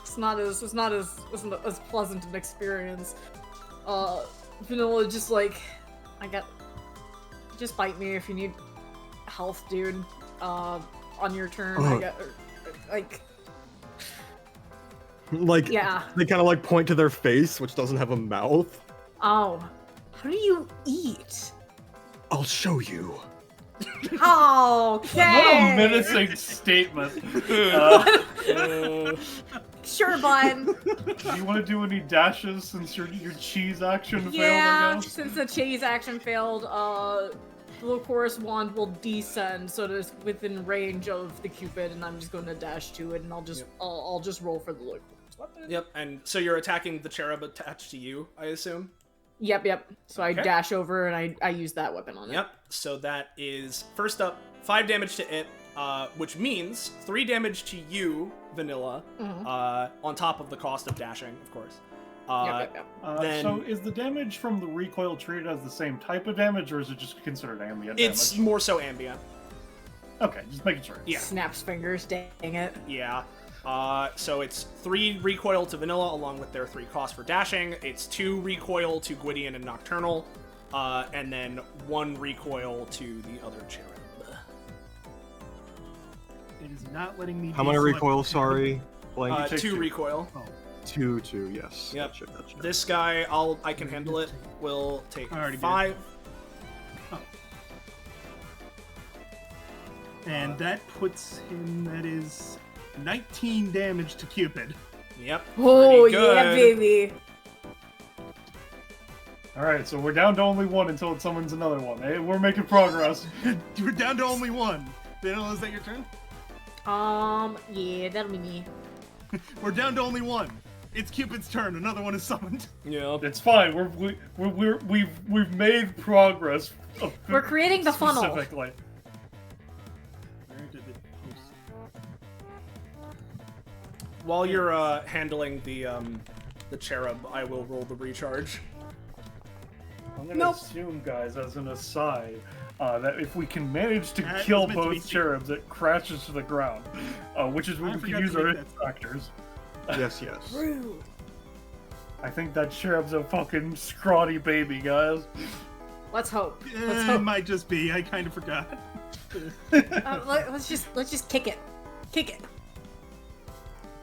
It's not as pleasant an experience. Vanilla just like just bite me if you need health, dude. On your turn, I get yeah. They kind of like point to their face, which doesn't have a mouth. Oh, how do you eat? I'll show you. Okay. What a menacing statement. Sure, bud. Do you want to do any dashes since your cheese action failed, I Yeah, guess? since the cheese action failed, the Lochorus wand will descend so that it's within range of the Cupid, and I'm just going to dash to it, and I'll just I'll just roll for the Lochorus weapon. Yep, and so you're attacking the cherub attached to you, I assume? Yep. So Okay. I dash over and I use that weapon on it. Yep, so that is, first up, 5 damage to it, which means 3 damage to you, Vanilla, on top of the cost of dashing, of course. Yep. Then- So is the damage from the recoil treated as the same type of damage, or is it just considered ambient It's damage? more so ambient. Okay, just making sure. Yeah. Snaps fingers, dang it. Yeah. So it's 3 recoil to Vanilla along with their 3 cost for dashing. It's 2 recoil to Gwydion and Nocturnal, and then 1 recoil to the other cherub. It is not letting me. How many deselect recoils? the- Sorry, blank. take 2 2. recoil. Oh, 2, yes. Yep. Gotcha. This guy, I can handle it. Will take I already did. 5. and that puts him. That is 19 damage to Cupid. Yep. Oh pretty yeah, good. baby. Alright, so we're down to only 1 until it summons another one. Hey, we're making progress. You're down to only 1. Vanilla, is that your turn? Yeah, that'll be me. We're down to only 1. It's Cupid's turn. Another one is summoned. Yeah. It's fine. We've made progress. We're creating the funnel. Specifically. Where did it post? While you're handling the cherub, I will roll the recharge. I'm gonna Nope. assume, guys, as an aside, that if we can manage to That kill was meant to be both seen. cherubs, it crashes to the ground. Which is I when we forgot can use to our make that factors. Yes. Rude. I think that cherub's a fucking scrawny baby, guys. Let's hope. It might just be. I kind of forgot. Let's just kick it. Kick it.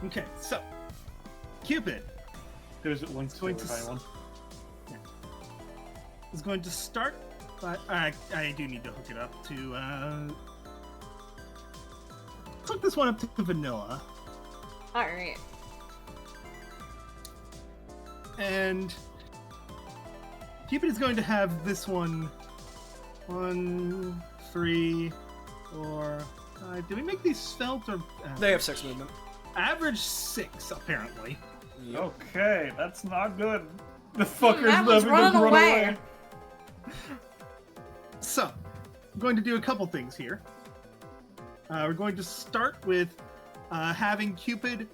Okay, so Cupid There's it links to Going the to tiny one. is going to start. But I do need to hook it up to. Hook this one up to Vanilla, All right. and Cupid is going to have this one. 1, 3, 4, 5. Do we make these svelte or They have 6 movement. average 6 apparently? Yep. Okay, that's not good. The fucker's that one's never gonna running run away. away. So, I'm going to do a couple things here. We're going to start with having Cupid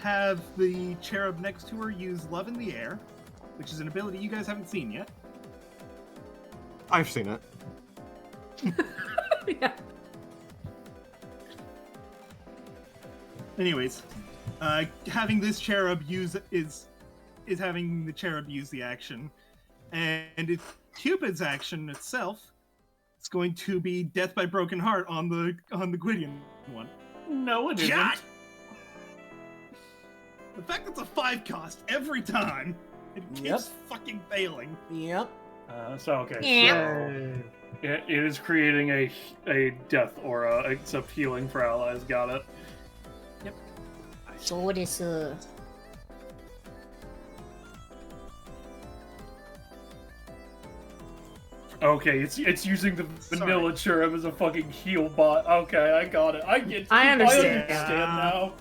have the cherub next to her use Love in the Air, which is an ability you guys haven't seen yet. I've seen it. Yeah. Anyways, having this cherub use is having the cherub use the action, and it's Cupid's action itself. It's going to be Death by Broken Heart on the Gwydion one. No, it isn't. Shot! The fact that it's a 5 cost every time, it keeps Yep. fucking failing. Yep. Okay. Yeah. So it is creating a death aura, except healing for allies. Got it. So what is Okay, it's using the vanilla cherub as a fucking heal bot. Okay, I got it. I understand. I understand now.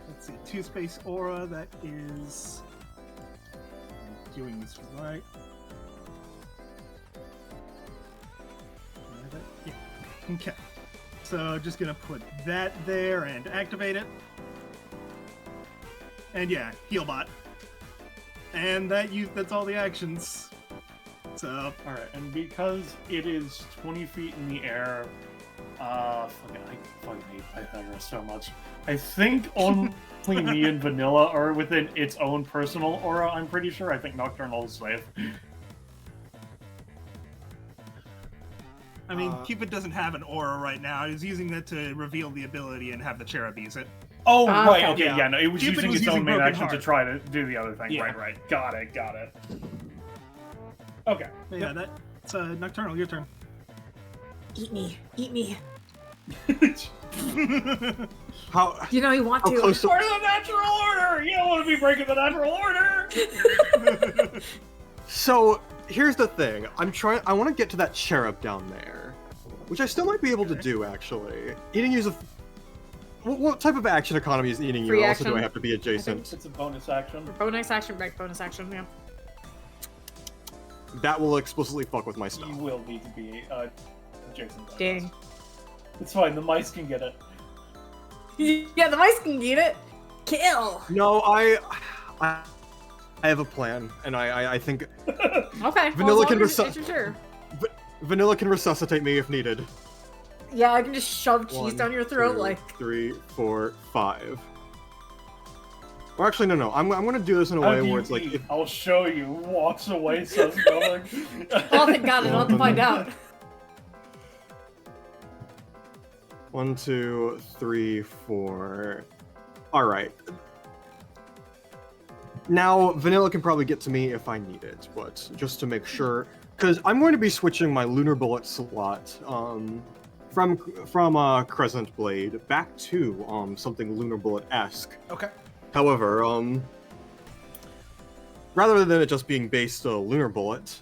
Let's see, 2 space aura, that is... I'm doing this right. Yeah. Okay. So just gonna put that there and activate it. And yeah, heal bot. And that's all the actions. So Alright, and because it is 20 feet in the air, I fucking hate Pythagoras so much. I think only me and Vanilla are within its own personal aura, I'm pretty sure. I think Nocturnal is safe. I mean, Cupid doesn't have an aura right now. He's using that to reveal the ability and have the cherub use it. Oh, Ah, right, okay. okay, yeah, no, it was Cupid using was its own using main Broken action to Heart. try to do the other thing. Yeah. Right. Got it. Okay. But yeah, that's Nocturnal, your turn. eat me? Eat me. How You know you want how to. close to Part of the natural order! You don't want to be breaking the natural order! So here's the thing. I want to get to that cherub down there, which I still might be able to do, actually. Eating you is a... What type of action economy is eating you? Free Also, do action. I have to be I think adjacent? it's a bonus action. Bonus action, right? Bonus action, yeah. That will explicitly fuck with my You stuff. will need to be adjacent. to Dang. us. It's fine. The mice can get it. Yeah, the mice can get it. Kill. No, I have a plan, and I think Okay. Vanilla well, can as long as you're sure. Vanilla can resuscitate me if needed. Yeah, I can just shove cheese 1, down your throat 2, like. 3, 4, 5. Or actually, no. I'm gonna do this in a How way do where you it's like eat? if, I'll show you. Walks away, says going. Oh, thank God, I don't have to find out. 1, 2, 3, 4. All right. Now Vanilla can probably get to me if I need it, but just to make sure, because I'm going to be switching my Lunar Bullet slot from Crescent Blade back to something Lunar Bullet-esque. Okay. However, rather than it just being based Lunar Bullet,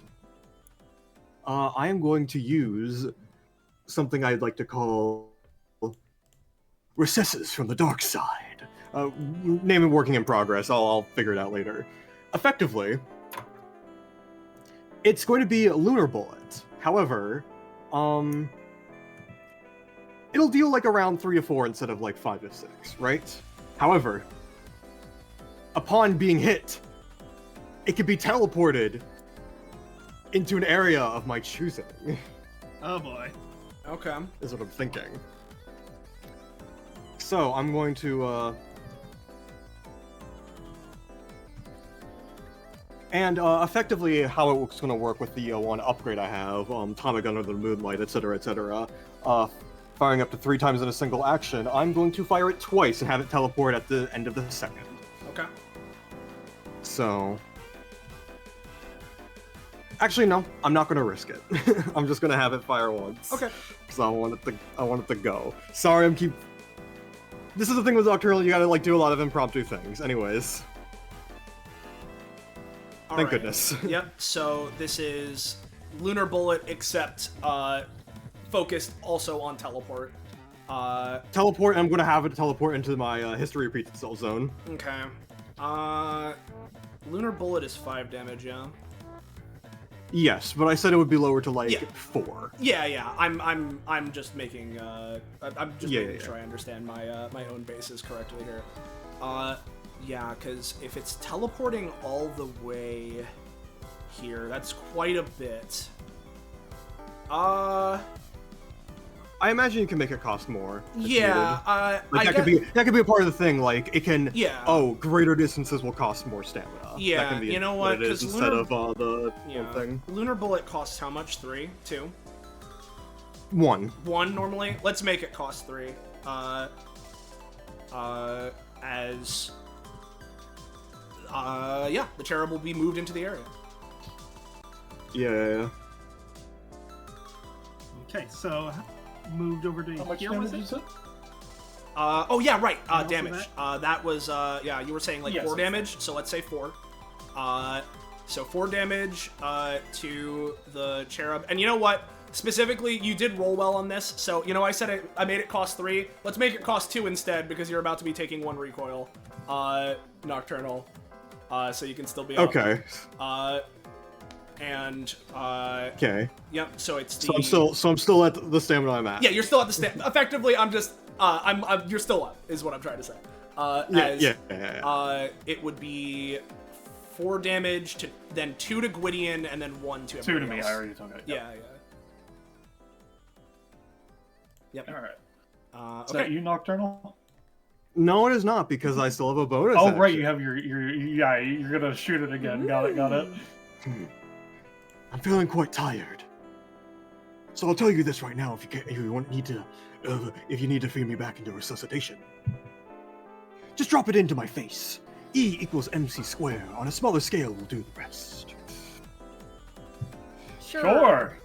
I am going to use something I'd like to call recesses from the dark side. Name and working in progress. I'll figure it out later. Effectively, it's going to be a Lunar Bullet. However, it'll deal like around 3 to 4 instead of like 5 to 6, right? However, upon being hit, it can be teleported into an area of my choosing. Oh boy. Okay. Is what I'm thinking. So I'm going to and effectively how it's going to work with the one upgrade I have, Atomic Under the Moonlight, etc., etc. Firing up to 3 times in a single action, I'm going to fire it twice and have it teleport at the end of the second. Okay. So, actually, no, I'm not going to risk it. I'm just going to have it fire once. Okay. Because I want it to go. Sorry, This is the thing with Nocturnal. You gotta like do a lot of impromptu things. Anyways, thank goodness. Yep. So this is Lunar Bullet, except focused also on teleport. Teleport. I'm gonna have it teleport into my history repeats itself zone. Okay. Lunar Bullet is 5 damage, yeah. Yes, but I said it would be lower to like Yeah. 4. Yeah. I'm just making I'm just making Yeah. sure I understand my my own bases correctly here. Yeah, because if it's teleporting all the way here, that's quite a bit. I imagine you can make it cost more. if Yeah. needed. Like that could be a part of the thing. Like it can. Yeah. Oh, greater distances will cost more stamina. Yeah, That can be you know what what, it is 'cause instead Lunar- of the Yeah. whole thing. Lunar Bullet costs how much? 3? 2? 1. 1 normally? Let's make it cost 3. Yeah, the cherub will be moved into the area. Yeah. Okay, so moved over to How much here, damage was you it? said? Oh yeah, right, also damage. That was, yeah, you were saying like Yes, 4 it's damage, so let's say 4. So 4 damage, to the cherub. And you know what? Specifically, you did roll well on this, so, you know, I said I made it cost 3. Let's make it cost 2 instead, because you're about to be taking 1 recoil, Nocturnal. So you can still be up. Okay. Okay. Yep, so it's the... So I'm still at the stamina I'm at. Yeah, you're still at the effectively, I'm just, you're still up, is what I'm trying to say. Yeah. It would be 4 damage to, then 2 to Gwydion, and then 1 to 2 to everybody me. else. I already took it. Yeah. Yep. All right. Is Okay. that you, Nocturnal? No, it is not because I still have a bonus. Oh, action. right. You have your yeah. You're gonna shoot it again. Got it. I'm feeling quite tired, so I'll tell you this right now. If you need to feed me back into resuscitation, just drop it into my face. E equals MC square. On a smaller scale, will do the rest. Sure.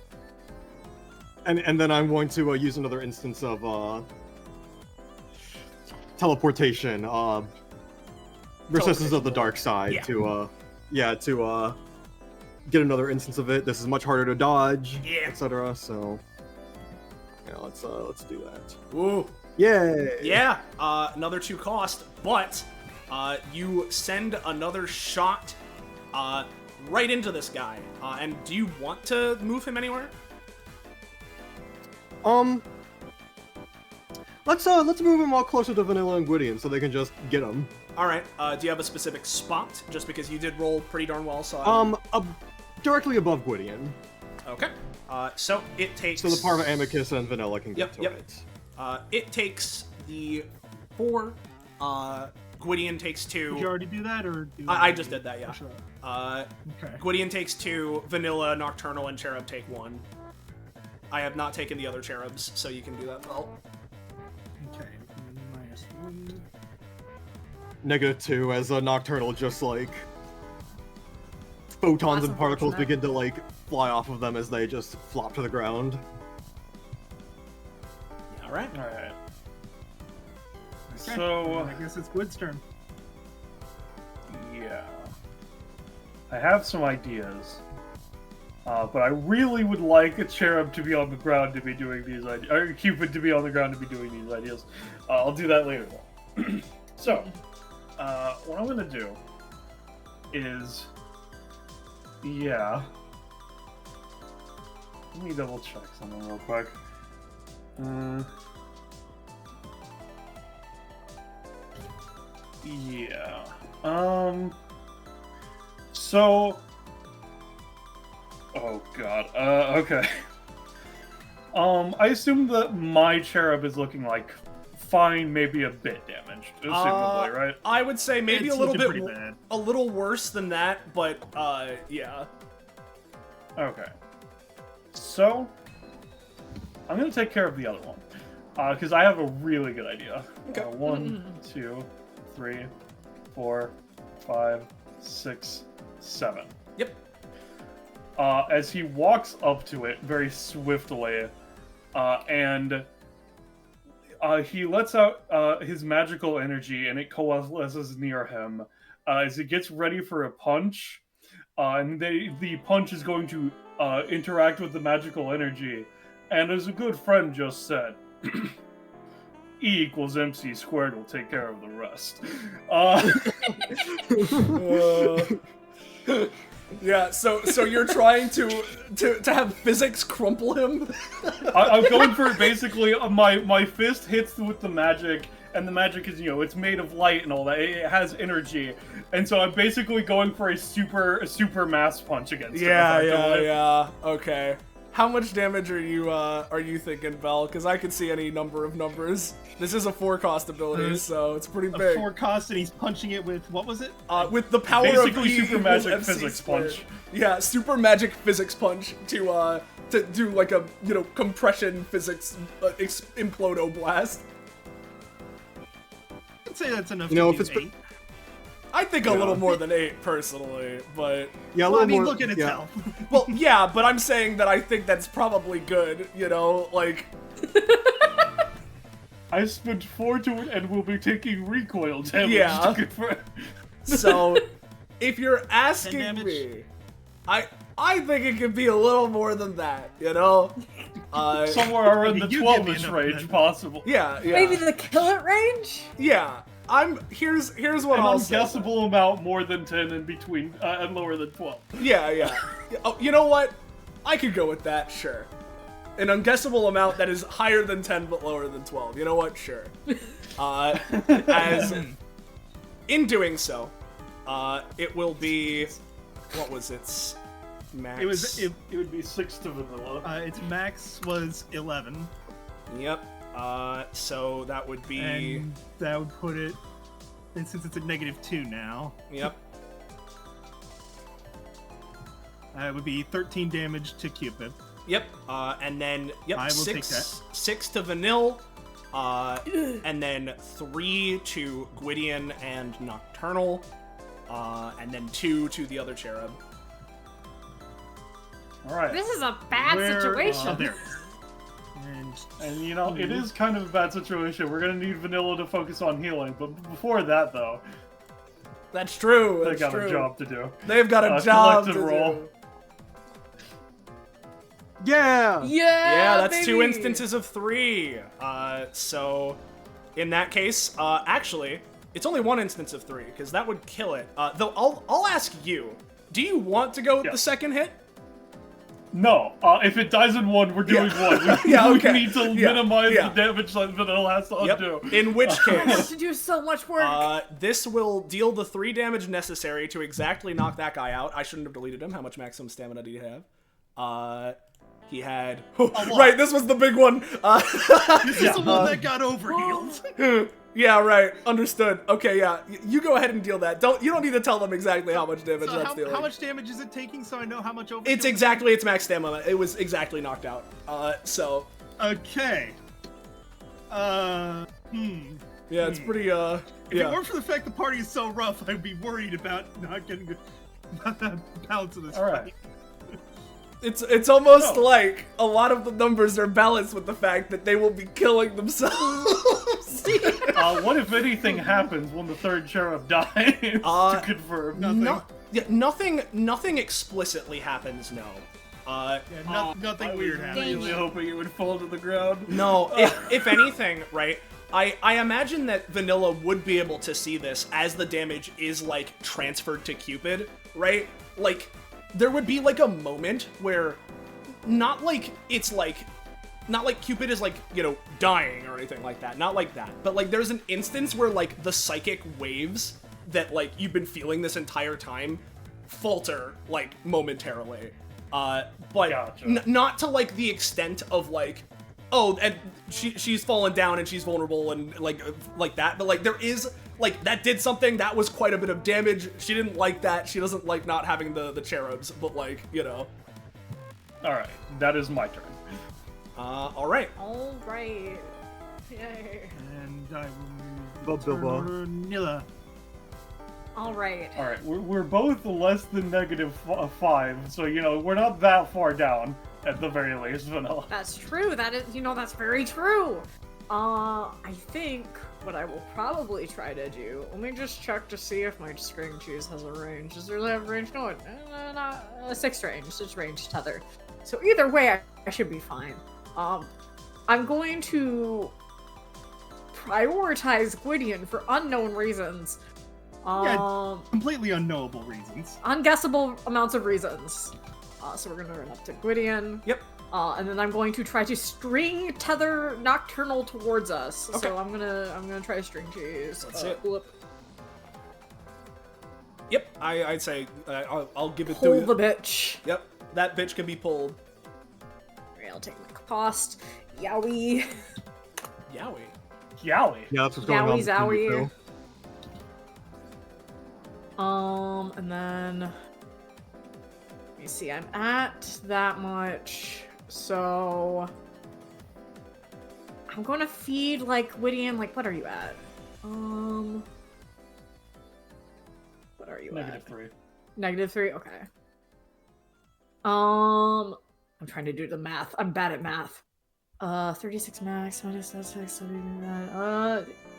And then I'm going to use another instance of teleportation. Recesses of the dark side Yeah. to get another instance of it. This is much harder to dodge, Yeah. etc. So, yeah, let's do that. Ooh. Yay! Yeah, another 2 cost, but you send another shot right into this guy. And do you want to move him anywhere? Let's move him all closer to Vanilla and Gwydion so they can just get him. All right. Do you have a specific spot? Just because you did roll pretty darn well, so Directly above Gwydion. Okay. So it takes. So the Parva Amicus and Vanilla can get to it. It takes the 4. Gwydion takes 2. Did you already do that, or? I just did that, yeah. Sure. Okay. Gwydion takes 2. Vanilla, Nocturnal, and Cherub take 1. I have not taken the other cherubs, so you can do that, Vel. Okay. -1. -2 as a Nocturnal just like photons That's and particles unfortunate. begin to like fly off of them as they just flop to the ground. All right. Alright. Okay. So, I guess it's Gwyd's turn. yeah. I have some ideas. But I really would like a cherub to be on the ground to be doing these ideas, or Cupid to be on the ground to be doing these ideas. I'll do that later though. So, what I'm gonna do is, yeah. Let me double check something real quick. Yeah. So. Oh god. Okay. I assume that my cherub is looking like fine, maybe a bit damaged, assumably, right? I would say maybe It's a little looking bit, pretty bad. a little worse than that, but yeah. Okay. So, I'm gonna take care of the other one, because I have a really good idea. Okay. 1, 2, 3, 4, 5, 6, 7. Yep. As he walks up to it very swiftly, and he lets out his magical energy, and it coalesces near him as he gets ready for a punch. And the punch is going to interact with the magical energy. And as a good friend just said, E equals MC squared will take care of the rest. Yeah, so you're trying to have physics crumple him? I'm going for basically my fist hits with the magic, and the magic is, it's made of light and all that. It has energy, and so I'm basically going for a super mass punch against him. Yeah. Okay. How much damage are you thinking, Vel? Because I can see any number of numbers. This is a 4-cost ability, so it's pretty A big. 4 cost, and he's punching it with, what was it? With the power Basically of E super equals magic MC physics squared. punch. Yeah, super magic physics punch to do like a compression physics implodo blast. I'd say that's enough You know, to if do it's 8. I think a little more than 8 personally, but Yeah, a Well, I little mean, more. look at its yeah. health. well, yeah, but I'm saying that I think that's probably good. Like. I spent 4 to it and will be taking recoil damage. Yeah. To confirm. So, if you're 10 asking damage? me, I think it could be a little more than that. Somewhere around You the give me 12-ish enough range, then. possible. Yeah. Maybe the kill it range? Yeah. Here's what An I'll say. unguessable amount more than 10 and between and lower than 12. Yeah. Oh, you know what? I could go with that. Sure. An unguessable amount that is higher than 10 but lower than 12. You know what? Sure. As in doing so, it will be. What was its max? It would be 6 to vanilla. its max was 11, Yep. So that would be. and that would put it. And since it's at -2 now, Yep. it would be 13 damage to Cupid. Yep. And then I will take six to Vanille. And then 3 to Gwydion and Nocturnal. And then 2 to the other cherub. Alright. This is a bad Where, situation. Oh, there it is. And And it is kind of a bad situation. We're gonna need Vanilla to focus on healing, but before that, though, That's true. they That's got true. a job to do. They've got a job to Collective roll. do. Yeah! Yeah, that's baby! 2 instances of 3. So in that case, actually, it's only 1 instance of 3 because that would kill it. Though I'll ask you, do you want to go with the second hit? No, if it dies in 1, we're doing 1. We, Yeah, okay. we need to minimize the damage that it'll have to undo. In which I have case, to do so much work. this will deal the 3 damage necessary to exactly knock that guy out. I shouldn't have deleted him. How much maximum stamina do you have? He had... right, this was the big one. This is the one that got overhealed. Yeah, right. Understood. Okay, yeah. You go ahead and deal that. You don't need to tell them exactly how much damage So that's dealing. how much damage is it taking so I know how much overheal? It's exactly its max stamina. It was exactly knocked out. So... Okay. Yeah, it's pretty, If it weren't for the fact the party is so rough, I'd be worried about not getting the balance of this Alright. fight. It's almost like a lot of the numbers are balanced with the fact that they will be killing themselves. What if anything happens when the 3rd cherub dies? To confirm. Nothing explicitly happens, no. Nothing weird I happening. really hoping it would fall to the ground. No, if anything, right, I imagine that Vanilla would be able to see this as the damage is, like, transferred to Cupid, right? Like, there would be, like, a moment where, not like Cupid is, like, you know, dying or anything like that, not like that, but, like, there's an instance where, like, the psychic waves that, like, you've been feeling this entire time falter, like, momentarily. But Gotcha. not to, like, the extent of, like, oh, and she's fallen down and she's vulnerable and, like that, but, like, there is, like, that did something, that was quite a bit of damage, she didn't like that, she doesn't like not having the cherubs, but, like, you know. Alright, that is my turn. Alright. Alright. Yay. And I will Bubba. Vanilla. Alright. Alright, we're both less than -5, so, you know, we're not that far down, at the very least, Vanilla. That's true. That is, that's very true. I think what I will probably try to do, let me just check to see if my string cheese has a range. Does it really have a range? No, not 6 range. It's range tether. So either way, I should be fine. I'm going to prioritize Gwydion for unknown reasons. Completely unknowable reasons. Unguessable amounts of reasons. So we're gonna run up to Gwydion. Yep. And then I'm going to try to string tether Nocturnal towards us. Okay. So I'm gonna try string cheese. That's it. Blip. Yep, I'd say, I'll give it to Pull you. the bitch. Yep, that bitch can be pulled. Alright, I'll take my cost. Yowie. Yowie. Yowie. Yeah, that's what's going on. Yowie between you zowie. two. And then let me see, I'm at that much, so I'm gonna feed like Gwydion, like what are you at? What are you at? -3. -3, okay. I'm trying to do the math. I'm bad at math. 36 max, minus 6,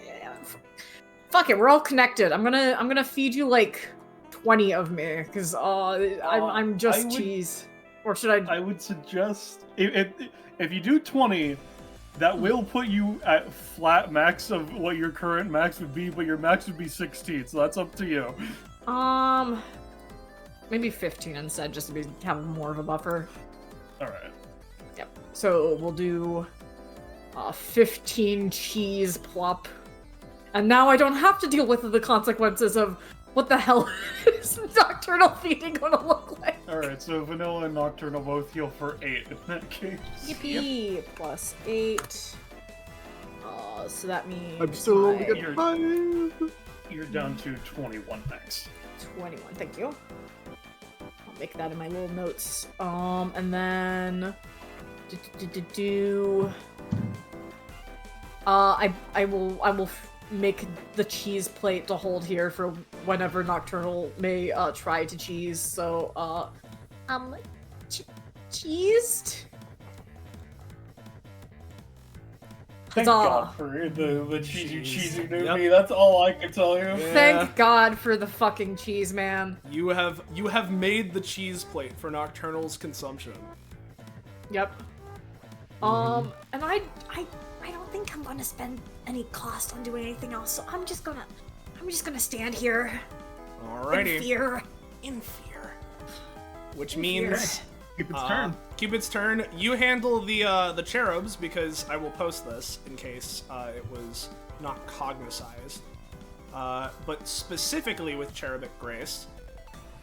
yeah, fuck it, we're all connected. I'm gonna feed you like 20 of me, because I'm just cheese. Or should I? I would suggest if you do 20, that will put you at flat max of what your current max would be, but your max would be 16, so that's up to you. Maybe 15 instead, just to have more of a buffer. Alright. Yep. So we'll do 15 cheese plop. And now I don't have to deal with the consequences of what the hell is Nocturnal feeding gonna look like. Alright, so Vanilla and Nocturnal both heal for 8 in that case. Yippee! Yep. Plus 8. So that means I'm still only my at 5. You're down to 21 max. 21. Thank you. I'll make that in my little notes. And then I will make the cheese plate to hold here for whenever Nocturnal may try to cheese. So cheesed. Thank Huzzah. God for the cheese you cheesing to Yep. me. That's all I can tell you. Yeah. Thank God for the fucking cheese, man. You have made the cheese plate for Nocturnal's consumption. Yep. And I don't think I'm gonna spend any cost on doing anything else, so I'm just gonna stand here. Alrighty. In fear. Which means Cupid's turn. Cupid's turn. You handle the cherubs because I will post this in case it was not cognized. But specifically with cherubic grace.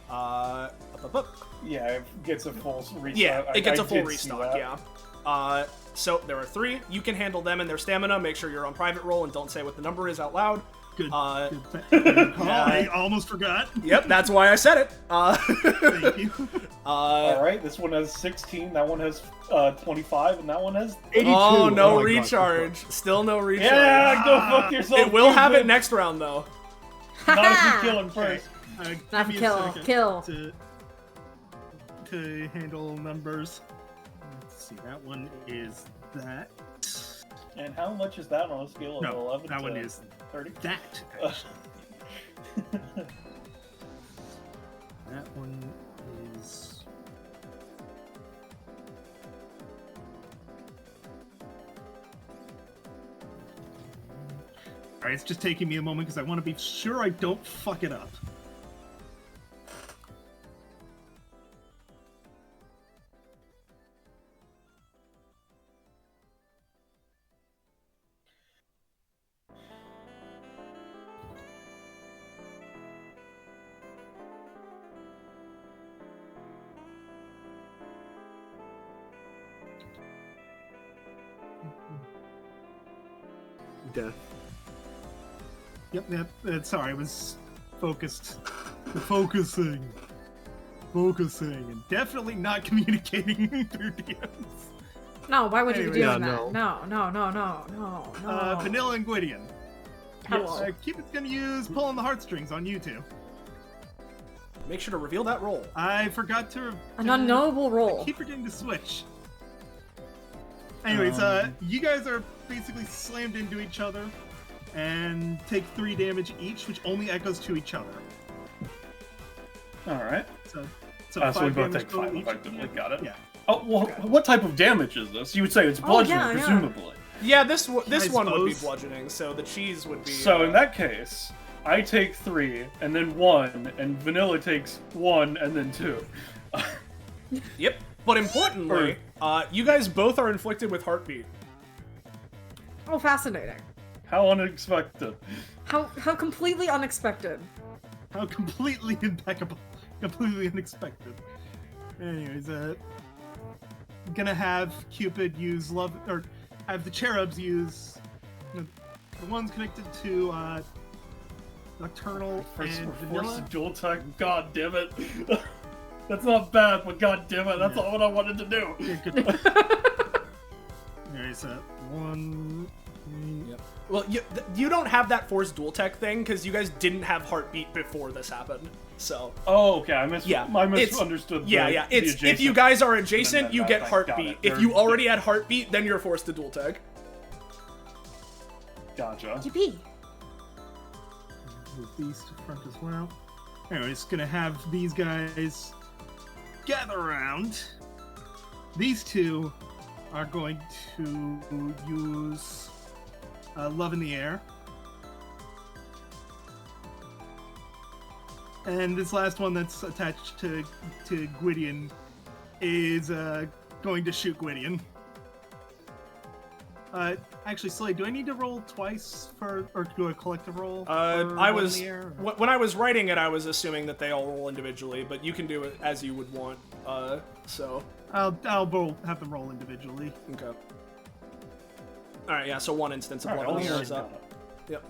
Yeah, it gets a full restock. Yeah, it gets a full did see restock. that. Yeah. So there are 3. You can handle them and their stamina. Make sure you're on private roll and don't say what the number is out loud. Good. Good. I almost forgot. Yep, that's why I said it. Thank you. All right, this one has 16. That one has 25, and that one has 82. Oh, no Oh my recharge. Still no recharge. Yeah, go fuck yourself. It will have it Cupid. next round though. Not if you kill him first. Give me a second kill. To handle numbers. Let's see, that one is that. And how much is that on a scale of No, 11 that to one is 30? that, actually. That one is... Alright, it's just taking me a moment because I want to be sure I don't fuck it up. Death. Yep, sorry, I was focused. Focusing, and definitely not communicating through DMs. No, why would you be Anyway, doing yeah, that? No. Vanilla and Gwydion. Hello. Cupid's gonna use Pull on the Heartstrings on you two. Make sure to reveal that roll. I forgot to... An unknowable I roll. keep forgetting to switch. Anyways, you guys are basically slammed into each other and take 3 damage each, which only echoes to each other. All right. So So we both damage take total 5 each. effectively. Got it. Yeah. Oh, well, what type of damage is this? You would say it's bludgeoning, yeah. presumably. Yeah, this one would be suppose. bludgeoning, so the cheese would be. So in that case, I take 3, and then 1, and Vanilla takes 1, and then 2. Yep. But importantly, you guys both are inflicted with heartbeat. Oh, fascinating. How unexpected. How completely unexpected. How completely impeccable. Completely unexpected. Anyways, gonna have Cupid use love, or have the cherubs use the ones connected to Nocturnal and Force Vanilla. dual attack. God damn it. That's not bad, but god damn it, that's all what I wanted to do. Yeah, good. Anyways, 1. Yep. Well, you don't have that force dual tech thing because you guys didn't have heartbeat before this happened. So. Oh, okay. I Yeah, misunderstood. Yeah. The It's if you adjacent- guys are adjacent, Then you that- get got heartbeat. it. If you already had heartbeat, then you're forced to dual tag. Gotcha. Yippee. Move these to front as well. Anyways, gonna have these guys gather around. These two are going to use Love in the Air. And this last one that's attached to Gwydion is going to shoot Gwydion. Actually, Soleil, do I need to roll twice or do a collective roll? I Love was in the Air? when I was writing it, I was assuming that they all roll individually, but you can do it as you would want. So. I'll have them roll individually. Okay. All right. Yeah. So one instance of Alright, Love in the I'll Air is write up. Yep.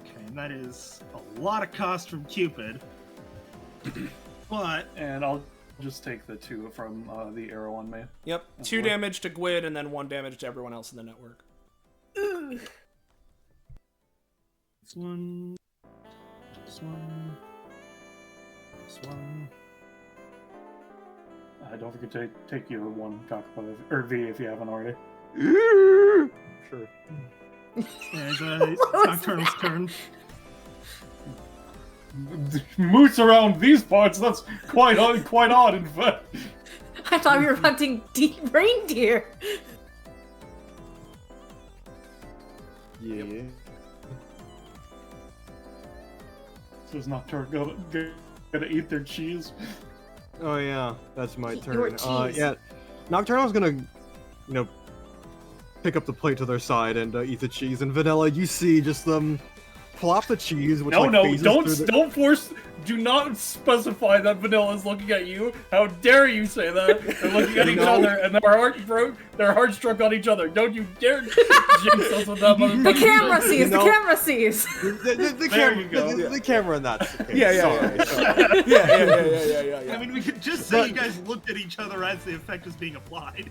Okay, and that is a lot of cost from Cupid. But And I'll just take the 2 from the arrow on me. Yep. 2 damage to Gwyd and then 1 damage to everyone else in the network. this one, this one, this one. Don't forget to take your 1 cockpit or V if you haven't already. Sure. And it's Nocturnal's turn. Moose around these parts, that's quite odd, in fact. I thought we were hunting reindeer. Yeah. So is Nocturne gonna eat their cheese? Oh yeah, that's my Eat turn. your cheese. Yeah, Nocturnal's gonna, pick up the plate to their side and eat the cheese. And Vanilla, you see just them plop the cheese. Which, No, phases through the... don't force. Do not specify that Vanilla is looking at you. How dare you say that? They're looking at each other, and their hearts struck on each other. Don't you dare jinx us with that motherfucker. The camera sees. The camera sees. The camera in that. Yeah. I mean, we could just say you guys looked at each other as the effect was being applied.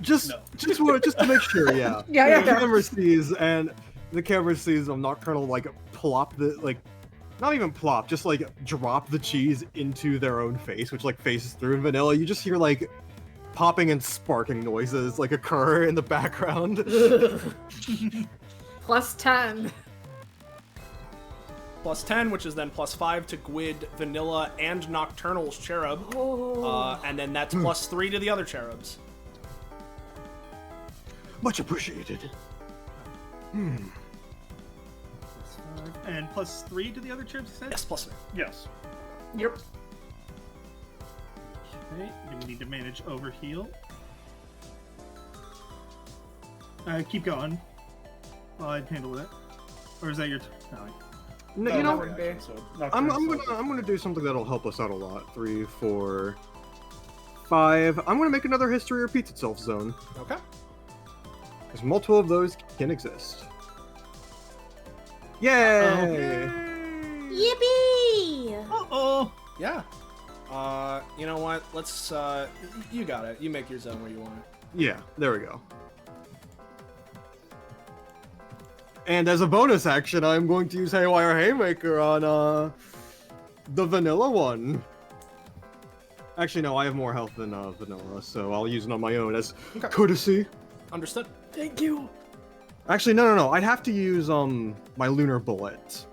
Just to make sure, yeah. Yeah. The camera sees, and the camera sees Nocturnal plop the not even plop, just drop the cheese into their own face, which faces through. And Vanilla, you just hear popping and sparking noises occur in the background. Plus 10. Plus 10, which is then plus 5 to Gwyd, Vanilla, and Nocturnal's cherub. Oh. And then that's plus 3 to the other cherubs. Much appreciated. And plus 3 to the other cherubs, you said? Yes, plus 3. Yes. Yep. Okay, we need to manage overheal. Keep going. I'd handle that. Or is that your turn? No, Oh, you know, that would be. I'm gonna do something that'll help us out a lot. 3, 4, 5. I'm gonna make another history repeats itself zone. Okay. Because multiple of those can exist. Yay! Yippee! Uh-oh! Yeah. You know what? Let's, you got it. You make your zone where you want it. Yeah, there we go. And as a bonus action, I'm going to use Haywire Haymaker on, the Vanilla one. Actually, no, I have more health than, Vanilla, so I'll use it on my own as courtesy. Understood. Thank you. Actually, no. I'd have to use, my Lunar Bullet,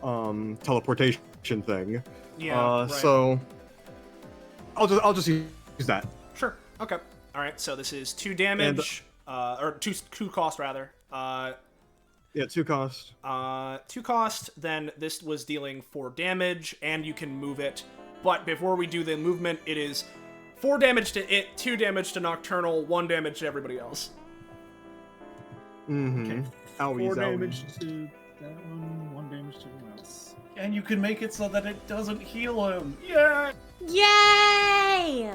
teleportation thing. Yeah, right. So I'll just use that. Sure. Okay. All right. So this is 2 damage, or 2 cost rather. Yeah, 2 cost. 2 cost. Then this was dealing 4 damage, and you can move it. But before we do the movement, it is 4 damage to it, 2 damage to Nocturnal, 1 damage to everybody else. Mm-hmm. Okay. Owies, 4 owies. damage to that one, 1 damage to everyone else. And you can make it so that it doesn't heal him. Yeah. Yay!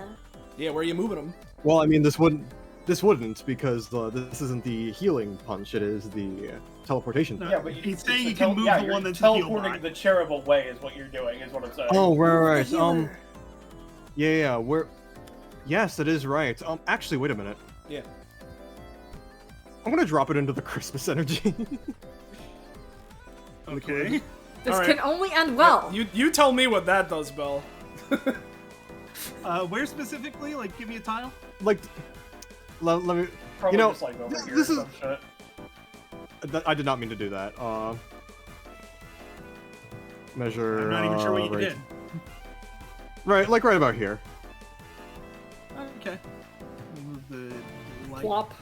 Yeah, where are you moving them? Well, I mean, this wouldn't because this isn't the healing punch. It is the teleportation. No, Yeah, but he's it's saying a you can move the you're one that's the heal teleporting bot. the cherub away is what you're doing. Is what I'm saying. Oh, right. Healer. Yeah. Yes, it is right. Actually, wait a minute. Yeah. I'm gonna drop it into the Christmas energy. Okay. This All can right. only end well. You tell me what that does, Belle. Where specifically? Give me a tile. Let me. Probably you know, just over here. this or is- some shit. I did not mean to do that. Measure. I'm not even sure what you right. did. Right, right about here. Okay. Move the light. Plop.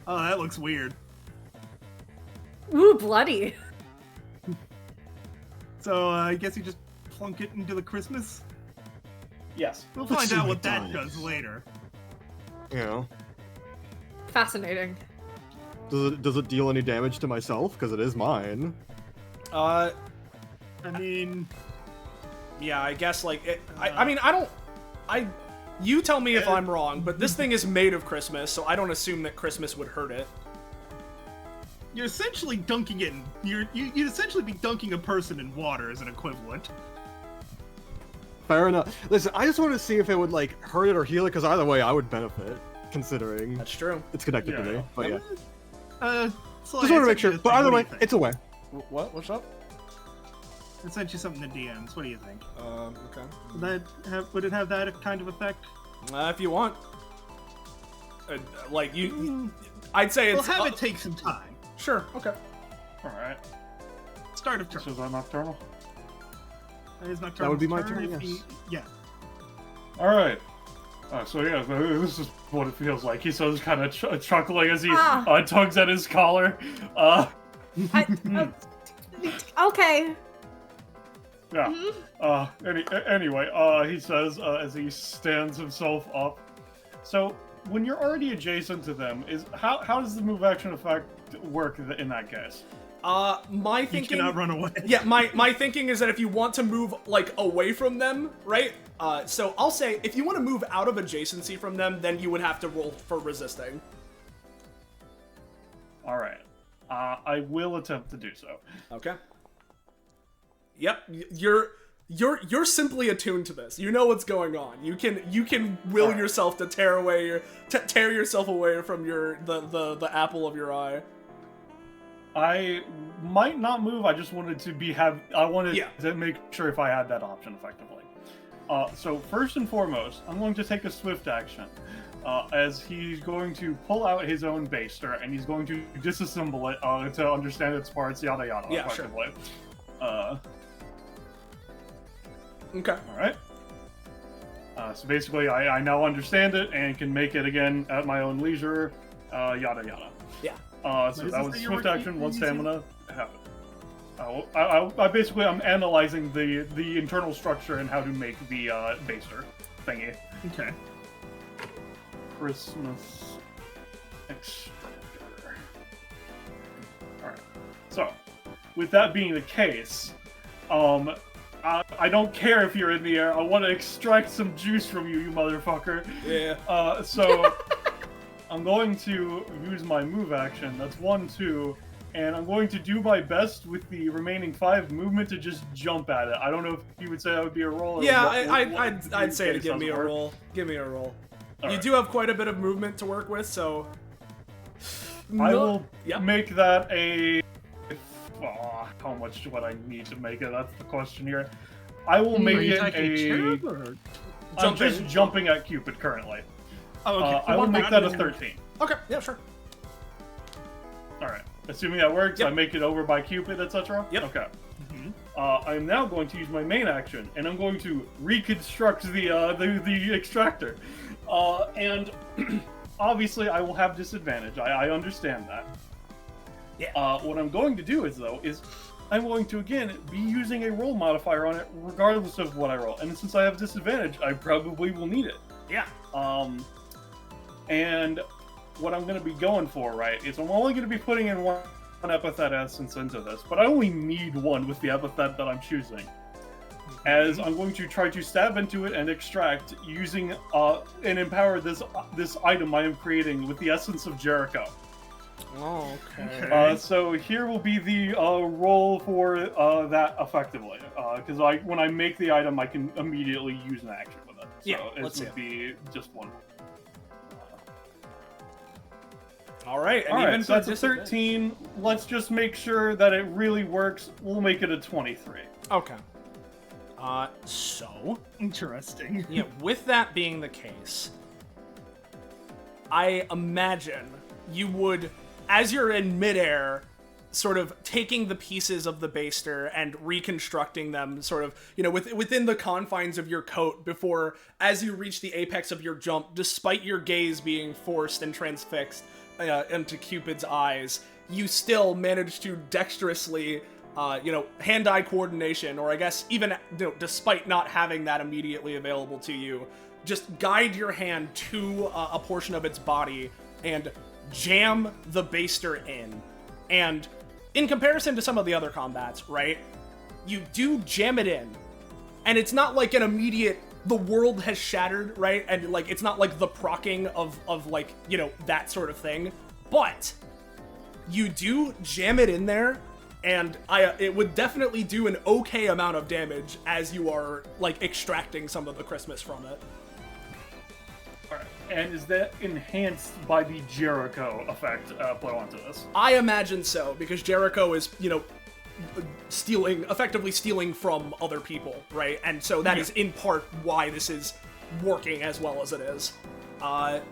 Oh, that looks weird. Ooh, bloody. So I guess you just plunk it into the Christmas. Yes. We'll Let's find see out what what it that does. does later. You know, Fascinating. does it deal any damage to myself? Because it is mine. I mean, Yeah, I guess I mean, you tell me if I'm wrong, but this thing is made of Christmas, so I don't assume that Christmas would hurt it. you're essentially dunking it. You'd essentially be dunking a person in water as an equivalent. Fair enough. Listen, I just want to see if it would hurt it or heal it, because either way, I would benefit, considering That's true. it's connected to me. But yeah, So just want to make sure. But either way, it's away. What? What's up? I sent you something in DMs. What do you think? Okay. Would it have that kind of effect? If you want. I'd say We'll it's. have it take some time. Sure. Okay. All right. Start of turn. So is that nocturnal? That is Nocturnal's That would be my turn turn, if yes. Yeah. Alright. So yeah, this is what it feels like. He says, kind of chuckling as he tugs at his collar. Okay. Yeah. Mm-hmm. Anyway, he says as he stands himself up. So when you're already adjacent to them, how does the move action effect work in that case? My You thinking. cannot run away. Yeah, my thinking is that if you want to move like away from them, right? So I'll say if you want to move out of adjacency from them, then you would have to roll for resisting. All right. I will attempt to do so. Okay. Yep, you're simply attuned to this. You know what's going on. You can will yourself to tear yourself away from the apple of your eye. I might not move. I just wanted to to make sure if I had that option effectively. So first and foremost, I'm going to take a swift action, as he's going to pull out his own baster and he's going to disassemble it to understand its parts, yada yada. Yeah, effectively. Sure. Okay. All right. So basically, I now understand it and can make it again at my own leisure, yada yada. Yeah. So that was swift action, one stamina. Have it. I'm analyzing the internal structure and how to make the baster thingy. Okay. Christmas extractor. Alright. So, with that being the case, I don't care if you're in the air. I want to extract some juice from you, you motherfucker. Yeah. So I'm going to use my move action. That's 1, 2, and I'm going to do my best with the remaining 5 movement to just jump at it. I don't know if you would say that would be a roll. Or Yeah, I'd say to give me a roll. Give me a roll. All you right. do have quite a bit of movement to work with, so I will Yep. make that a. How much would I need to make it? That's the question here. I will make Are you it taking a. cherub or? I'm just jumping at Cupid currently. Oh, okay. I will make that a 13. Okay, yeah, sure. All right. Assuming that works, Yep. I make it over by Cupid, etc. Yep. Okay. I am now going to use my main action, and I'm going to reconstruct the extractor, and obviously I will have disadvantage. I understand that. Yeah. What I'm going to do is I'm going to again be using a roll modifier on it, regardless of what I roll. And since I have disadvantage, I probably will need it. Yeah. And what I'm going to be going for, right, is I'm only going to be putting in one epithet essence into this, but I only need one with the epithet that I'm choosing. As I'm going to try to stab into it and extract using and empower this item I am creating with the essence of Jericho. Oh, okay. So here will be the roll for that effectively, because when I make the item, I can immediately use an action with it. So Yeah, it let's see would be just one. All right, and Alright, even so that's for a 13. Let's just make sure that it really works. We'll make it a 23. Okay. So Interesting. yeah, with that being the case, I imagine you would, as you're in midair, sort of taking the pieces of the baster and reconstructing them sort of, within the confines of your coat before, as you reach the apex of your jump, despite your gaze being forced and transfixed into Cupid's eyes, you still manage to dexterously, hand-eye coordination, or I guess even, despite not having that immediately available to you, just guide your hand to a portion of its body and jam the baster in. And in comparison to some of the other combats, right, you do jam it in, and it's not like an immediate, the world has shattered, right, and like it's not like the procking of like, that sort of thing, but you do jam it in there, and it would definitely do an okay amount of damage as you are like extracting some of the Christmas from it. Alright, and is that enhanced by the Jericho effect put onto this? I imagine so, because Jericho is, effectively stealing from other people, right? And so that is in part why this is working as well as it is. Okay.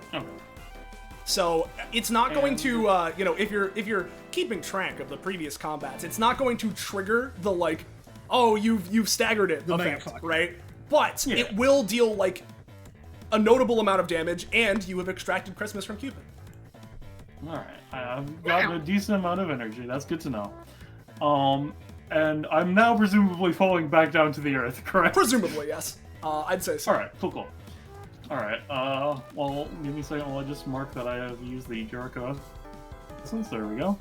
So it's not going to, if you're keeping track of the previous combats, it's not going to trigger the like, oh, you've staggered it The effect, mega fuck. right? But Yeah. it will deal like a notable amount of damage, and you have extracted Christmas from Cupid. Alright, I've gotten a decent amount of energy. That's good to know. And I'm now presumably falling back down to the earth, correct? Presumably, yes. I'd say so. Alright, cool. Alright, well, give me a second while I just mark that I have used the Jericho essence. There we go.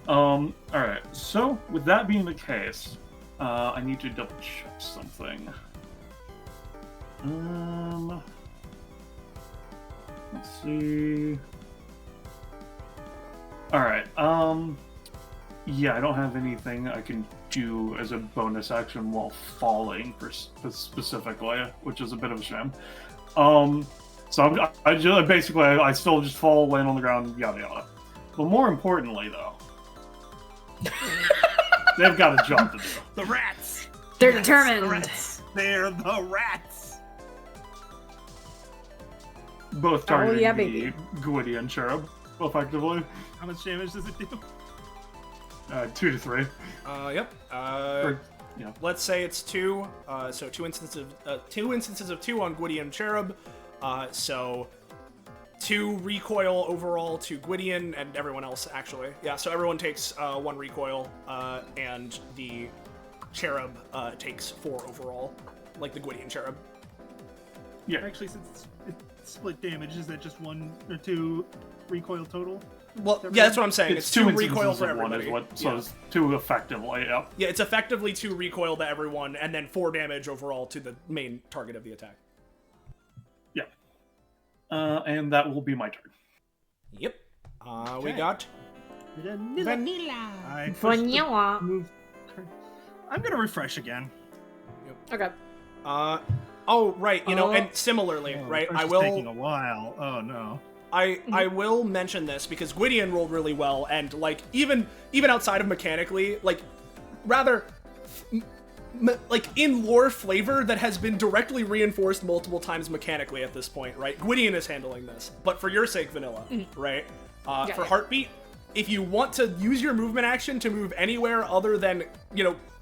Alright, so with that being the case, I need to double check something. Let's see. Alright, yeah, I don't have anything I can do as a bonus action while falling specifically, which is a bit of a shame. So I still just fall, land on the ground, yada yada. But more importantly, though, they've got a job to do. The rats! They're Yes, determined. The rats. They're the rats! Both targeting yeah, the baby. Gwydion cherub, effectively. How much damage does it do? 2 to 3. Yep. Yeah. Let's say it's 2. So two instances of 2 on Gwydion cherub. So 2 recoil overall to Gwydion and everyone else, actually. Yeah, so everyone takes 1 recoil, and the cherub takes 4 overall, like the Gwydion cherub. Yeah. Actually, since it's split damage, is that just 1 or 2 recoil total? Well, yeah, that's what I'm saying. It's 2 instances recoil for of one everybody. is what, so it's 2 effectively, yeah. Yeah, it's effectively 2 recoil to everyone, and then 4 damage overall to the main target of the attack. Yeah. And that will be my turn. Yep. We Okay. got Vanilla. I pushed the Vanilla. move. I'm gonna refresh again. Okay. Oh, right, and similarly, Oh, right, refresh I is will... taking a while. Oh no. I will mention this because Gwydion rolled really well, and like even outside of mechanically, like rather like in lore flavor that has been directly reinforced multiple times mechanically at this point, right? Gwydion is handling this, but for your sake, Vanilla, right? For Heartbeat, if you want to use your movement action to move anywhere other than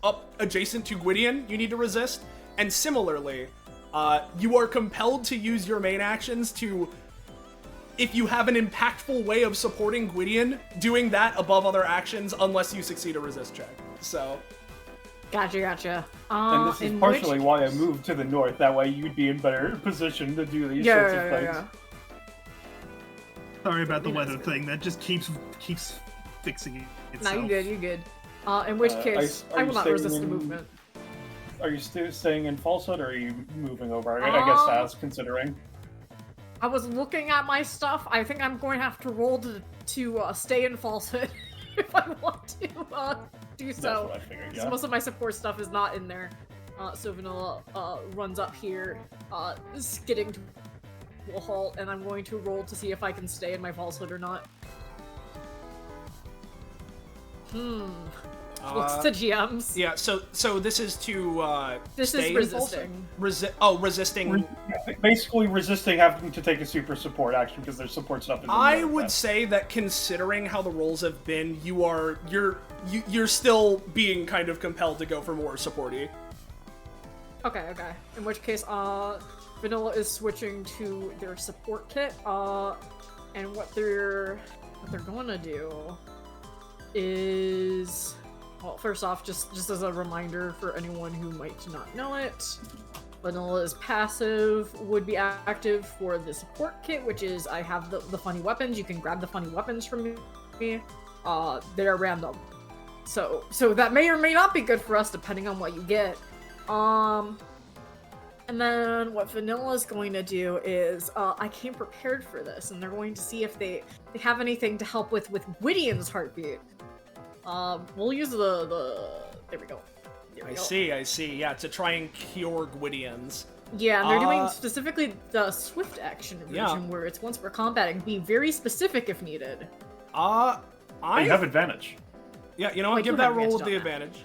up adjacent to Gwydion, you need to resist. And similarly, you are compelled to use your main actions to. If you have an impactful way of supporting Gwydion, doing that above other actions unless you succeed a resist check. So... Gotcha. And this is partially why I moved to the north. That way you'd be in better position to do these sorts of things. Yeah. Sorry about the weather thing. That just keeps fixing No, itself. you're good. In which case, I will not resist the movement. Are you still staying in falsehood, or are you moving over? I guess as considering. I was looking at my stuff. I think I'm going to have to roll to stay in falsehood if I want to do so. That's what I figured, yeah. So most of my support stuff is not in there. So Vanilla runs up here, skidding to a halt, and I'm going to roll to see if I can stay in my falsehood or not. Looks to GMs. Yeah, so this is to This stay is in resisting. Resisting. Basically resisting having to take a super support action because their support stuff is in I there, would say that considering how the rolls have been, you're still being kind of compelled to go for more supporty. Okay. In which case, Vanilla is switching to their support kit, and what they're going to do is, well, first off, just as a reminder for anyone who might not know it, Vanilla's passive would be active for the support kit, which is I have the funny weapons. You can grab the funny weapons from me. They're random, so that may or may not be good for us depending on what you get. And then what Vanilla's going to do is, I came prepared for this, and they're going to see if they have anything to help with Gwydion's heartbeat. We'll use there we go. I see. Yeah, to try and cure Gwydion's. Yeah, and they're doing specifically the swift action version, Yeah. where it's once we're combating, be very specific if needed. I have advantage. Yeah, you know what? Wait, Give you that have roll with advantage the on that. advantage.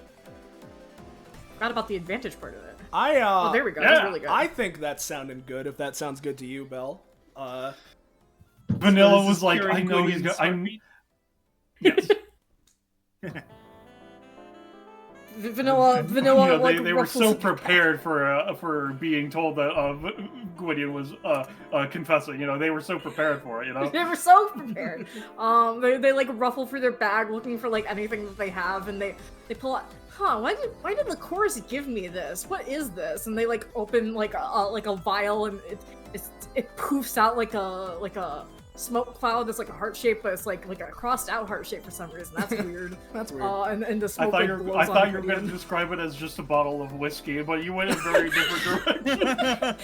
Forgot about the advantage part of it. Oh, there we go. yeah, That's really good. I think that's sounding good. If that sounds good to you, Belle. Vanilla So this was is like, curing I know he's Gwydion's gonna. heartbeat? Yes. Vanilla, You know, like, they were ruffles so in their back. prepared for being told that Gwydion was confessing. You know, they were so prepared for it. You know. They were so prepared. They like ruffle through their bag looking for like anything that they have, and they pull out. Why did the chorus give me this? What is this? And they like open like a vial, and it poofs out like a smoke cloud that's like a heart shape, but it's like a crossed out heart shape for some reason. That's weird. That's weird. And the I smoke thought like, you were, blows I on thought you were going to Gwydion. describe it as just a bottle of whiskey, but you went in a very different direction.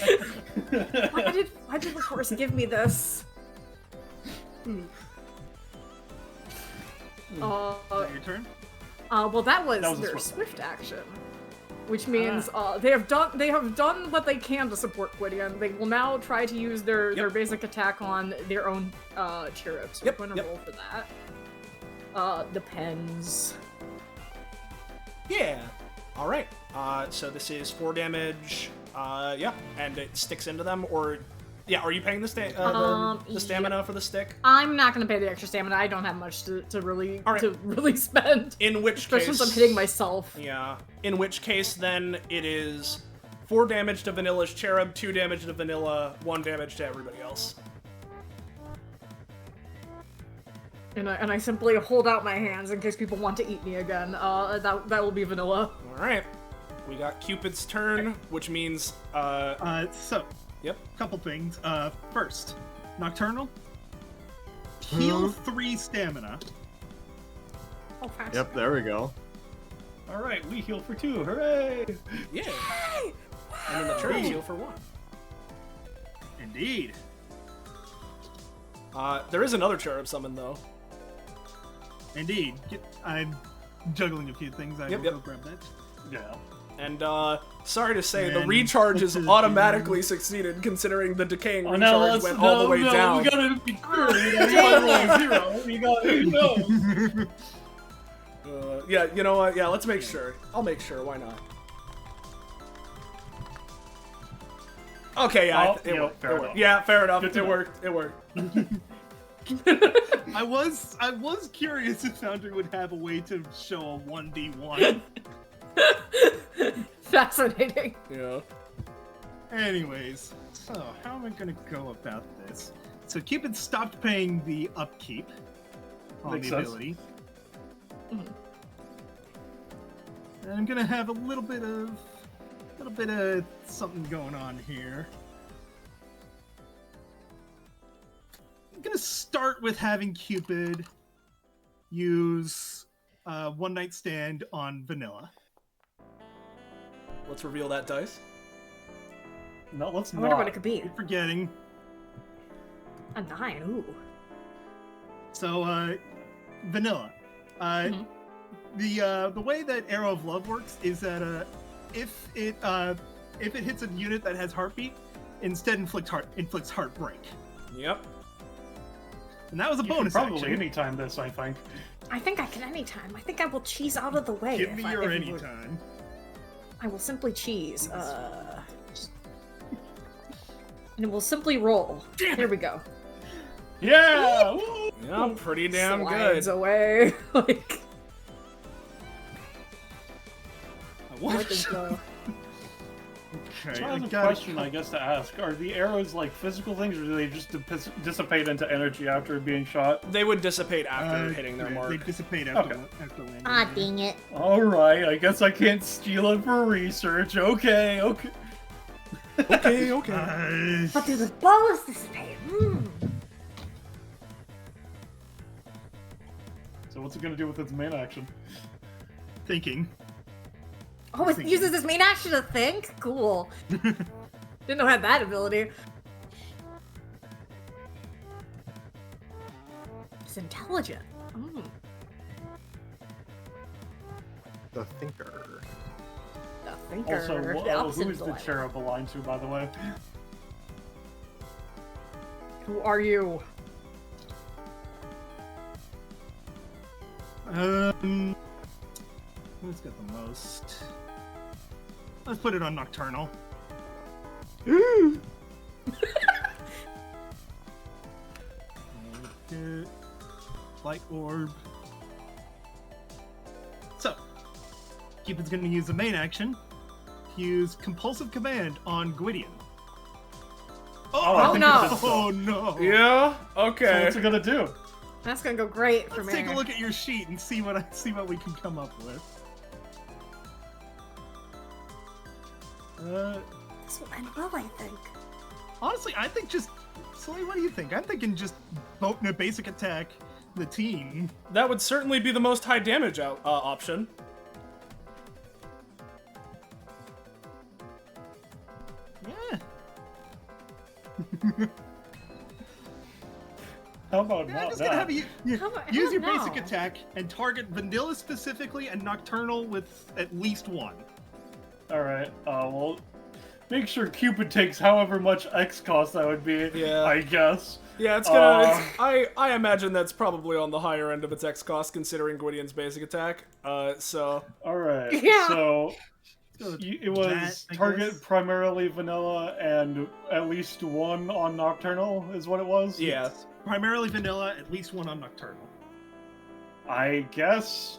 Why did the chorus give me this? Your turn. Well, that was That was a their swift. swift action, which means they have done what they can to support Gwydion. They will now try to use their basic attack on their own cherub. So we're going to roll for that. Depends. Yeah. All right. So this is 4 damage. Yeah, and it sticks into them, or yeah. Are you paying the stamina for the stick? I'm not going to pay the extra stamina. I don't have much to really All right. to really spend. In which Especially case, since I'm hitting myself. Yeah. In which case, then it is 4 damage to Vanilla's cherub, 2 damage to Vanilla, 1 damage to everybody else. And I simply hold out my hands in case people want to eat me again. That will be Vanilla. All right. We got Cupid's turn, which means So, yep. couple things. First, Nocturnal. Heal 3 stamina. Oh, fast. Yep, there we go. All right, we heal for 2. Hooray! Yeah. And then the cherubs heal for 1. Indeed. There is another cherub summon though. Indeed. I'm juggling a few things. I Yep, will yep. go grab that. Yeah. And sorry to say, the And recharge this is is automatically succeeded, considering the decaying Oh, recharge no, let's, went all the way down. We gotta be clear. We gotta roll 0. We gotta know. Yeah, you know what? Yeah, let's make sure. I'll make sure. Why not? Okay, yeah, Oh, it yeah, worked. fair It worked. enough. Yeah, fair enough. Good to It know. worked. It worked. I was curious if Foundry would have a way to show a 1d1. Fascinating. Yeah. Anyways, so how am I gonna go about this? So Cupid stopped paying the upkeep on Makes the sense. ability. And I'm gonna have a little bit of something going on here. I'm gonna start with having Cupid use One Night Stand on Vanilla. Let's reveal that dice. No, let's I wonder not. what it could be. Keep forgetting. A 9. Ooh. So, Vanilla. The way that Arrow of Love works is that if it hits a unit that has heartbeat, instead inflicts heartbreak. Yep. And that was a You can bonus probably action. anytime this, I think. I think I can anytime. I think I will cheese out of the way. Give me if I- your if you would. anytime. I will simply cheese. And it will simply roll. Here we go. Yeah! Woo! Yeah, pretty damn Slides good. away. Like, What? what is the... Okay, So I I have a got question I guess to ask. Are the arrows like physical things, or do they just dissipate into energy after being shot? They would dissipate after hitting their They mark. dissipate after, Okay. after landing. Ah, dang it. Alright, I guess I can't steal it for research. Okay. Okay, okay. But do the bows dissipate? So what's it gonna do with its main action? Thinking. Oh, it uses its main action to think? Cool. Didn't know it had that ability. It's intelligent. The thinker. The thinker. Also, the opposite who of is the delight. cherub aligned to, by the way? Who are you? Who's got the most? Let's put it on Nocturnal. Light orb. So, Cupid's going to use the main action. Use compulsive command on Gwydion. I think no. it does so. Oh no! Yeah. So Okay. what's it gonna do? That's gonna go great for Let's me. take a look at your sheet and see what we can come up with. This will end well, I think. Honestly, I think just Soleil, what do you think? I'm thinking just vote in a basic attack the team. That would certainly be the most high damage option. Yeah. How about I'm not just that? gonna have you How about- use your how about basic no? attack and target Vanilla specifically and Nocturnal with at least one. Alright, well, make sure Cupid takes however much X cost that would be, Yeah. I guess. Yeah, it's gonna. I imagine that's probably on the higher end of its X cost, considering Gwydion's basic attack. So Alright, Yeah. so So it was that, I target guess. primarily vanilla and at least one on Nocturnal is what it was? yeah. Primarily Vanilla, at least one on Nocturnal. I guess.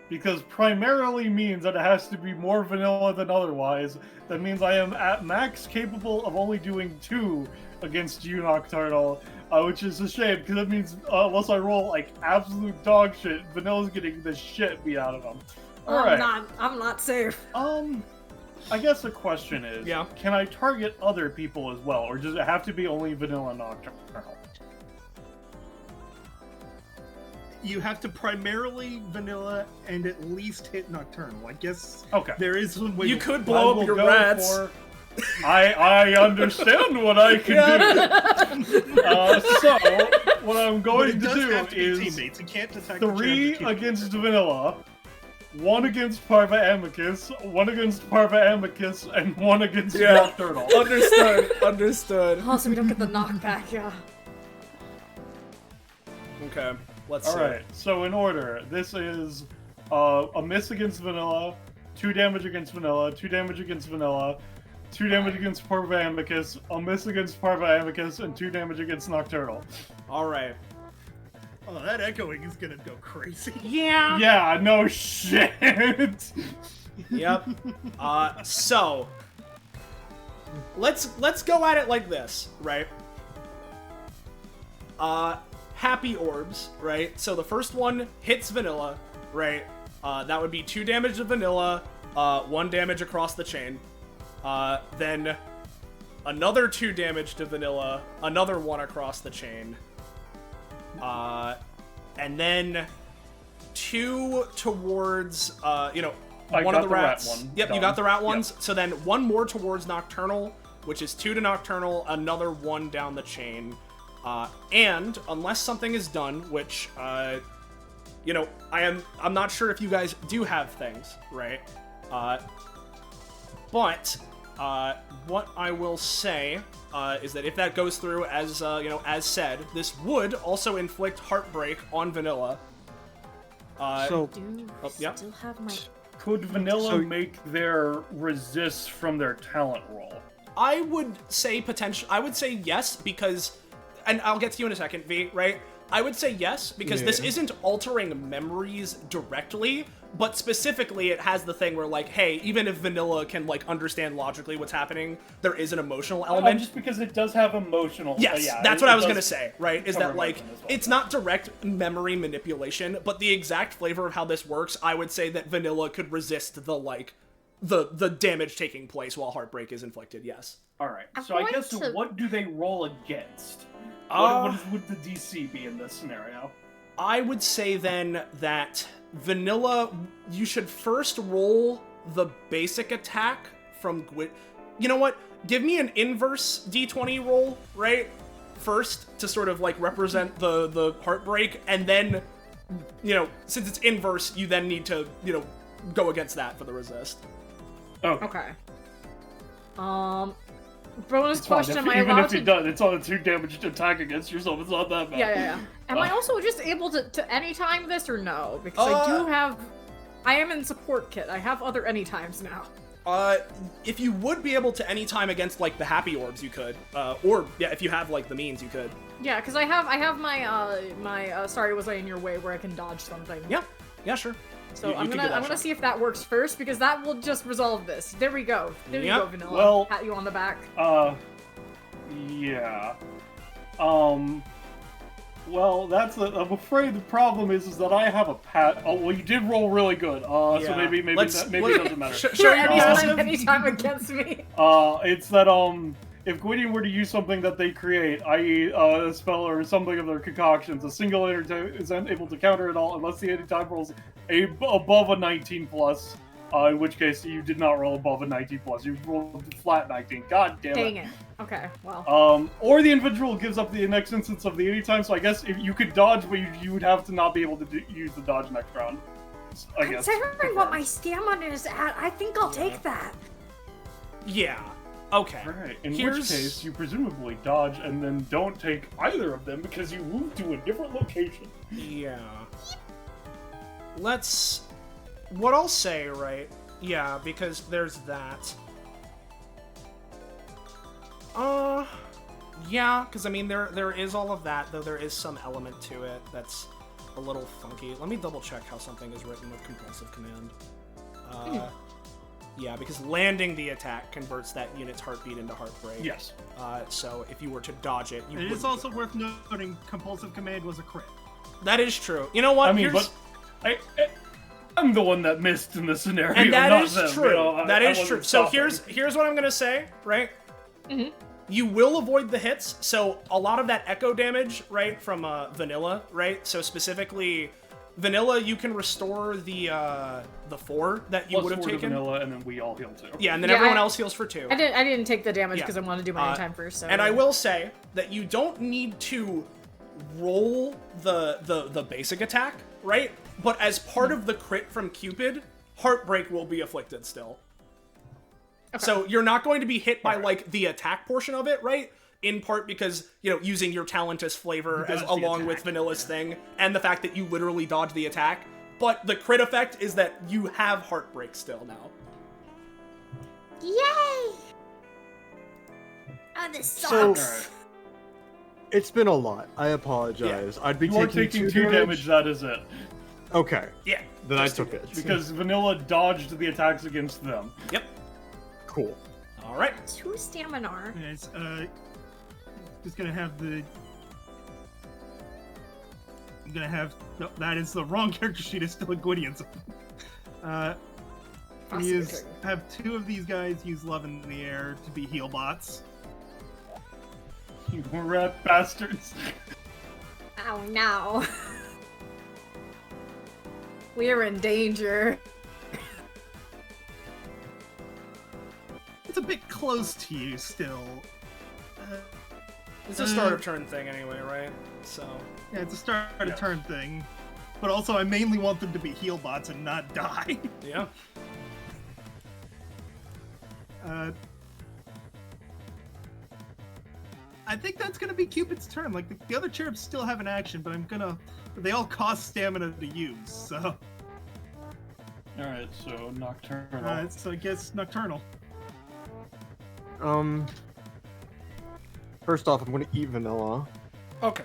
Because primarily means that it has to be more vanilla than otherwise. That means I am at max capable of only doing 2 against you, Nocturnal. Which is a shame, because that means unless I roll like absolute dog shit, Vanilla's getting the shit beat out of him. Alright. I'm not safe. I guess the question is, Yeah. can I target other people as well, or does it have to be only Vanilla Nocturnal? You have to primarily Vanilla and at least hit Nocturnal. I guess Okay. there is some way You to- could I blow will up your go rats. for- I understand what I can do. So what I'm But going it to does do have to be is teammates. You can't attack the 3 champ. against Vanilla, 1 against Parva Amicus, 1 against Parva Amicus, and 1 against Yeah. Nocturnal. Understood. Understood. Also, we don't get the knockback, yeah. Okay. Let's see. Alright, so in order, this is a miss against Vanilla, 2 damage against Vanilla, 2 damage against Vanilla, 2 damage against Parva Amicus, a miss against Parva Amicus, and 2 damage against Nocturnal. All right. Oh, that echoing is gonna go crazy. Yeah. Yeah, no shit! Yep. So let's go at it like this, right? Happy orbs, right? So the first one hits Vanilla, right? That would be 2 damage to Vanilla, 1 damage across the chain. Then another 2 damage to Vanilla, another 1 across the chain. And then 2 towards, I one of got the the rat rats. one Yep, you done. got the rat ones. So then 1 more towards Nocturnal, which is 2 to Nocturnal, another 1 down the chain. And unless something is done, which, I'm not sure if you guys do have things, right? But what I will say is that if that goes through as said, this would also inflict heartbreak on Vanilla. So Do yeah. still have my... Could Vanilla So- make their resist from their talent roll? I would say I would say yes, because, and I'll get to you in a second, V, right? I would say yes, because this Yeah. isn't altering memories directly, but specifically it has the thing where, like, hey, even if Vanilla can, like, understand logically what's happening, there is an emotional element. Just because it does have emotional. Yes, yeah, that's it what I was does gonna say, right? Is cover that, like, emotion as well. it's not direct memory manipulation, but the exact flavor of how this works, I would say that Vanilla could resist the, like, the damage taking place while heartbreak is inflicted, yes. Alright, I'm so I going guess to- what do they roll against? What would the DC be in this scenario? I would say then that Vanilla, you should first roll the basic attack from Gwyn. You know what? Give me an inverse D20 roll, right? First, to sort of, like, represent the heartbreak, and then, since it's inverse, you then need to, go against that for the resist. Okay. Bonus It's fine. question, am I Even allowed if you to... done, it's on a 2 damage to attack against yourself. It's not that bad. Yeah. Am I also just able to anytime this or no? Because I do have... I am in support kit. I have other anytimes now. If you would be able to anytime against, like, the happy orbs, you could. Or, yeah, if you have, like, the means, you could. Yeah, because I have my, sorry was I in your way where I can dodge something. Yeah, sure. So You I'm can gonna do that shot. see if that works first because that will just resolve this. There we go. There you Yep. go, Vanilla. Well- Pat you on the back. Yeah. Well, I'm afraid the problem is that I have a pat. Oh, well, you did roll really good. So Yeah. maybe it doesn't matter. Show your passive. Anytime against me. It's that if Gwydion were to use something that they create, i.e., a spell or something of their concoctions, a single enter is unable to counter it all unless the anytime rolls above a 19 plus. In which case, you did not roll above a 19 plus. You rolled a flat 19. God damn it. Dang it. Okay, well. Or the individual gives up the next instance of the anytime. So I guess if you could dodge, but you would have to not be able to use the dodge next round. I guess. Considering what my stamina is at, I think I'll take that. Yeah. Okay. Right. In which case, you presumably dodge and then don't take either of them because you move to a different location. Yeah. What I'll say, right? Yeah, because there's that. Yeah, because I mean, there is all of that, though there is some element to it that's a little funky. Let me double check how something is written with compulsive command. Yeah, because landing the attack converts that unit's heartbeat into heartbreak. Yes. So if you were to dodge it, you It is also worth noting compulsive command was a crit. That is true. You know what? I mean, I'm the one that missed in the scenario. And that not is them, true. You know, that I is true. wasn't So stopping. here's what I'm gonna say, right? Mm-hmm. You will avoid the hits. So a lot of that echo damage, right, from Vanilla, right? So specifically, Vanilla, you can restore the 4 that you Plus would have 4 to taken. Vanilla, and then we all heal too. Yeah, and then Yeah, everyone I- else heals for 2. I didn't take the damage Yeah. because I wanted to do my anytime first. So. And I will say that you don't need to roll the basic attack, right? But as part of the crit from Cupid, Heartbreak will be afflicted still. Okay. So you're not going to be hit by like the attack portion of it, right? In part because, using your Talentus flavor Dodge as the along with attack. Vanilla's thing, and the fact that you literally dodge the attack. But the crit effect is that you have Heartbreak still now. Yay! Oh, this So- sucks. It's been a lot. I apologize. I'd be You are taking taking 2 damage, that is it. Okay, Yeah. then I just took two it. Because Vanilla dodged the attacks against them. Yep. Cool. All right. 2 stamina. And it's just gonna have the. I'm gonna have no, that is the wrong character sheet. It's still a Gwydion's. Have 2 of these guys use love in the air to be heal bots. You rat bastards. Oh no. We're in danger. It's a bit close to you still. It's a start of turn thing anyway, right? So. Yeah, it's a start of Yes. turn thing. But also, I mainly want them to be heal bots and not die. Yeah. I think that's gonna be Cupid's turn. Like, the other cherubs still have an action, but they all cost stamina to use, so. Alright, so Nocturnal. So I guess Nocturnal. First off, I'm going to eat Vanilla. Okay.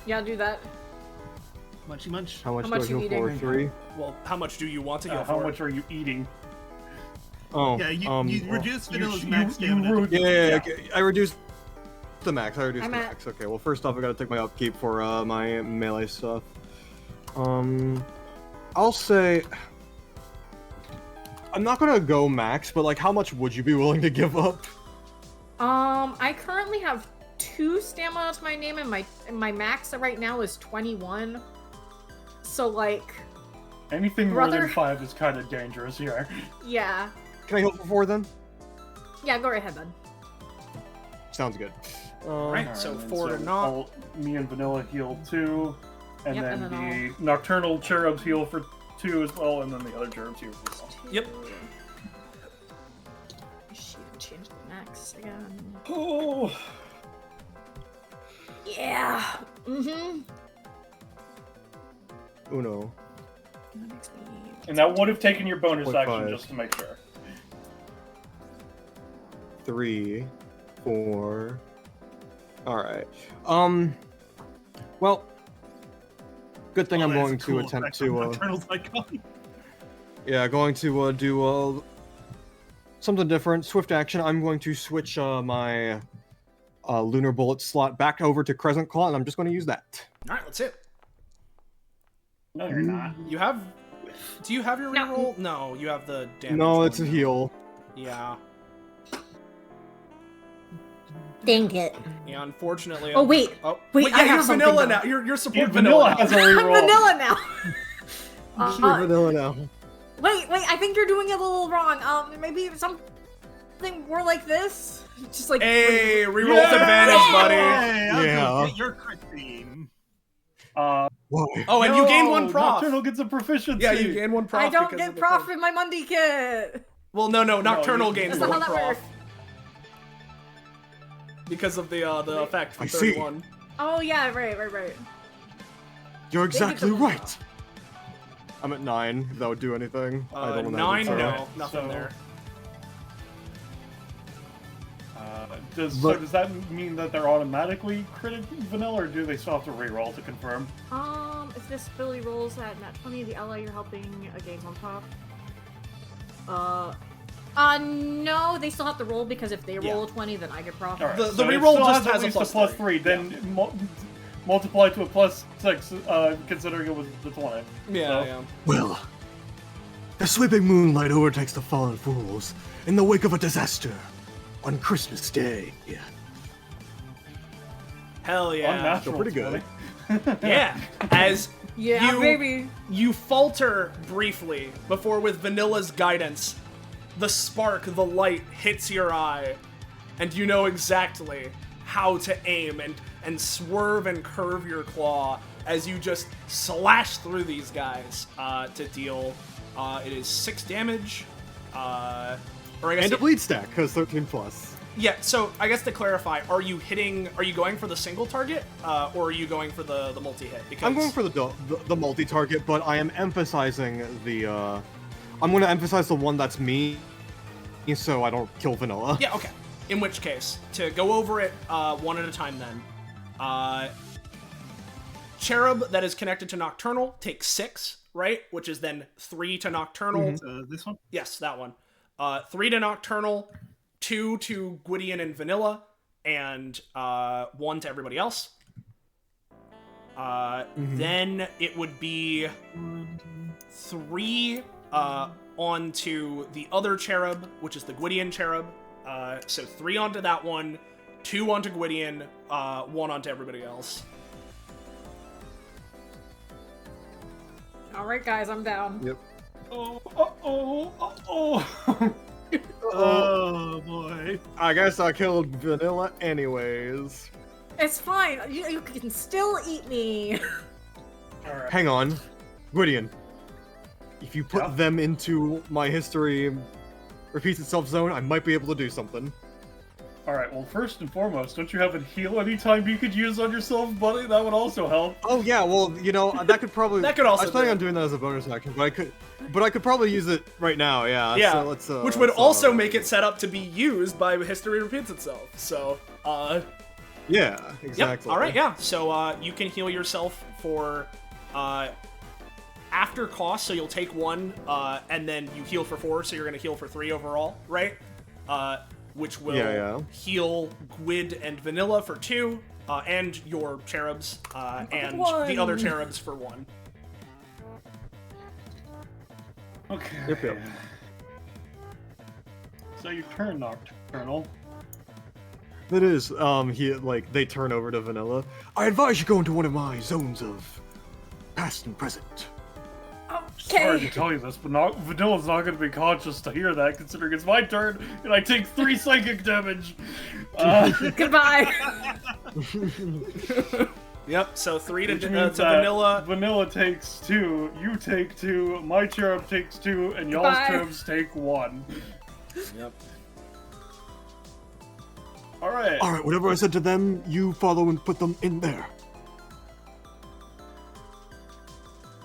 Yeah, do that. Munchy munch. How much much do I you heal for? eating? 3? Well, how much do you want to heal How for? much are you eating? Oh, Yeah, you reduce Vanilla's you- max you stamina. ru- Yeah, okay. I reduced the max. I'm the at- max. Okay, well, first off, I gotta take my upkeep for my melee stuff. I'll say I'm not gonna go max, but like, how much would you be willing to give up? I currently have 2 stamina to my name, and my max right now is 21. So like, Anything more Brother. than 5 is kind of dangerous here. yeah, Can I heal for 4 then? yeah, go right ahead, bud. Sounds good. Right. So and 4 to knock. Me and Vanilla heal 2, and Yep, then and then the Nocturnal cherubs heal for 2 as well, and then the other cherubs heal for 1. Yep. Shit, change the max again. Oh, Yeah. Mm-hmm. Uno. That makes me. and that would have taken your bonus 0.5. action just to make sure. 3, 4. Alright. Well, good thing Oh, I'm that's going a cool to attempt effect on to. Nocturnal's icon. Yeah, going to do something different. Swift action. I'm going to switch my lunar bullet slot back over to Crescent Claw, and I'm just going to use that. All right, let's hit. No, you're not. You have. Do you have your No. reroll? No, you have the damage. No, it's a one. heal. Yeah. Dang it. Yeah, unfortunately. Oh, wait. Oh, Wait, yeah, I have you're something vanilla now. now. You're support Yeah, vanilla. Vanilla has a I'm reroll. vanilla now. You're vanilla now. Wait, I think you're doing it a little wrong. Maybe something more like this? Just like... Hey, reroll advantage, buddy. Hey, I'll Yeah. go get your Christine. Why? Oh, and you gain one No, prof. Nocturnal gets a proficiency. Yeah, you gain one prof. I don't because get of the prof thing. in my Monday kit. Well, no, Nocturnal you- gains That's not one how that prof. works. Because of the effect from I see. 31. Oh, yeah, right. You're They get exactly the one right. I'm at 9. If that would do anything. I don't know. 9, so. no, nothing So- there. So does that mean that they're automatically critic vanilla, or do they still have to reroll to confirm? If this ability rolls at nat 20, the ally you're helping gains one prof. No, they still have to roll because if they roll a 20, then I get prof. All right, The so it reroll still just at has a least plus plus 3. 3. Then multiply to a plus 6, considering it was the 20. Yeah, So- yeah. Well, the sweeping moonlight overtakes the fallen fools in the wake of a disaster on Christmas Day. Yeah. Hell yeah. Unnatural, pretty good. 20. Yeah. As Yeah, you, baby. you falter briefly before, with Vanilla's guidance, the spark, the light hits your eye, and you know exactly how to aim and swerve and curve your claw as you just slash through these guys to deal. It is 6 damage. Or I guess And a bleed stack, because 13 plus. yeah, so I guess to clarify, are you going for the single target, or are you going for the multi-hit? Because I'm going for the multi-target, but I am emphasizing the, I'm going to emphasize the one that's me, so I don't kill Vanilla. yeah, okay. In which case, to go over it one at a time then, Cherub that is connected to Nocturnal takes 6, right? Which is then 3 to Nocturnal. This one? Yes, that one. 3 to Nocturnal, 2 to Gwydion and Vanilla, and 1 to everybody else. Then it would be 3 onto the other Cherub, which is the Gwydion Cherub. So 3 onto that one, 2 onto Gwydion, 1 onto everybody else. Alright, guys, I'm down. Yep. Oh boy. I guess I killed Vanilla anyways. It's fine. You can still eat me. Alright. Hang on. Gwydion. If you put Yeah? them into my history repeats itself zone, I might be able to do something. Alright, well, first and foremost, don't you have a heal anytime you could use on yourself, buddy? That would also help. Oh yeah, well, you know, that could probably That could also I was planning do on it. doing that as a bonus action, but I could probably use it right now, yeah. Yeah, So let's, which would let's, also make it set up to be used by history repeats itself. So, Yeah, yep. exactly. All right, yeah. So you can heal yourself for after cost. So you'll take 1, and then you heal for 4. So you're gonna heal for 3 overall, right? Which will Yeah. heal Gwyd and Vanilla for 2, and your cherubs, and the 1. other cherubs for 1. Okay. Yep. So you turn Nocturnal. It is, they turn over to Vanilla. I advise you go into one of my zones of past and present. Sorry to Okay. tell you this, but Vanilla's not going to be conscious to hear that, considering it's my turn, and I take 3 psychic damage. Goodbye. Yep. So 3 to, Which to means that Vanilla. Vanilla takes 2, you take 2, my cherub takes 2, and y'all's Goodbye. cherubs take 1. Yep. Alright. Alright, whatever I said to them, you follow and put them in there.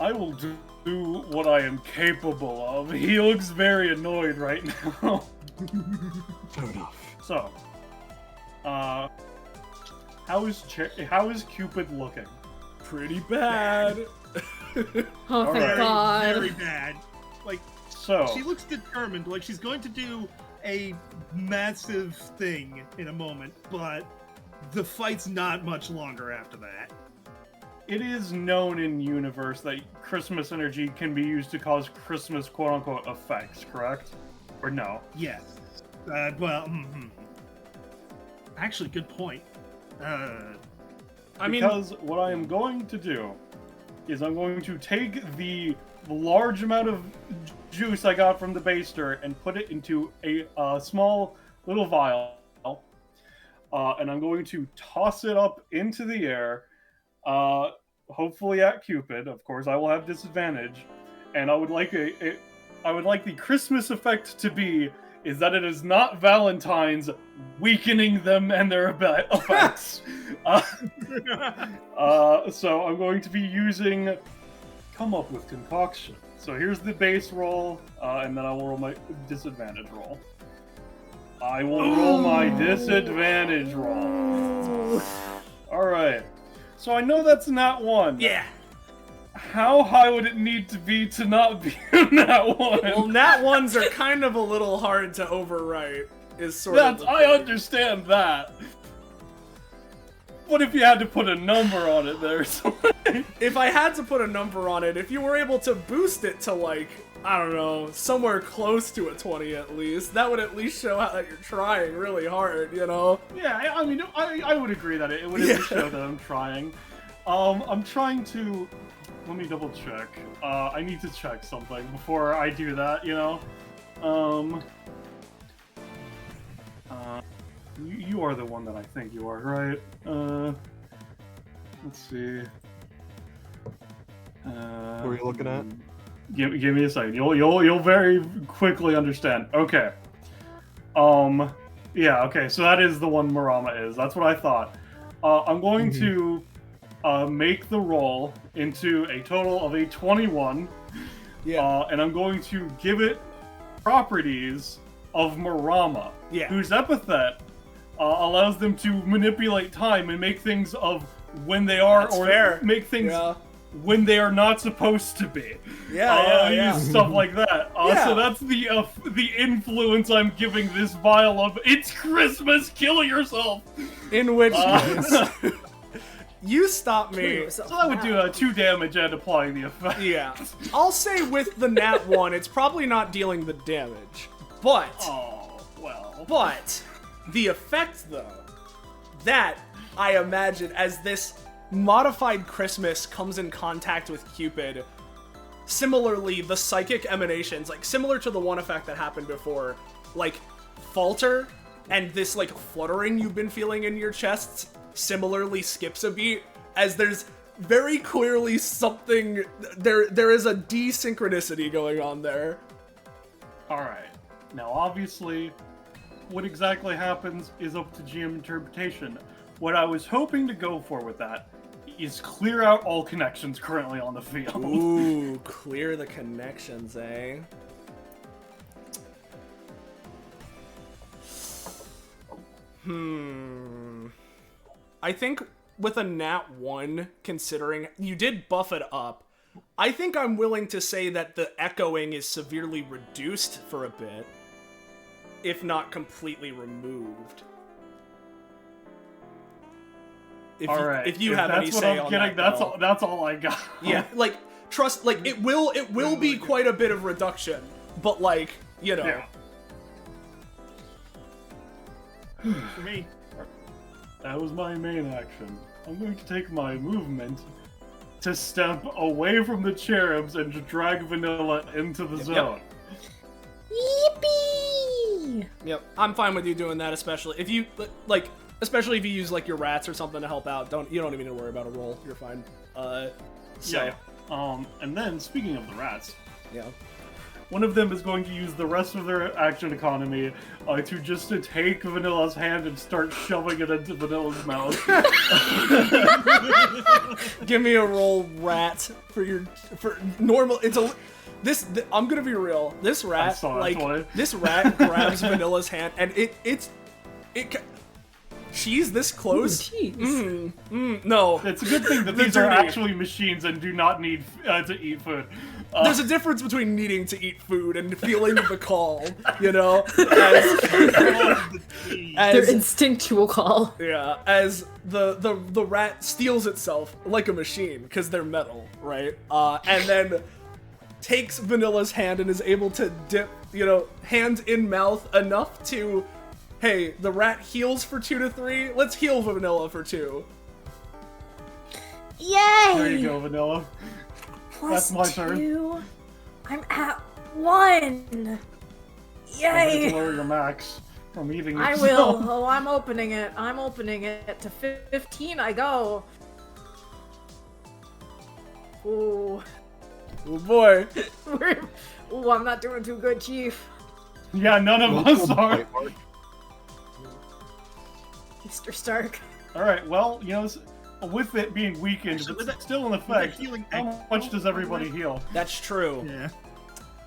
I will do what I am capable of. He looks very annoyed right now. Fair enough. So, how is Cupid looking? Pretty bad. Oh, thank Alright. God. Very bad. Like, So She looks determined, like she's going to do a massive thing in a moment, but the fight's not much longer after that. it is known in universe that Christmas energy can be used to cause Christmas quote-unquote effects, correct? Or no? Yes. Actually, good point. Because what I am going to do is I'm going to take the large amount of juice I got from the baster and put it into a small little vial, and I'm going to toss it up into the air, hopefully at Cupid. Of course, I will have disadvantage, and I would like the Christmas effect to be is that it is not Valentine's weakening them and their effects. So I'm going to be using come up with concoction. So here's the base roll, and then I will roll my disadvantage roll. I will roll my disadvantage roll. Alright. So I know that's not one. Yeah. How high would it need to be to not be nat one? Well, nat ones are kind of a little hard to overwrite. Is sort of. I understand that. What if you had to put a number on it there? If I had to put a number on it, if you were able to boost it to like, I don't know, somewhere close to a 20 at least, that would at least show that you're trying really hard, you know? Yeah, I mean, I would agree that it would at least show that I'm trying. I'm trying to... Let me double check. I need to check something before I do that, you know? You are the one that I think you are, right? Let's see. What are you looking at? Give me a second. You'll very quickly understand. Okay. Yeah. Okay. So that is the one Marama is. That's what I thought. I'm going to make the roll into a total of a 21. Yeah. And I'm going to give it properties of Marama, whose epithet allows them to manipulate time and make things of when they are That's fair. make things when they are not supposed to be. Yeah. Stuff like that. So that's the influence I'm giving this vial of it's Christmas, kill yourself. In which case, you stop me. So that would do 2 damage and applying the effect. Yeah. I'll say with the nat 1, it's probably not dealing the damage. But... Oh, well. But, the effect though, that I imagine as this modified Christmas comes in contact with Cupid, similarly, the psychic emanations, like similar to the one effect that happened before, like falter, and this like fluttering you've been feeling in your chests similarly skips a beat, as there's very clearly something, there is a desynchronicity going on there. Alright. Now obviously, what exactly happens is up to GM interpretation. What I was hoping to go for with that is clear out all connections currently on the field. Ooh, clear the connections, eh? I think with a nat 1, considering you did buff it up, I think I'm willing to say that the echoing is severely reduced for a bit, if not completely removed. If you have any say on that, that's all I got. Yeah, like trust, like it will be quite a bit of reduction, but like, you know. Yeah. For me, that was my main action. I'm going to take my movement to step away from the cherubs and to drag Vanilla into the zone. Yippee! Yep, I'm fine with you doing that, especially if you especially if you use like your rats or something to help out. You don't even need to worry about a roll. You're fine. Yeah. And then speaking of the rats, yeah, one of them is going to use the rest of their action economy to take Vanilla's hand and start shoving it into Vanilla's mouth. Give me a roll, rat, for normal. I'm gonna be real. This rat, this rat grabs Vanilla's hand, and cheese this close? Ooh, cheese. No. It's a good thing that The these are dirty. actually machines and do not need to eat food. There's a difference between needing to eat food and feeling the call, you know? As Their instinctual call. yeah, as the rat steals itself like a machine, because they're metal, right? And then takes Vanilla's hand and is able to dip, hand in mouth enough to, hey, the rat heals for 2 to 3, let's heal Vanilla for 2. Yay! There you go, Vanilla. Plus That's my turn. 2. I'm at 1. I'm Yay! going to lower your max from eating I yourself. will. Oh, I'm opening it. I'm opening it to 15. I go. Ooh. Oh boy. Ooh, I'm not doing too good, Chief. Yeah, none of us are. Mr. Stark. Alright, well, with it being weakened, Actually, but with that- still in with that effect, healing how act- much does everybody heal? That's true. Yeah.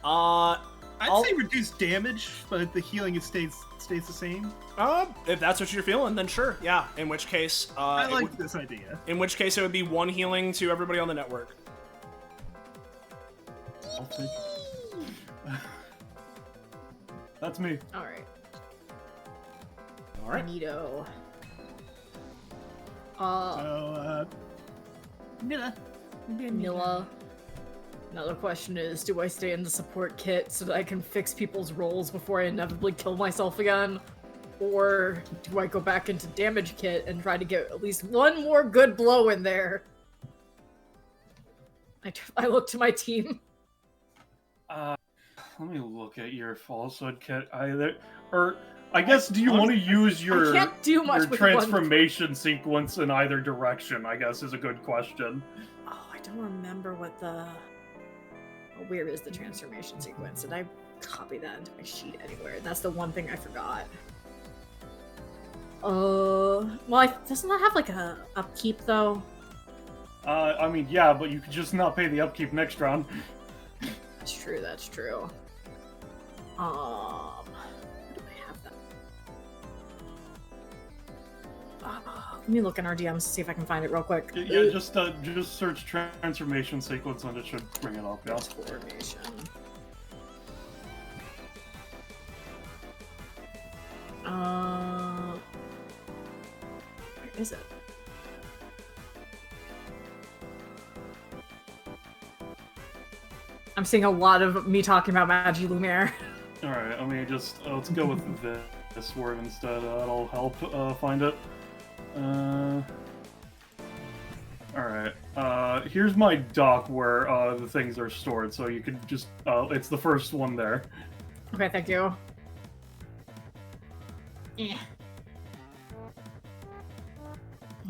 I'll- I'd say reduce damage, but the healing it stays the same. If that's what you're feeling, then sure. Yeah. In which case, I like this idea. in which case it would be 1 healing to everybody on the network. I'll take it. That's me. Alright. All right. Neato. So, Vanilla. Another question is, do I stay in the support kit so that I can fix people's rolls before I inevitably kill myself again? Or do I go back into damage kit and try to get at least one more good blow in there? I look to my team. Let me look at your falsehood kit. I guess, do you want to use I your can't do much with transformation sequence in either direction, I guess, is a good question. Oh, I don't remember what the... Oh, where is the transformation sequence? Did I copy that into my sheet anywhere? That's the one thing I forgot. Doesn't that have like a upkeep though? I mean, yeah, but you could just not pay the upkeep next round. That's true, that's true. Where do I have that? Let me look in our DMs to see if I can find it real quick. Yeah, just search transformation sequence and it should bring it up, yeah. Transformation. Where is it? I'm seeing a lot of me talking about Magi Lumiere. Alright, I mean, let's go with this word instead. That'll help find it. Alright, here's my dock where the things are stored, so you can just, it's the first one there. Okay, thank you.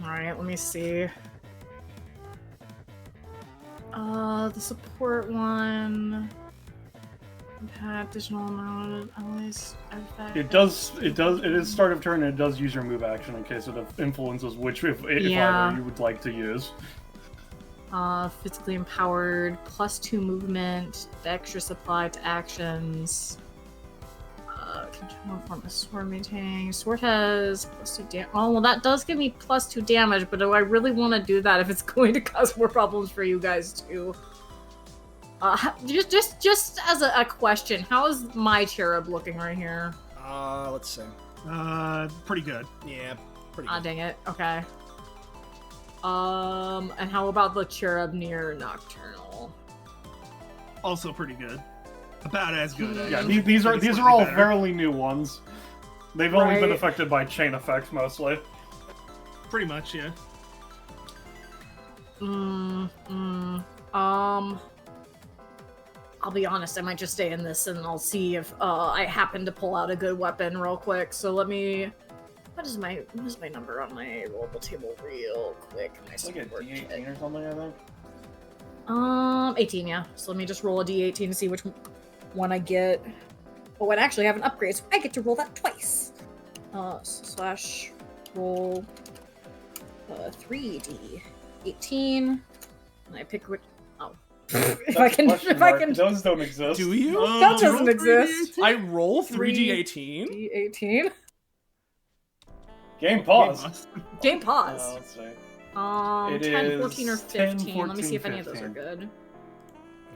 Alright, let me see. The support one. Additional amount of always It is start of turn and it does use your move action in case it influences which, if Yeah. either you would like to use. Physically empowered, +2 movement, the extra supply to actions. Control form of sword maintaining. Sword has +2 damage. Oh, well, that does give me +2 damage, but do I really want to do that if it's going to cause more problems for you guys too? Just as a question, how is my cherub looking right here? Let's see. Pretty good. Yeah, pretty Ah, good. dang it. Okay. And how about the cherub near Nocturnal? Also pretty good. About as good. Yeah, actually. these are It's slightly all better. fairly new ones. They've only been Right. affected by chain effects mostly. Pretty much, yeah. I'll be honest, I might just stay in this and I'll see if I happen to pull out a good weapon real quick. So let me... What is my number on my rollable table real quick? My It's like a support D18 kit. or something, I think. 18, yeah. So let me just roll a D18 to see which one I get. Oh, and actually I have an upgrade, so I get to roll that twice. Slash roll 3D18. And I pick which... Oh. if I can... Those don't exist. Do you? That you doesn't roll exist. 3D18? I roll 3d18? D18. Game pause. Game pause. Let's see. 10, It 14, or is 15. 10, Let me see if 14, any of those are 15. good.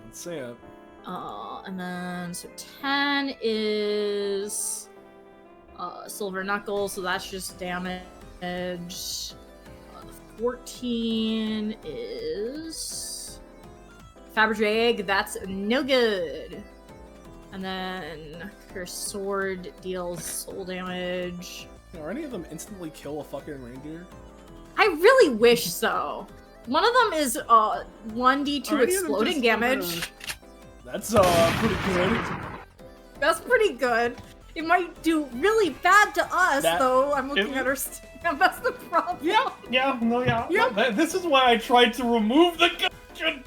Let's see it. And then, so 10 is Silver Knuckle, so that's just damage. 14 is Fabergé Egg, that's no good. And then her sword deals soul damage. Are any of them instantly kill a fucking reindeer? I really wish so. One of them is 1d2 exploding damage. That's pretty good. That's pretty good. It might do really bad to us, though. I'm looking at her. That's the problem. Yeah. This is why I tried to remove the gun.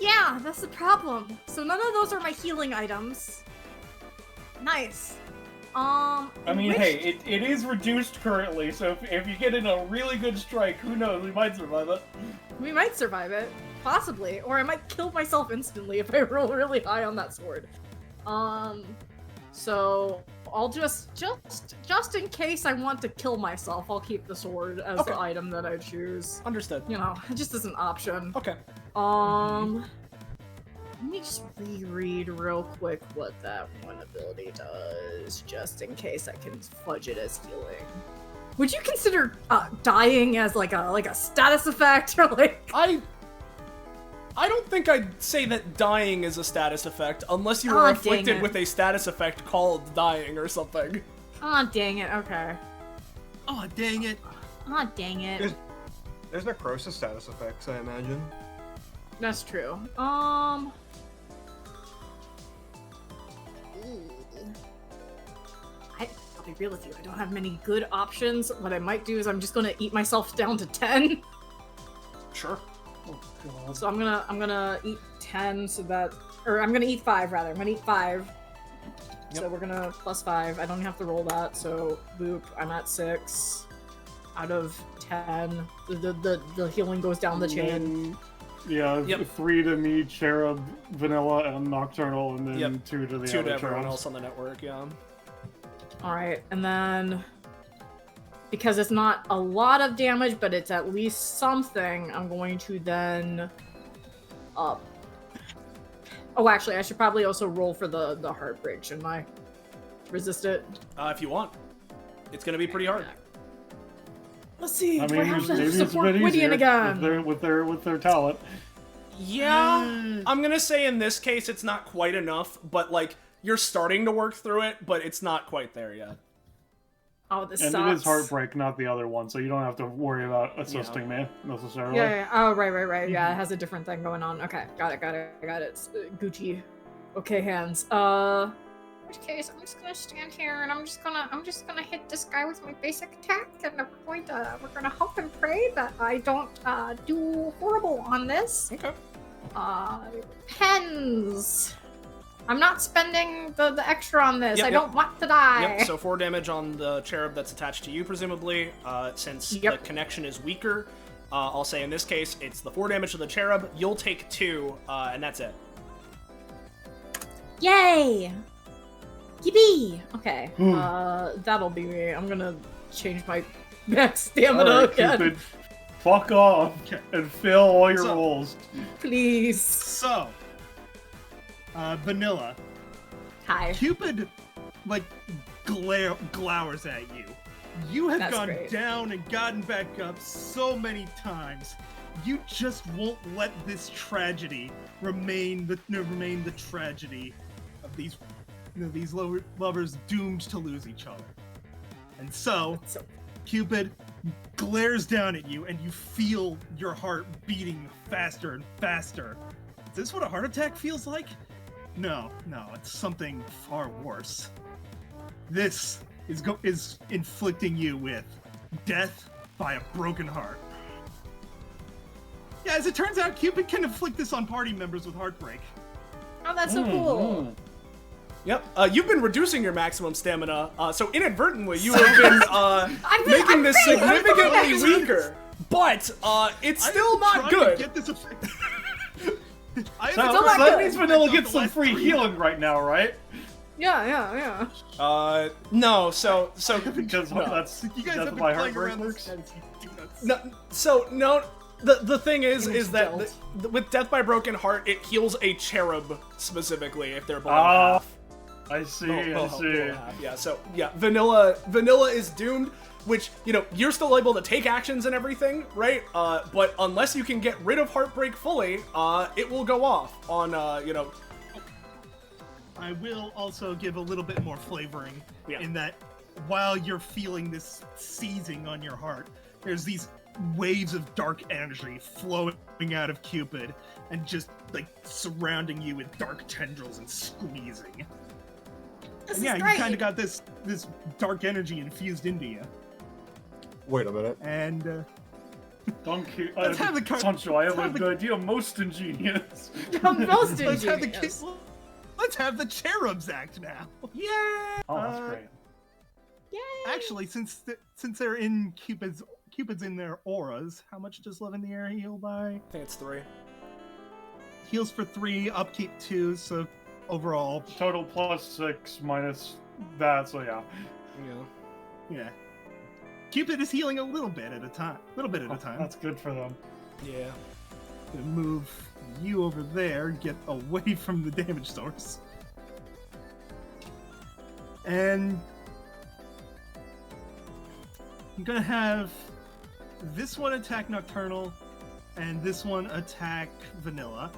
Yeah, that's the problem. So none of those are my healing items. Nice. I mean, hey, it is reduced currently, so if you get in a really good strike, who knows? We might survive it. We might survive it, possibly, or I might kill myself instantly if I roll really high on that sword. So I'll just in case I want to kill myself, I'll keep the sword as the item that I choose. Understood. You know, just as an option. Okay. Let me just reread real quick what that one ability does, just in case I can fudge it as healing. Would you consider dying as like a status effect, or like? I don't think I'd say that dying is a status effect unless you were afflicted with a status effect called dying or something. Oh dang it! Okay. Oh dang it! Oh dang it! There's necrosis status effects, I imagine. That's true. I'll be real with you. I don't have many good options. What I might do is I'm just gonna eat myself down to 10. Sure. Oh, God. So I'm gonna eat 10 so that, or I'm gonna eat 5 rather. I'm gonna eat 5. Yep. So we're gonna plus 5. I don't have to roll that. So boop. I'm at 6 out of 10. The healing goes down the chain. Yeah, 3 to me, Cherub, Vanilla, and Nocturnal, and then 2 to the 2 other to everyone cherubs. else on the network. Yeah. Alright, and then because it's not a lot of damage, but it's at least something, I'm going to then oh, actually, I should probably also roll for the Heartbreak, shouldn't I? Resist it? If you want. It's gonna be pretty hard. Let's see, I do I mean, have maybe to it's a support bit Gwydion easier again? with their talent. Yeah, I'm gonna say in this case it's not quite enough, but like you're starting to work through it, but it's not quite there yet. Oh, this and sucks. it is Heartbreak, not the other one, so you don't have to worry about assisting me necessarily. Yeah. Oh, right. Yeah, it has a different thing going on. Okay, got it. It's Gucci. Okay, hands. In which case, I'm just gonna stand here and I'm just gonna hit this guy with my basic attack, and we're gonna hope and pray that I don't do horrible on this. Okay. Pens. I'm not spending the extra on this. Yep, I don't want to die. Yep, so 4 damage on the cherub that's attached to you, presumably. Since the connection is weaker, I'll say in this case, it's the 4 damage to the cherub. You'll take 2, and that's it. Yay! Yippee! Okay, that'll be me. I'm gonna change my max stamina again. Cupid, fuck off and fill all your rolls. Please. So, Vanilla. Hi. Cupid, like, glowers at you. You have gone great. down and gotten back up so many times. You just won't let this tragedy remain the tragedy of these, these lovers doomed to lose each other. And so, Cupid glares down at you, and you feel your heart beating faster and faster. Is this what a heart attack feels like? No, it's something far worse. This is inflicting you with death by a broken heart. Yeah, as it turns out, Cupid can inflict this on party members with heartbreak. Oh, that's so cool. Yep, you've been reducing your maximum stamina, so inadvertently you have been making this significantly weaker. But it's still not good. To get this effect. So that means Vanilla gets some free healing right now, right? Yeah. No, so Because no. that's You guys that's have been my playing heartbreak around works. this. You do not- No, so no. The thing is Image that dealt. with Death by Broken Heart, it heals a cherub specifically if they're below Ah, half. I see, Below I see. half. Yeah. So yeah, Vanilla is doomed. Which, you know, you're still able to take actions and everything, right? But unless you can get rid of Heartbreak fully, it will go off on, you know... I will also give a little bit more flavoring Yeah. in that while you're feeling this seizing on your heart, there's these waves of dark energy flowing out of Cupid and just, like, surrounding you with dark tendrils and squeezing. This And yeah, is you great. kind of got this dark energy infused into you. Wait a minute. And, Donkey, Let's have the card- Sancho, I have let's have a the- good idea, most ingenious. I'm most let's have the ingenious. let's have the cherubs act now. Yeah! Oh, that's Uh, great. Yay! Actually, since they're in Cupid's in their auras, how much does Love in the Air heal by? I think it's 3. Heals for 3, upkeep 2, so overall, Total +6 minus that, so yeah. yeah. Cupid is healing a little bit at a time. That's good for them. Yeah. Gonna move you over there, get away from the damage source. And I'm gonna have this one attack Nocturnal and this one attack Vanilla.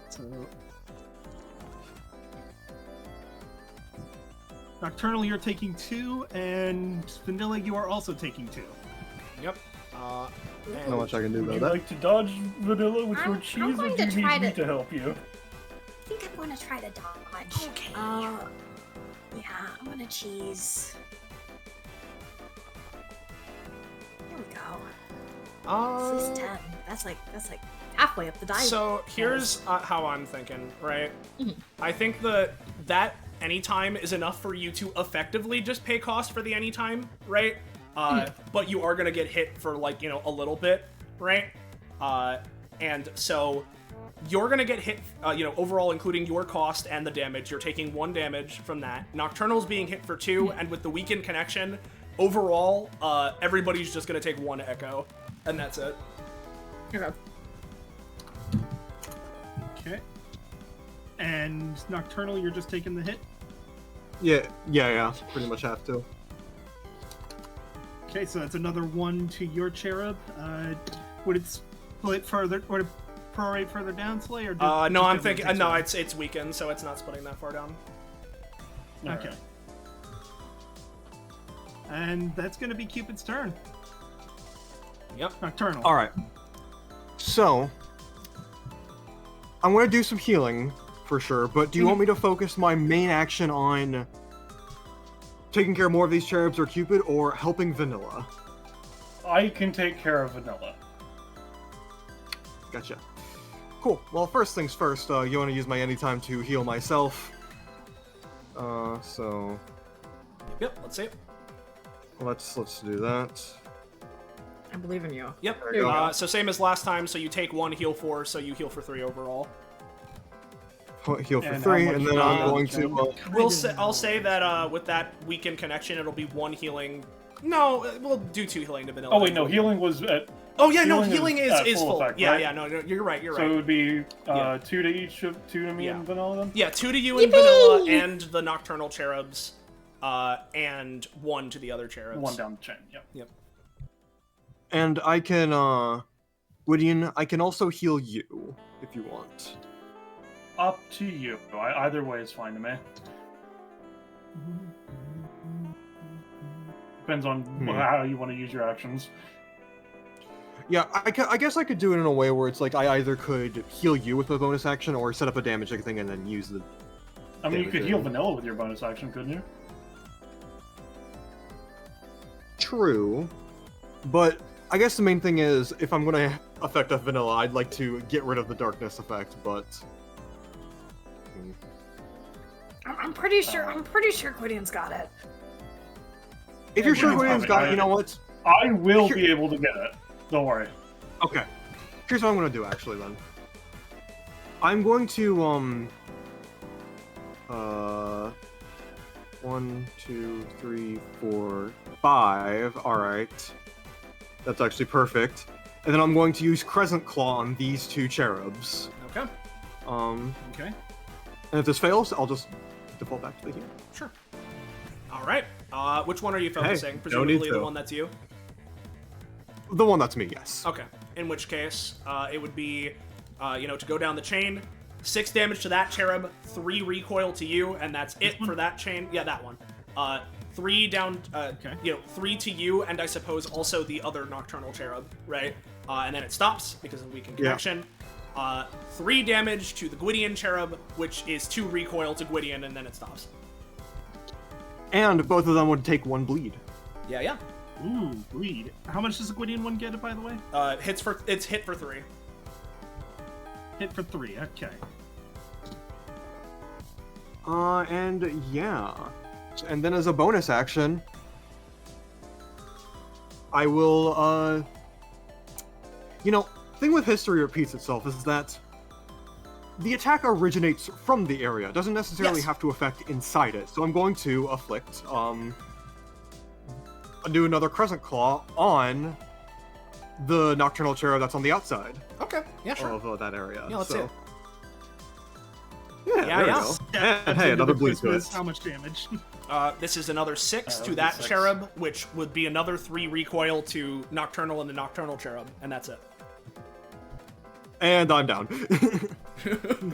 So Nocturnal, you're taking 2, and Vanilla, you are also taking 2. Yep. Not much I can do Would you about that. like to dodge Vanilla with your I'm cheese, or going do you to need try me to- to help you? I think I'm gonna try to dodge. Okay. Yeah, I'm gonna cheese. There we go. This is 10. That's like halfway up the die. So here's how I'm thinking, right? Mhm. I think that anytime is enough for you to effectively just pay cost for the anytime, right? But you are gonna get hit for, like, you know, a little bit, right? And so you're gonna get hit, you know, overall, including your cost and the damage. You're taking 1 damage from that. Nocturnal's being hit for 2, and with the weakened connection, overall, everybody's just gonna take 1 echo, and that's it. Okay. Okay. And Nocturnal, you're just taking the hit? Yeah. Pretty much have to. Okay, so that's another 1 to your cherub. Would it split further? Would it prorate further down, Soleil? Or No, I'm everyone thinking. takes No, one? it's weakened, so it's not splitting that far down. Okay. And that's going to be Cupid's turn. Yep. Nocturnal. Alright. So, I'm gonna do some healing, for sure, but do you want me to focus my main action on taking care of more of these cherubs or Cupid, or helping Vanilla? I can take care of Vanilla. Gotcha. Cool. Well, first things first, you want to use my anytime to heal myself. So Yep. Let's see it. let's do that. I believe in you. Yep. There you go. So same as last time. So you take 1, heal 4, so you heal for 3 overall. Heal for And 3, how and much then I'm damage? going to. I'll say that with that weakened connection, it'll be 1 healing. No, we'll do 2 healing to Vanilla. Oh wait, no, healing was at. Oh yeah, no, healing healing is is at full full. effect, Yeah, right? yeah, no, you're right. You're So it right. would be Yeah. 2 to each of 2 to me Yeah. and Vanilla then. Yeah, 2 to you and Yippee! Vanilla and the Nocturnal Cherubs, and 1 to the other cherubs. 1 down the chain. Yep. Yep. And I can, Gwydion, I can also heal you, if you want. Up to you. Either way is fine to me. Depends on how you want to use your actions. Yeah, I guess I could do it in a way where it's like I either could heal you with a bonus action or set up a damage thing and then use the... I mean, you could Damage heal it. Vanilla with your bonus action, couldn't you? True. But I guess the main thing is, if I'm going to affect a Vanilla, I'd like to get rid of the darkness effect, but... I'm pretty sure. I'm pretty sure Gwydion's got it. If you're sure Gwydion's Gwydion's probably got it, you know what? I will Sure. be able to get it. Don't worry. Okay. Here's what I'm going to do, actually, then. I'm going to, 1, 2, 3, 4, 5. All right. That's actually perfect. And then I'm going to use Crescent Claw on these two cherubs. Okay. Okay. And if this fails, I'll just default back to the heal. Sure. All right. Which one are you focusing? Hey, Presumably no need the to. one that's you. The one that's me, yes. Okay. In which case, it would be, to go down the chain, 6 damage to that cherub, 3 recoil to you, and that's it for that chain. Yeah, that one. 3 down, 3 to you, and I suppose also the other nocturnal cherub, right? And then it stops because of weakened connection. 3 damage to the Gwydion cherub, which is 2 recoil to Gwydion, and then it stops. And both of them would take 1 bleed. Yeah. Ooh, bleed. How much does the Gwydion one get, by the way? It's hit for 3. Hit for 3, okay. And yeah. And then as a bonus action, I will, thing with history repeats itself is that the attack originates from the area. It doesn't necessarily have to affect inside it. So I'm going to afflict, do another Crescent Claw on the Nocturnal Cherub that's on the outside. Okay, yeah, sure. Of that area. Yeah, let's see it. Yeah, there we go. And hey, another bleed to it. How much damage? This is another 6 to that 6. cherub, which would be another 3 recoil to Nocturnal and the Nocturnal cherub, and that's it. And I'm down.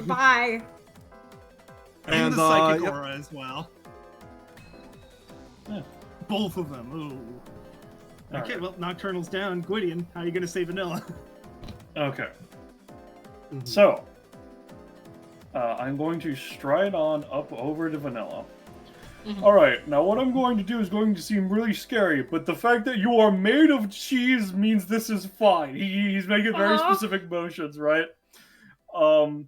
Bye. And the psychic yep. aura as well. Yeah. Both of them. Ooh. Okay, Alright. well, Nocturnal's down. Gwydion, how are you gonna say Vanilla? Okay. Mhm. So, I'm going to stride on up over to Vanilla. Alright, now what I'm going to do is going to seem really scary, but the fact that you are made of cheese means this is fine. He's making very specific motions, right? And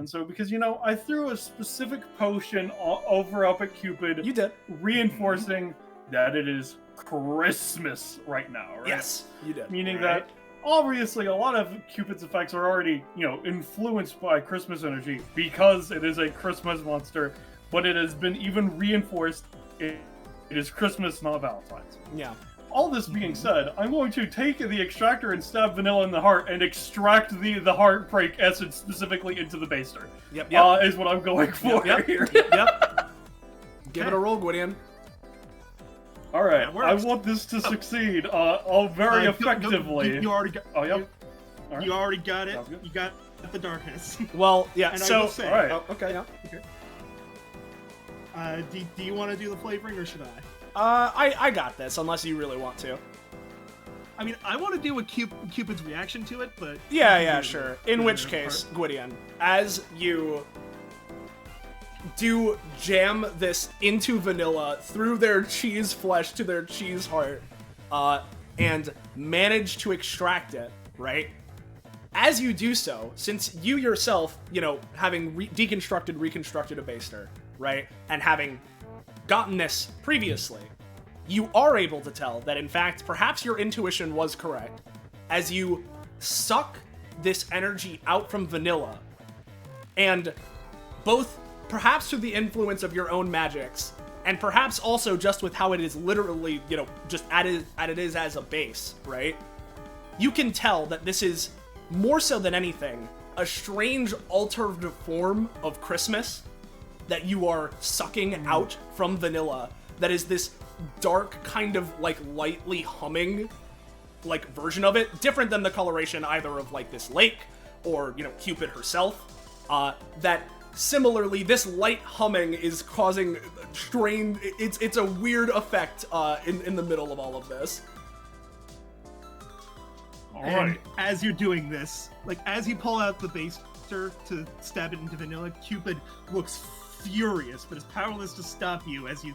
so, because, I threw a specific potion over up at Cupid, You did. reinforcing that it is Christmas right now, right? Yes, you did. Meaning that, obviously, a lot of Cupid's effects are already, influenced by Christmas energy because it is a Christmas monster, but it has been even reinforced. It is Christmas, not Valentine's. Yeah. All this being said, I'm going to take the extractor and stab Vanilla in the heart and extract the heartbreak essence specifically into the baster. Yep. Is what I'm going for Yep. here. Yep. Give it a roll, Gwydion. All right, That works. I want this to succeed. Very effectively. You already got. Oh, yep. All right. You already got it. Sounds good. You got the darkness. Well, yeah. And I So, will say- All right. oh, okay. Yeah. Do you want to do the flavoring or should I? I got this. Unless you really want to. I mean, I want to do a Cupid's reaction to it, but Yeah, sure. In which case, Gwydion, as you do jam this into Vanilla through their cheese flesh to their cheese heart, and manage to extract it, right? As you do so, since you yourself, having reconstructed a baster, right, and having gotten this previously, you are able to tell that, in fact, perhaps your intuition was correct. As you suck this energy out from Vanilla, and both perhaps through the influence of your own magics, and perhaps also just with how it is literally, just at it is as a base, right? You can tell that this is, more so than anything, a strange altered form of Christmas that you are sucking out from Vanilla that is this dark kind of lightly humming version of it, different than the coloration either of this lake or Cupid herself, that similarly this light humming is causing strain. It's a weird effect in the middle of all of this. All And right. as you're doing this, as you pull out the baster to stab it into Vanilla, Cupid looks furious, but is powerless to stop you as you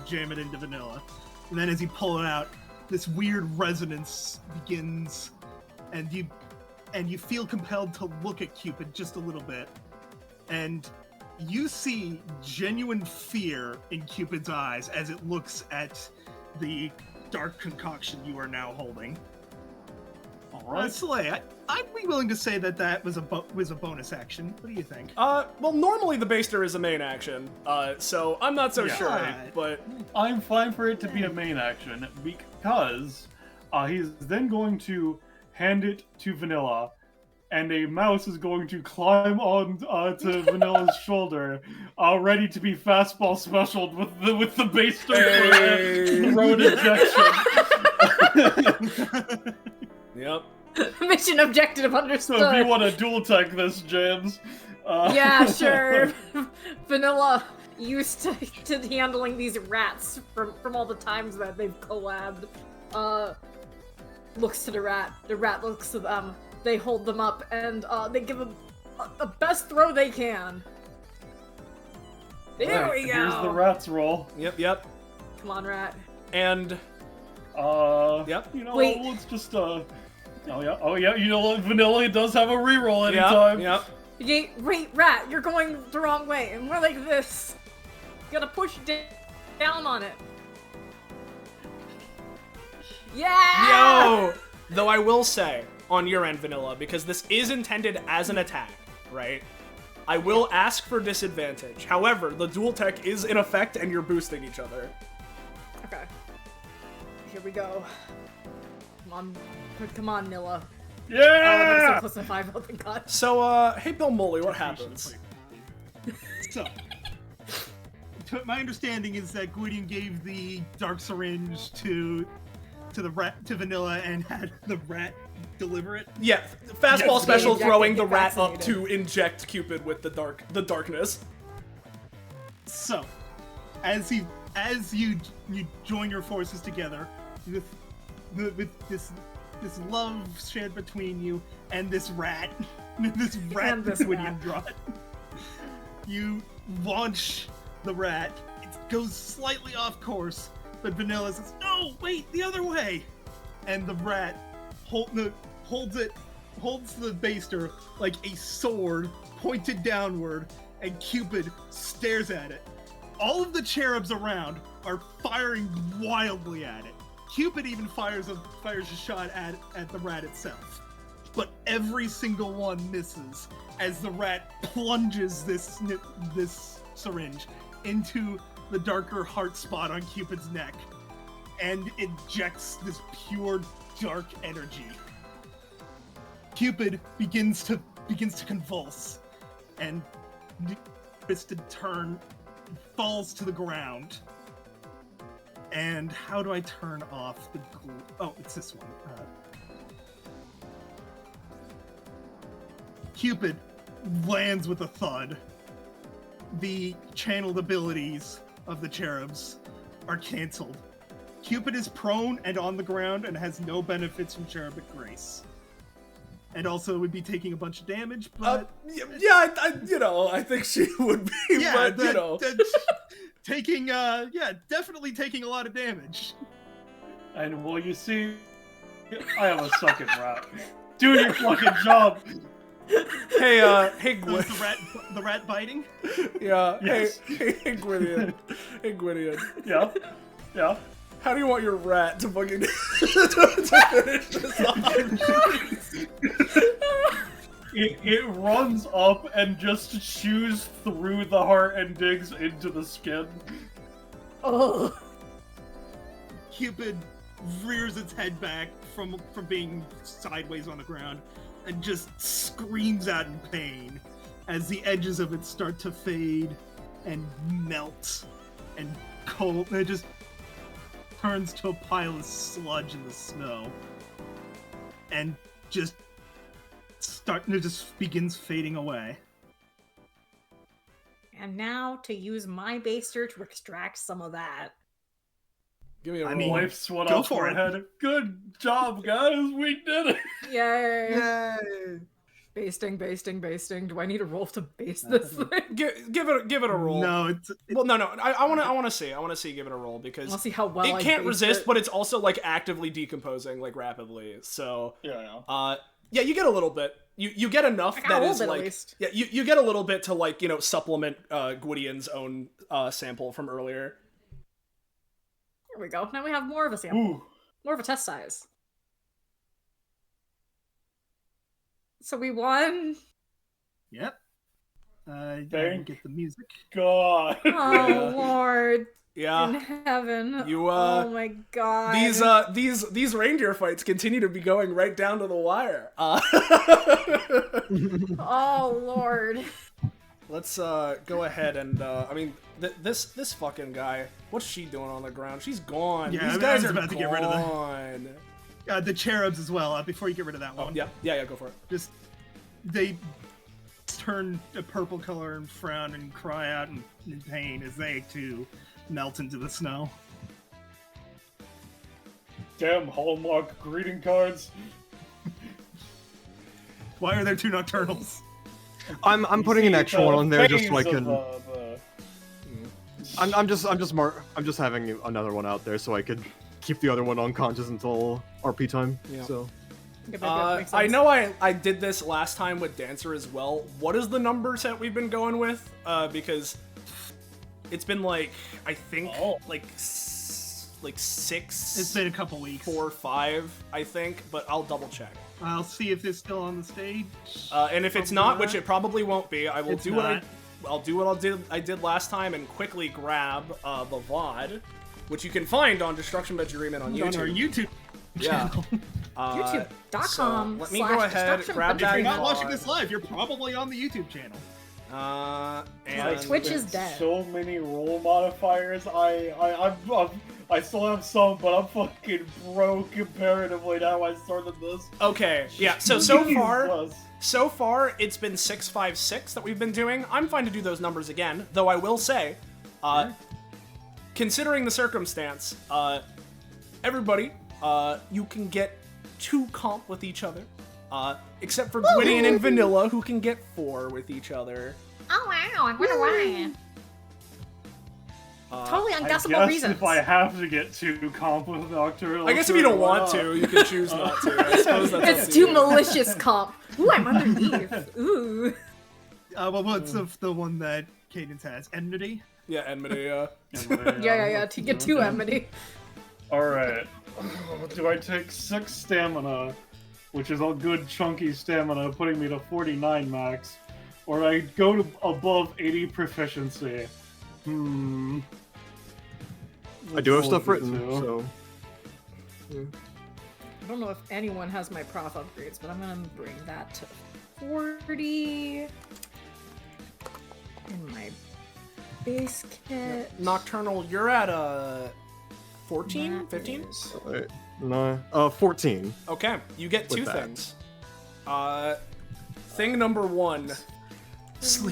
jam it into Vanilla. And then as you pull it out, this weird resonance begins, and you feel compelled to look at Cupid just a little bit, and you see genuine fear in Cupid's eyes as it looks at the dark concoction you are now holding. Alright. Soleil, I'd be willing to say that was a bonus action. What do you think? Well, normally the baster is a main action, so I'm not so Yeah. sure, Right. but... I'm fine for it to be a main action because he's then going to hand it to Vanilla, and a mouse is going to climb on to Vanilla's shoulder, ready to be fastball specialed with the baster for road ejection. Yep. Mission objective understood. So if you want to dual tech this, James. Yeah, sure. Vanilla used to handling these rats from all the times that they've collabed. Looks to the rat. The rat looks to them. They hold them up and they give them the best throw they can. There we go. Here's the rat's roll. Yep. Come on, rat. And... Yep. You know, Wait. let's just Oh yeah. You know what? Vanilla does have a reroll anytime. Yep. Wait, rat, you're going the wrong way. And we're like this. You gotta push down on it. Yeah! Yo! Though I will say, on your end, Vanilla, because this is intended as an attack, right? I will ask for disadvantage. However, the dual tech is in effect and you're boosting each other. Okay. Here we go. Come on, Nilla. Oh, Yeah! I'm so close to 5. Oh, thank God. So, hey, Belmoley, what happens? So, my understanding is that Gwydion gave the dark syringe to Vanilla and had the rat deliver it. Yeah, fastball Yes. special Injected, throwing the get rat up vaccinated. to inject Cupid with the darkness. So, as you join your forces together with this love shared between you and this rat, this rat And this Gwydion rat. brought, you launch the rat. It goes slightly off course, but Vanilla says, "No, wait, the other way!" And the rat holds the baster like a sword pointed downward, and Cupid stares at it. All of the cherubs around are firing wildly at it. Cupid even fires a shot at the rat itself. But every single one misses as the rat plunges this syringe into the darker heart spot on Cupid's neck and ejects this pure dark energy. Cupid begins to convulse, and Twisted Turn falls to the ground. And how do I turn off the glue? Oh, it's this one. Cupid lands with a thud. The channeled abilities of the cherubs are canceled. Cupid is prone and on the ground and has no benefits from cherubic grace. And also would be taking a bunch of damage, but... I think she would be, yeah, definitely taking a lot of damage. And well, you see, I have a second rat. Do your fucking job. Hey, Was the rat biting? Yeah, Yes. hey, Gwydion. Hey, Gwydion. Yeah. How do you want your rat to fucking to finish this off? It runs up and just chews through the heart and digs into the skin. Oh. Cupid rears its head back from being sideways on the ground and just screams out in pain as the edges of it start to fade and melt and cold. And it just turns to a pile of sludge in the snow and just begins fading away. And now to use my baster to extract some of that. Give me a I roll. mean, Wipes one go off for it. forehead. Good job, guys. We did it. Yay! Yay! Basting. Do I need a roll to baste this thing? Give it a roll. No, Well, no. I want to see. I want to see. Give it a roll because I'll see how well I it can't baste resist, it. but it's also like actively decomposing like rapidly. So Yeah. yeah, you get a little bit. You get enough I got that a little is bit at like least. yeah. You get a little bit to like supplement Gwydion's own sample from earlier. Here we go. Now we have more of a sample. Ooh. More of a test size. So we won. Yep. I Thank get the music. God. Oh Lord in Yeah. heaven. You, oh my God. These reindeer fights continue to be going right down to the wire. Oh Lord. Let's go ahead and I mean this fucking guy. What's she doing on the ground? She's gone. Yeah, These I was guys are about to get rid of them. gone. The cherubs as well. Before you get rid of that Oh, one. yeah, go for it. Just they turn a purple color and frown and cry out in pain as they too melt into the snow. Damn Hallmark greeting cards. Why are there 2 nocturnals? I'm putting an extra one on there just so I Phase can. of, I'm just having another one out there so I could keep the other one unconscious until RP time. Yeah. So Makes I sense. know I did this last time with Dancer as well. What is the number set we've been going with? Because it's been like I think like 6. It's been a couple weeks. 4, 5, I think, but I'll double check. I'll see if it's still on the stage. And if it's not, which it probably won't be, I will It's do what not. I'll do what I did last time and quickly grab the VOD, which you can find on Destruction by Agreement on YouTube. On our YouTube Yeah. channel. YouTube.com. so let me go ahead, grab If that you're not VOD. watching this live, you're probably on the YouTube channel. And Twitch is dead. So many roll modifiers. I still have some, but I'm fucking broke comparatively now. I started this. Okay, yeah. So far it's been 656 that we've been doing. I'm fine to do those numbers again, though I will say, considering the circumstance, everybody, you can get 2 comp with each other, except for Gwydion and Vanilla, who can get 4 with each other. Oh wow, I wonder why. Totally I unguessable guess reasons. if I have to get 2 comp with Nocturnal, I guess if you don't want to, you can choose not to. I suppose that's up It's to too you. malicious comp. Ooh, I'm underneath. Ooh. Well, what's the one that Cadence has? Enmity? Yeah, Enmity, Yeah. To get 2 enmity. Alright. Do I take 6 stamina, which is a good chunky stamina, putting me to 49 max, or I go to above 80 proficiency? I do have stuff Let's written, look at so I don't know if anyone has my prof upgrades, but I'm gonna bring that to 40 in my base kit. Nocturnal, you're at 14? That 15? is- wait, no, 14. Okay, you get 2 With that. things. Thing number 1.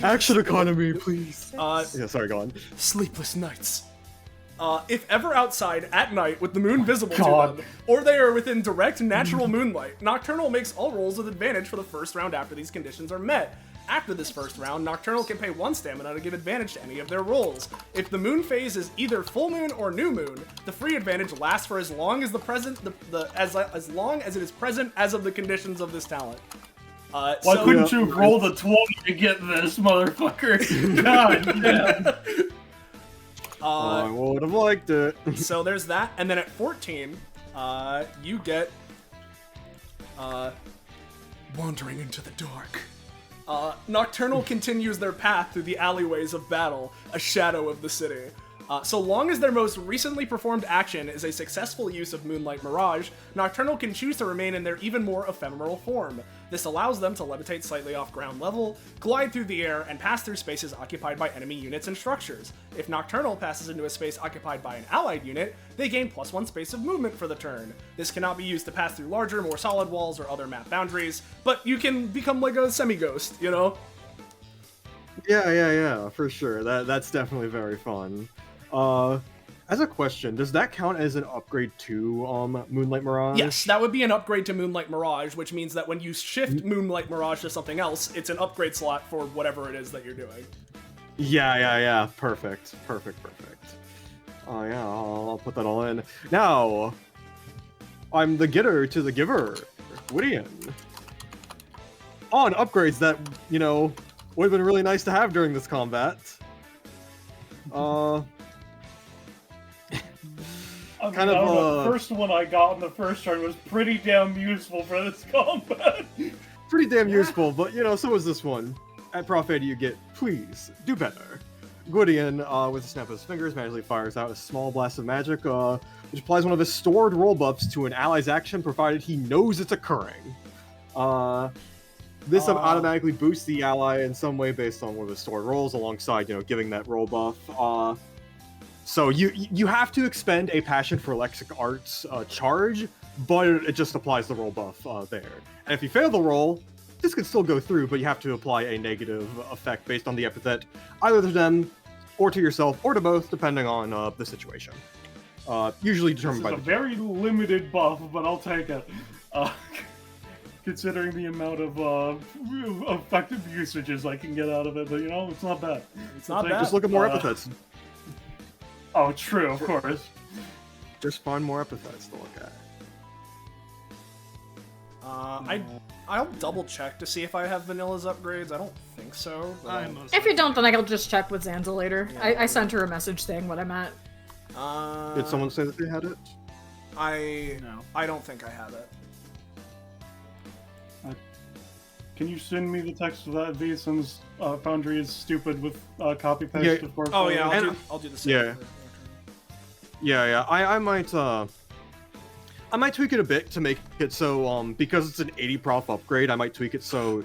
Action economy, please. Uh, Yeah, sorry, go on. sleepless nights. If ever outside at night with the moon visible God. to them, or they are within direct natural moonlight, Nocturnal makes all rolls with advantage for the first round after these conditions are met. After this first round, Nocturnal can pay 1 stamina to give advantage to any of their rolls. If the moon phase is either full moon or new moon, the free advantage lasts for as long as as long as it is present as of the conditions of this talent. Why so- couldn't you roll the 20 to get this, motherfucker? God damn. I would have liked it. So there's that, and then at 14, you get wandering into the dark. Nocturnal continues their path through the alleyways of battle, a shadow of the city. So long as their most recently performed action is a successful use of Moonlight Mirage, Nocturnal can choose to remain in their even more ephemeral form. This allows them to levitate slightly off ground level, glide through the air, and pass through spaces occupied by enemy units and structures. If Nocturnal passes into a space occupied by an allied unit, they gain +1 space of movement for the turn. This cannot be used to pass through larger, more solid walls or other map boundaries, but you can become like a semi-ghost, you know? Yeah, for sure. That's definitely very fun. As a question, does that count as an upgrade to Moonlight Mirage? Yes, that would be an upgrade to Moonlight Mirage, which means that when you shift Moonlight Mirage to something else, it's an upgrade slot for whatever it is that you're doing. Yeah. Perfect. Oh yeah, I'll put that all in. Now, I'm the getter to the giver, Gwydion. On upgrades that, would have been really nice to have during this combat. The first one I got in the first turn was pretty damn useful for this combat. pretty damn Yeah. useful, but so is this one. At Prof 80, you get, please, do better. Gwydion, with a snap of his fingers, magically fires out a small blast of magic, which applies one of his stored roll buffs to an ally's action, provided he knows it's occurring. This automatically boosts the ally in some way based on one of his stored rolls, alongside, giving that roll buff. So you have to expend a Passion for Lexic Arts charge, but it just applies the roll buff there. And if you fail the roll, this can still go through, but you have to apply a negative effect based on the epithet, either to them, or to yourself, or to both, depending on the situation. Usually determined by a very limited buff, but I'll take it. Considering the amount of effective usages I can get out of it, but it's not bad. It's not bad. Just look at more epithets. Oh, true, of course. Just find more epithets to look at. I'll double check to see if I have Vanilla's upgrades. I don't think so. But If you don't, then I'll just check with Zanza later. Yeah. I sent her a message saying what I meant. Did someone say that they had it? No. I don't think I have it. Can you send me the text of that V, since Foundry is stupid with copy paste? Yeah. Of course. Oh yeah, I'll do the same. Yeah. Yeah. I might tweak it a bit to make it so because it's an 80 prof upgrade, I might tweak it so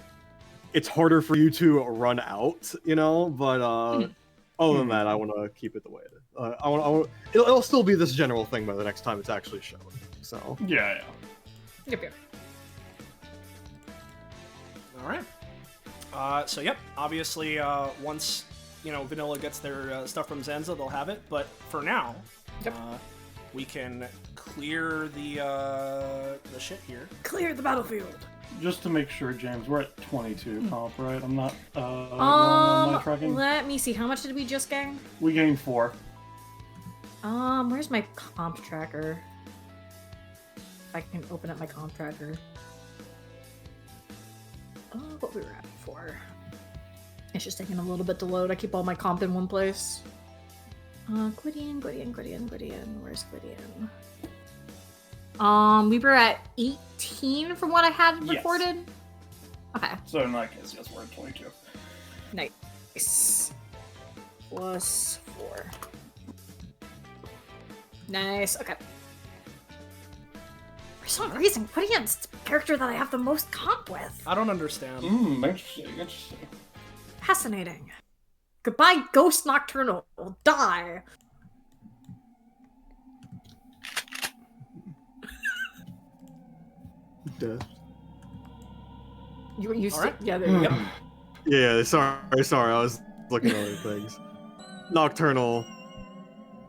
it's harder for you to run out, But other than that, I want to keep it the way it is. It'll still be this general thing by the next time it's actually shown. So Yeah. Yep. All right. So yep. Obviously, once Vanilla gets their stuff from Zanza, they'll have it. But for now, Yep. We can clear the shit here. Clear the battlefield. Just to make sure, James, we're at 22 comp, right? I'm not wrong on my tracking. Let me see. How much did we just gain? We gained 4. Where's my comp tracker? If I can open up my comp tracker. Oh, what we were at before. It's just taking a little bit to load. I keep all my comp in one place. Gwydion. Where's Gwydion? We were at 18 from what I had Yes. recorded. Okay. So in that case, yes, we're at 22. Nice. Plus 4. Nice. Okay. For some reason, Gwydion's the character that I have the most comp with. I don't understand. Interesting. Fascinating. Goodbye, Ghost Nocturnal. Die. death. You All right. Yeah, there you go. Yeah, sorry, I was looking at other things. Nocturnal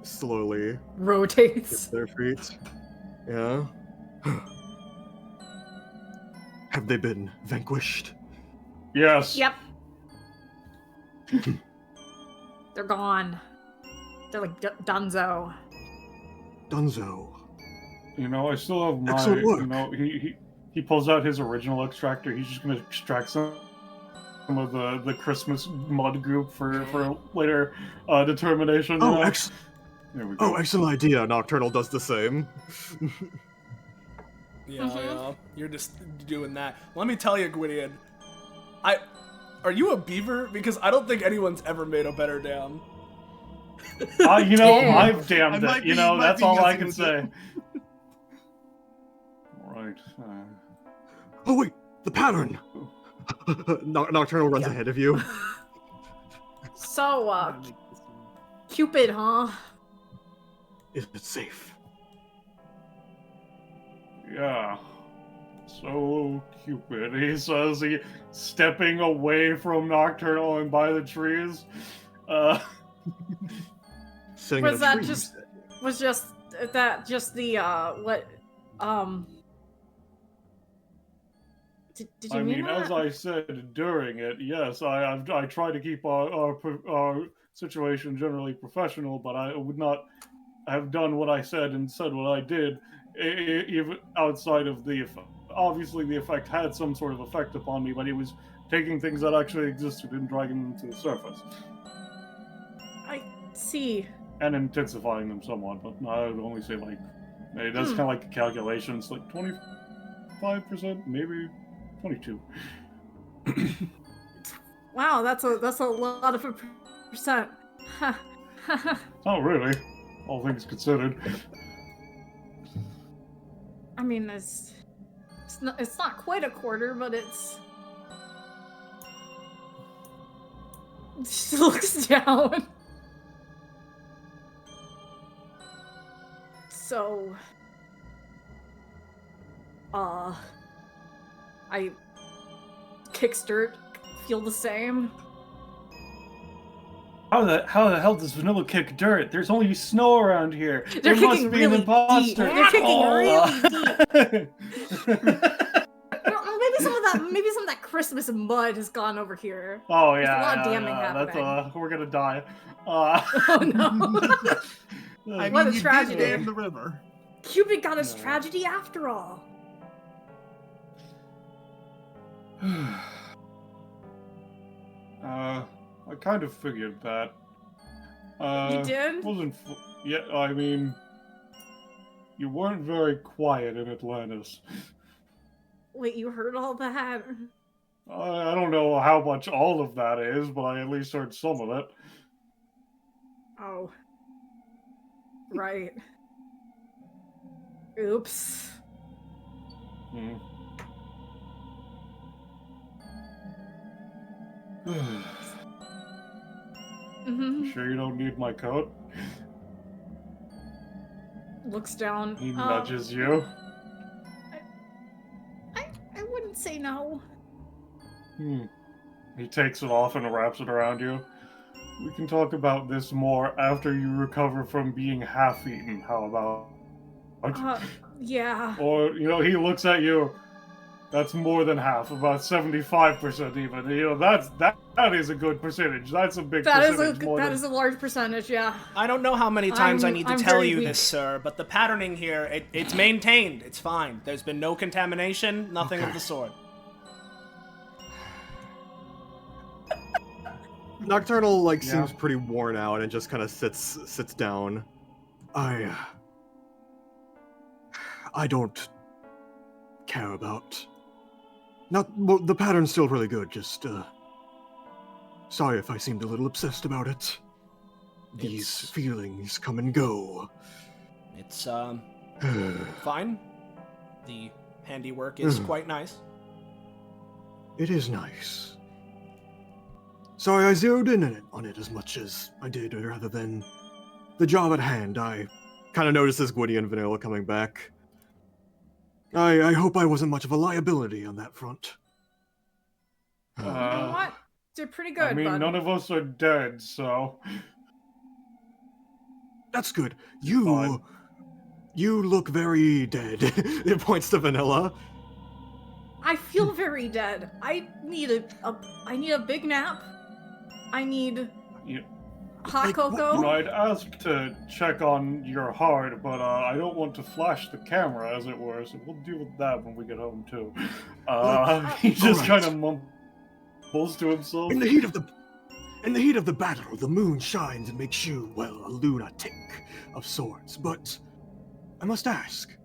slowly gets Rotates. their feet. Yeah. Have they been vanquished? Yes. Yep. They're gone. They're like Dunzo. Dunzo. I still have my. Excellent work. He pulls out his original extractor. He's just gonna extract some of the Christmas mud goop for later determination. Oh, There we go. excellent idea. Nocturnal does the same. Yeah, you're just doing that. Let me tell you, Gwydion. Are you a beaver? Because I don't think anyone's ever made a better dam. Damn. I've damned I might it. be- might That's be all I guessing can with say. it. Right. Oh wait, the pattern. Nocturnal runs ahead of you. So, Cupid, huh? Is it safe? Yeah. So Cupid, he says, he stepping away from Nocturnal and by the trees. Sitting Was in a that tree, just- you said. Was just the, what, Did you I mean mean, that? as I said during it, yes, I try to keep our situation generally professional, but I would not have done what I said and said what I did, even outside of the effect. Obviously, the effect had some sort of effect upon me, but it was taking things that actually existed and dragging them to the surface. I see. And intensifying them somewhat, but I would only say, like, maybe that's kind of like the calculations, like 25%, maybe 22. Wow, that's a lot of a percent. Not really, all things considered. I mean, it's not quite a quarter, but it's. She looks down. So, I kickstart feel the same. How the hell does Vanilla kick dirt? There's only snow around here. They're there must kicking be really an imposter. deep. They're kicking really deep. Well, maybe some of that Christmas mud has gone over here. Oh There's yeah, a lot of damming happening. That's we're gonna die. Oh no! I What mean, a you tragedy. did dam the river. Cupid got his No. tragedy after all. I kind of figured that. You did? Wasn't yeah. I mean, you weren't very quiet in Atlantis. Wait, you heard all that? I don't know how much all of that is, but I at least heard some of it. Oh. Right. Oops. Hmm. Mm-hmm. Sure you don't need my coat? Looks down. He nudges you. I wouldn't say no. He takes it off and wraps it around you. We can talk about this more after you recover from being half-eaten. How about? Yeah. Or, he looks at you. That's more than half, about 75% even. That is a good percentage. That's a big percentage. That is a large percentage, yeah. I don't know how many times I need to I'm tell very you weak. this, sir, but the patterning here, it's maintained. It's fine. There's been no contamination, nothing of the sort. Nocturnal Yeah. seems pretty worn out and just kind of sits down. I don't care about. The pattern's still really good. Just sorry if I seemed a little obsessed about it. These feelings come and go. It's fine. The handiwork is quite nice. It is nice. Sorry I zeroed in on it as much as I did, rather than the job at hand. I kind of noticed this Gwitty and Vanilla coming back. I hope I wasn't much of a liability on that front. You know what? They're pretty good, I mean, bud. none of us are dead, so... That's good. Fine. You look very dead. It points to Vanilla. I feel very dead. I need a big nap. I need You- hot Like, cocoa. I'd ask to check on your heart, but I don't want to flash the camera, as it were, so we'll deal with that when we get home, too. He just alright. kind of mumbles to himself. In the heat of the battle, the moon shines and makes you, well, a lunatic of sorts. But I must ask,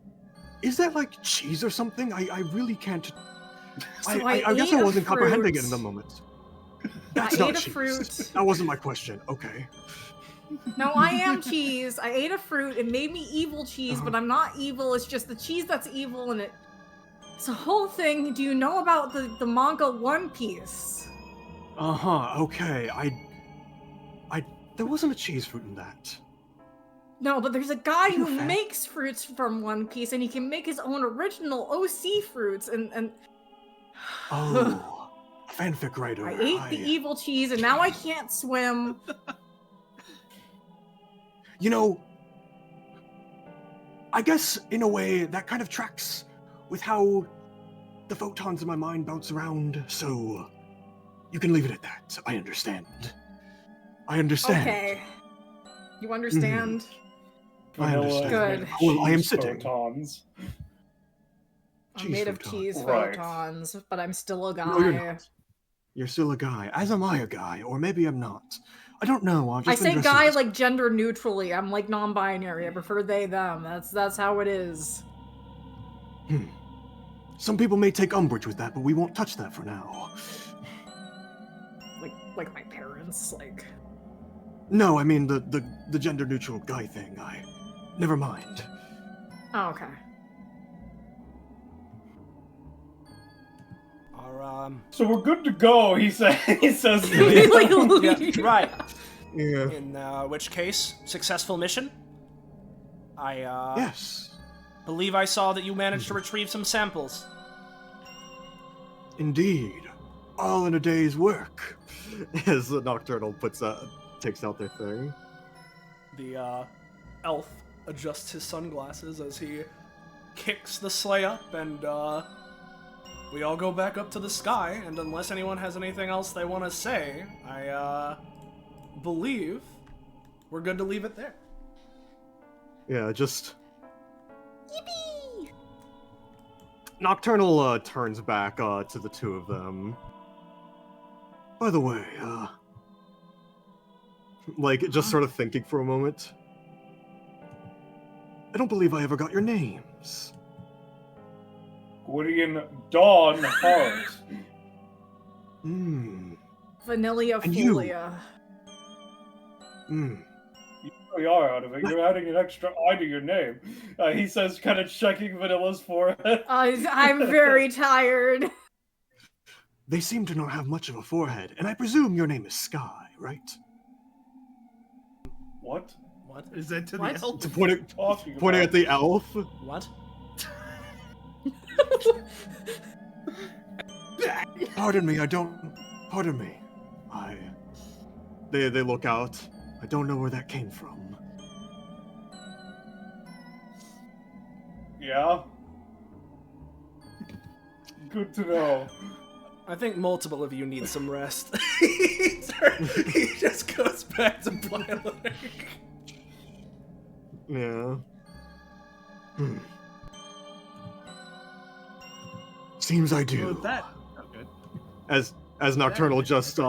is that like cheese or something? I really can't. So I guess ate I a wasn't comprehending it fruit. in the moment. That's I not ate a cheese. fruit. That wasn't my question. Okay. No, I am cheese. I ate a fruit. It made me evil cheese, but I'm not evil. It's just the cheese that's evil, and it's a whole thing. Do you know about the manga One Piece? Okay. There wasn't a cheese fruit in that. No, but there's a guy You who fat- makes fruits from One Piece, and he can make his own original OC fruits, and Oh, fanfic writer. I ate the evil cheese, and now I can't swim. You know, I guess in a way that kind of tracks with how the photons in my mind bounce around, so you can leave it at that. I understand. I understand. Okay. You understand? I understand. Good. Well, I am Cheese sitting. photons. I'm Cheese made of photons. cheese Right. photons, but I'm still a guy. No, you're not. You're still a guy. As am I a guy, or maybe I'm not. I don't know. I've I just been say dressing guy this- like gender neutrally. I'm like non-binary. I prefer they them. That's how it is. Some people may take umbrage with that, but we won't touch that for now. Like my parents, like... No, I mean the gender-neutral guy thing. Never mind. Oh, okay. So we're good to go, he says. Yeah, right. Yeah. In which case, successful mission. I Yes. believe I saw that you managed to retrieve some samples. Indeed. All in a day's work. As the Nocturnal takes out their thing. The elf adjusts his sunglasses as he kicks the sleigh up, and we all go back up to the sky. And unless anyone has anything else they want to say, I believe we're good to leave it there. Yeah, just... Yippee! Nocturnal turns back to the two of them. By the way, like, just sort of thinking for a moment. I don't believe I ever got your names. Gwydion Dawn Heart. Vanilla And you? folia. You really are out of it. You're adding an extra I to your name. He says, kind of checking Vanilla's forehead. I'm very tired. They seem to not have much of a forehead, and I presume your name is Sky, right? What? What? Is that to What? the elf? Pointing at the elf. What? Pardon me, Pardon me. They look out. I don't know where that came from. Yeah? Good to know. I think multiple of you need some rest. He just goes back to piloting. Yeah. Seems I do. With that. Oh, good. As Nocturnal just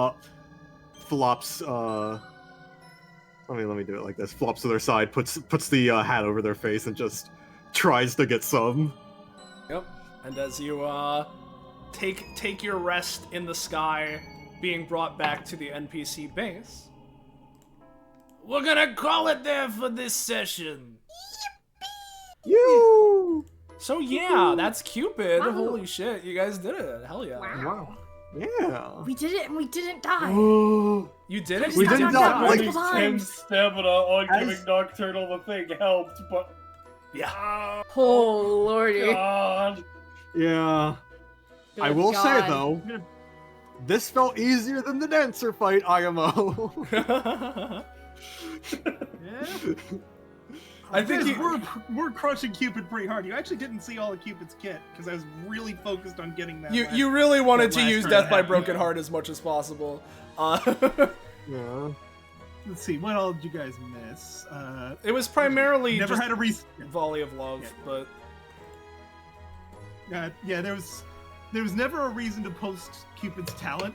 flops. Let me do it like this. Flops to their side, puts the hat over their face, and just tries to get some. Yep. And as you take your rest in the sky, being brought back to the NPC base, we're gonna call it there for this session. You. So yeah, that's Cupid. Wow. Holy shit, you guys did it. Hell yeah. Wow. Yeah. We did it and we didn't die. You did it? We Just didn't got knocked out die. multiple Running 10 times. stamina on As- giving Nocturnal the thing helped, but... Yeah. Oh lordy. God. Yeah. I Good will say God. though, this felt easier than the dancer fight, IMO. Yeah. I think we're crushing Cupid pretty hard. You actually didn't see all of Cupid's kit because I was really focused on getting that. you really wanted to last use turn Death by happened. Broken Heart as much as possible. Yeah. Let's see, what all did you guys miss? It was primarily Never just had a reason. volley of love, Yeah. but Yeah, there was never a reason to post Cupid's talent,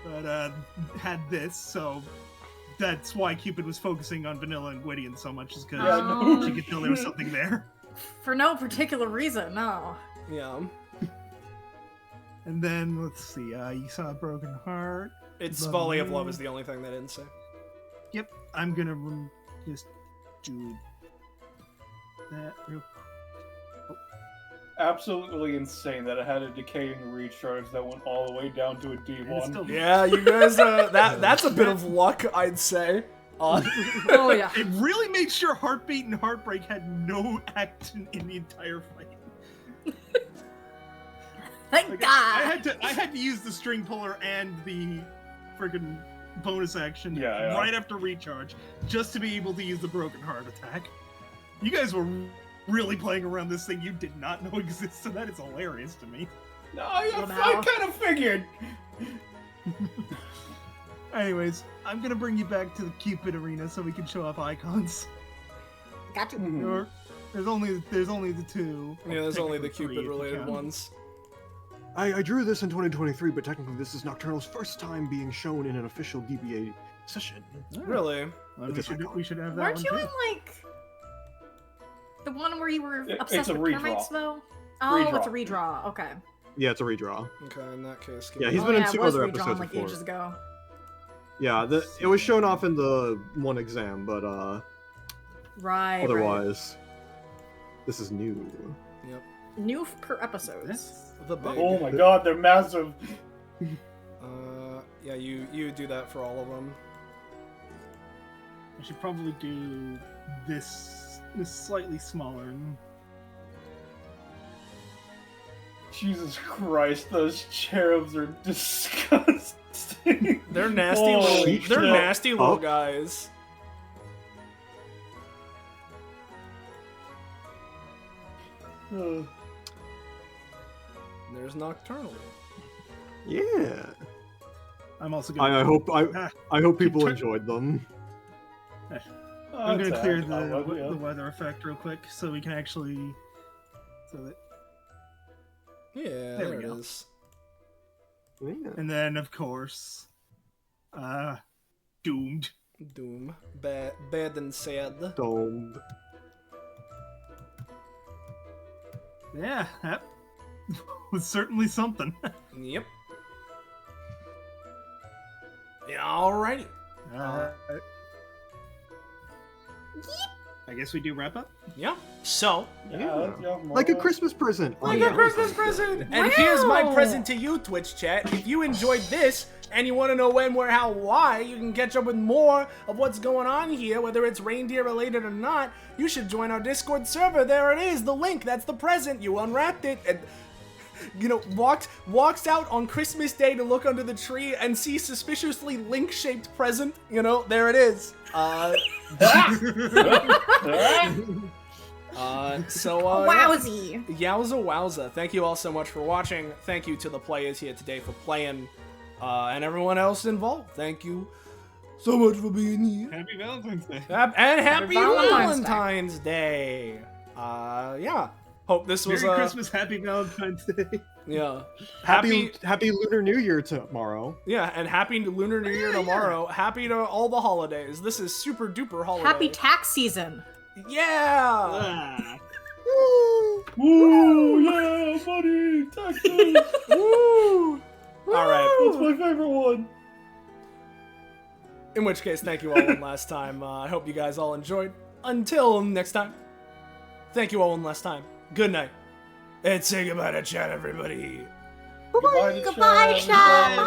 but had this, so that's why Cupid was focusing on Vanilla and Gwydion so much, is because Oh. she could tell there was something there. For no particular reason, no. yeah. And then let's see, you saw a Broken Heart. It's Love volley of you. love is the only thing they didn't say. Yep, I'm gonna just do that real quick. Absolutely insane that it had a decaying recharge that went all the way down to a It's D1. still- Yeah, you guys. That's a bit of luck, I'd say. Oh yeah. It really made sure Heartbeat and Heartbreak had no action in the entire fight. Thank Like, God. I had to use the string puller and the friggin' bonus action Yeah. right after recharge just to be able to use the Broken Heart attack. You guys were really playing around this thing you did not know existed. That is hilarious to me. No, I Wow. kind of figured. Anyways, I'm gonna bring you back to the Cupid arena so we can show off icons. Got you. Or there's only the two. Yeah, there's only the Technically three if you Cupid-related count. ones. I drew this in 2023, but technically this is Nocturnal's first time being shown in an official DBA session. Really? Well, This we should have that Weren't one you too. in like the one where you were It's obsessed a with redraw. termites though? Oh, it's a redraw. Okay. Yeah, it's a redraw. Okay, in that case. Yeah, he's Oh, been in yeah, it 2 was other redrawn episodes like before. ages ago. Yeah, it was shown off in the one exam, but Right. otherwise, this is new. Yep. New per episodes. That's- The big. Oh my god, they're massive. Yeah, you do that for all of them. I should probably do this slightly smaller. Jesus Christ, those cherubs are disgusting. They're nasty Holy little. They're shit. nasty little Oh. guys. There's Nocturnal. Yeah. I'm also gonna. I hope people enjoyed them. I'm gonna clear That's the yeah. weather effect real quick so we can actually. So that, Yeah, There there we it go. is. Yeah. and then of course, doomed. Doom. Bad and sad. Domed. Yeah, that was certainly something. Yep. Yeah, alrighty. Uh, I guess we do wrap up. Yeah. So, Yeah, Like a Christmas present. like Oh, a yeah. Christmas present. And here's my Wow. present to you, Twitch chat. If you enjoyed this and you want to know when, where, how, why, you can catch up with more of what's going on here, whether it's reindeer related or not, you should join our Discord server. There it is, the link. That's the present. You unwrapped it and, you know, walks out on Christmas Day to look under the tree and see suspiciously link-shaped present. You know, there it is. Wowzy. Yowza wowza. Thank you all so much for watching. Thank you to the players here today for playing, and everyone else involved. Thank you so much for being here. Happy Valentine's Day. And happy Valentine's Valentine's Day. Yeah. Hope this was Merry Christmas, Happy Valentine's Day. Yeah. Happy Lunar New Year tomorrow. Yeah, and happy Lunar New Year tomorrow. Happy to all the holidays. This is super duper holiday. Happy tax season. Yeah. Ah. Woo! Yeah, buddy! Texas! Woo. All right. That's my favorite one. In which case, thank you all one last time. I hope you guys all enjoyed. Until next time, thank you all one last time. Good night. And say goodbye to chat, everybody. Goodbye, Goodbye, chat.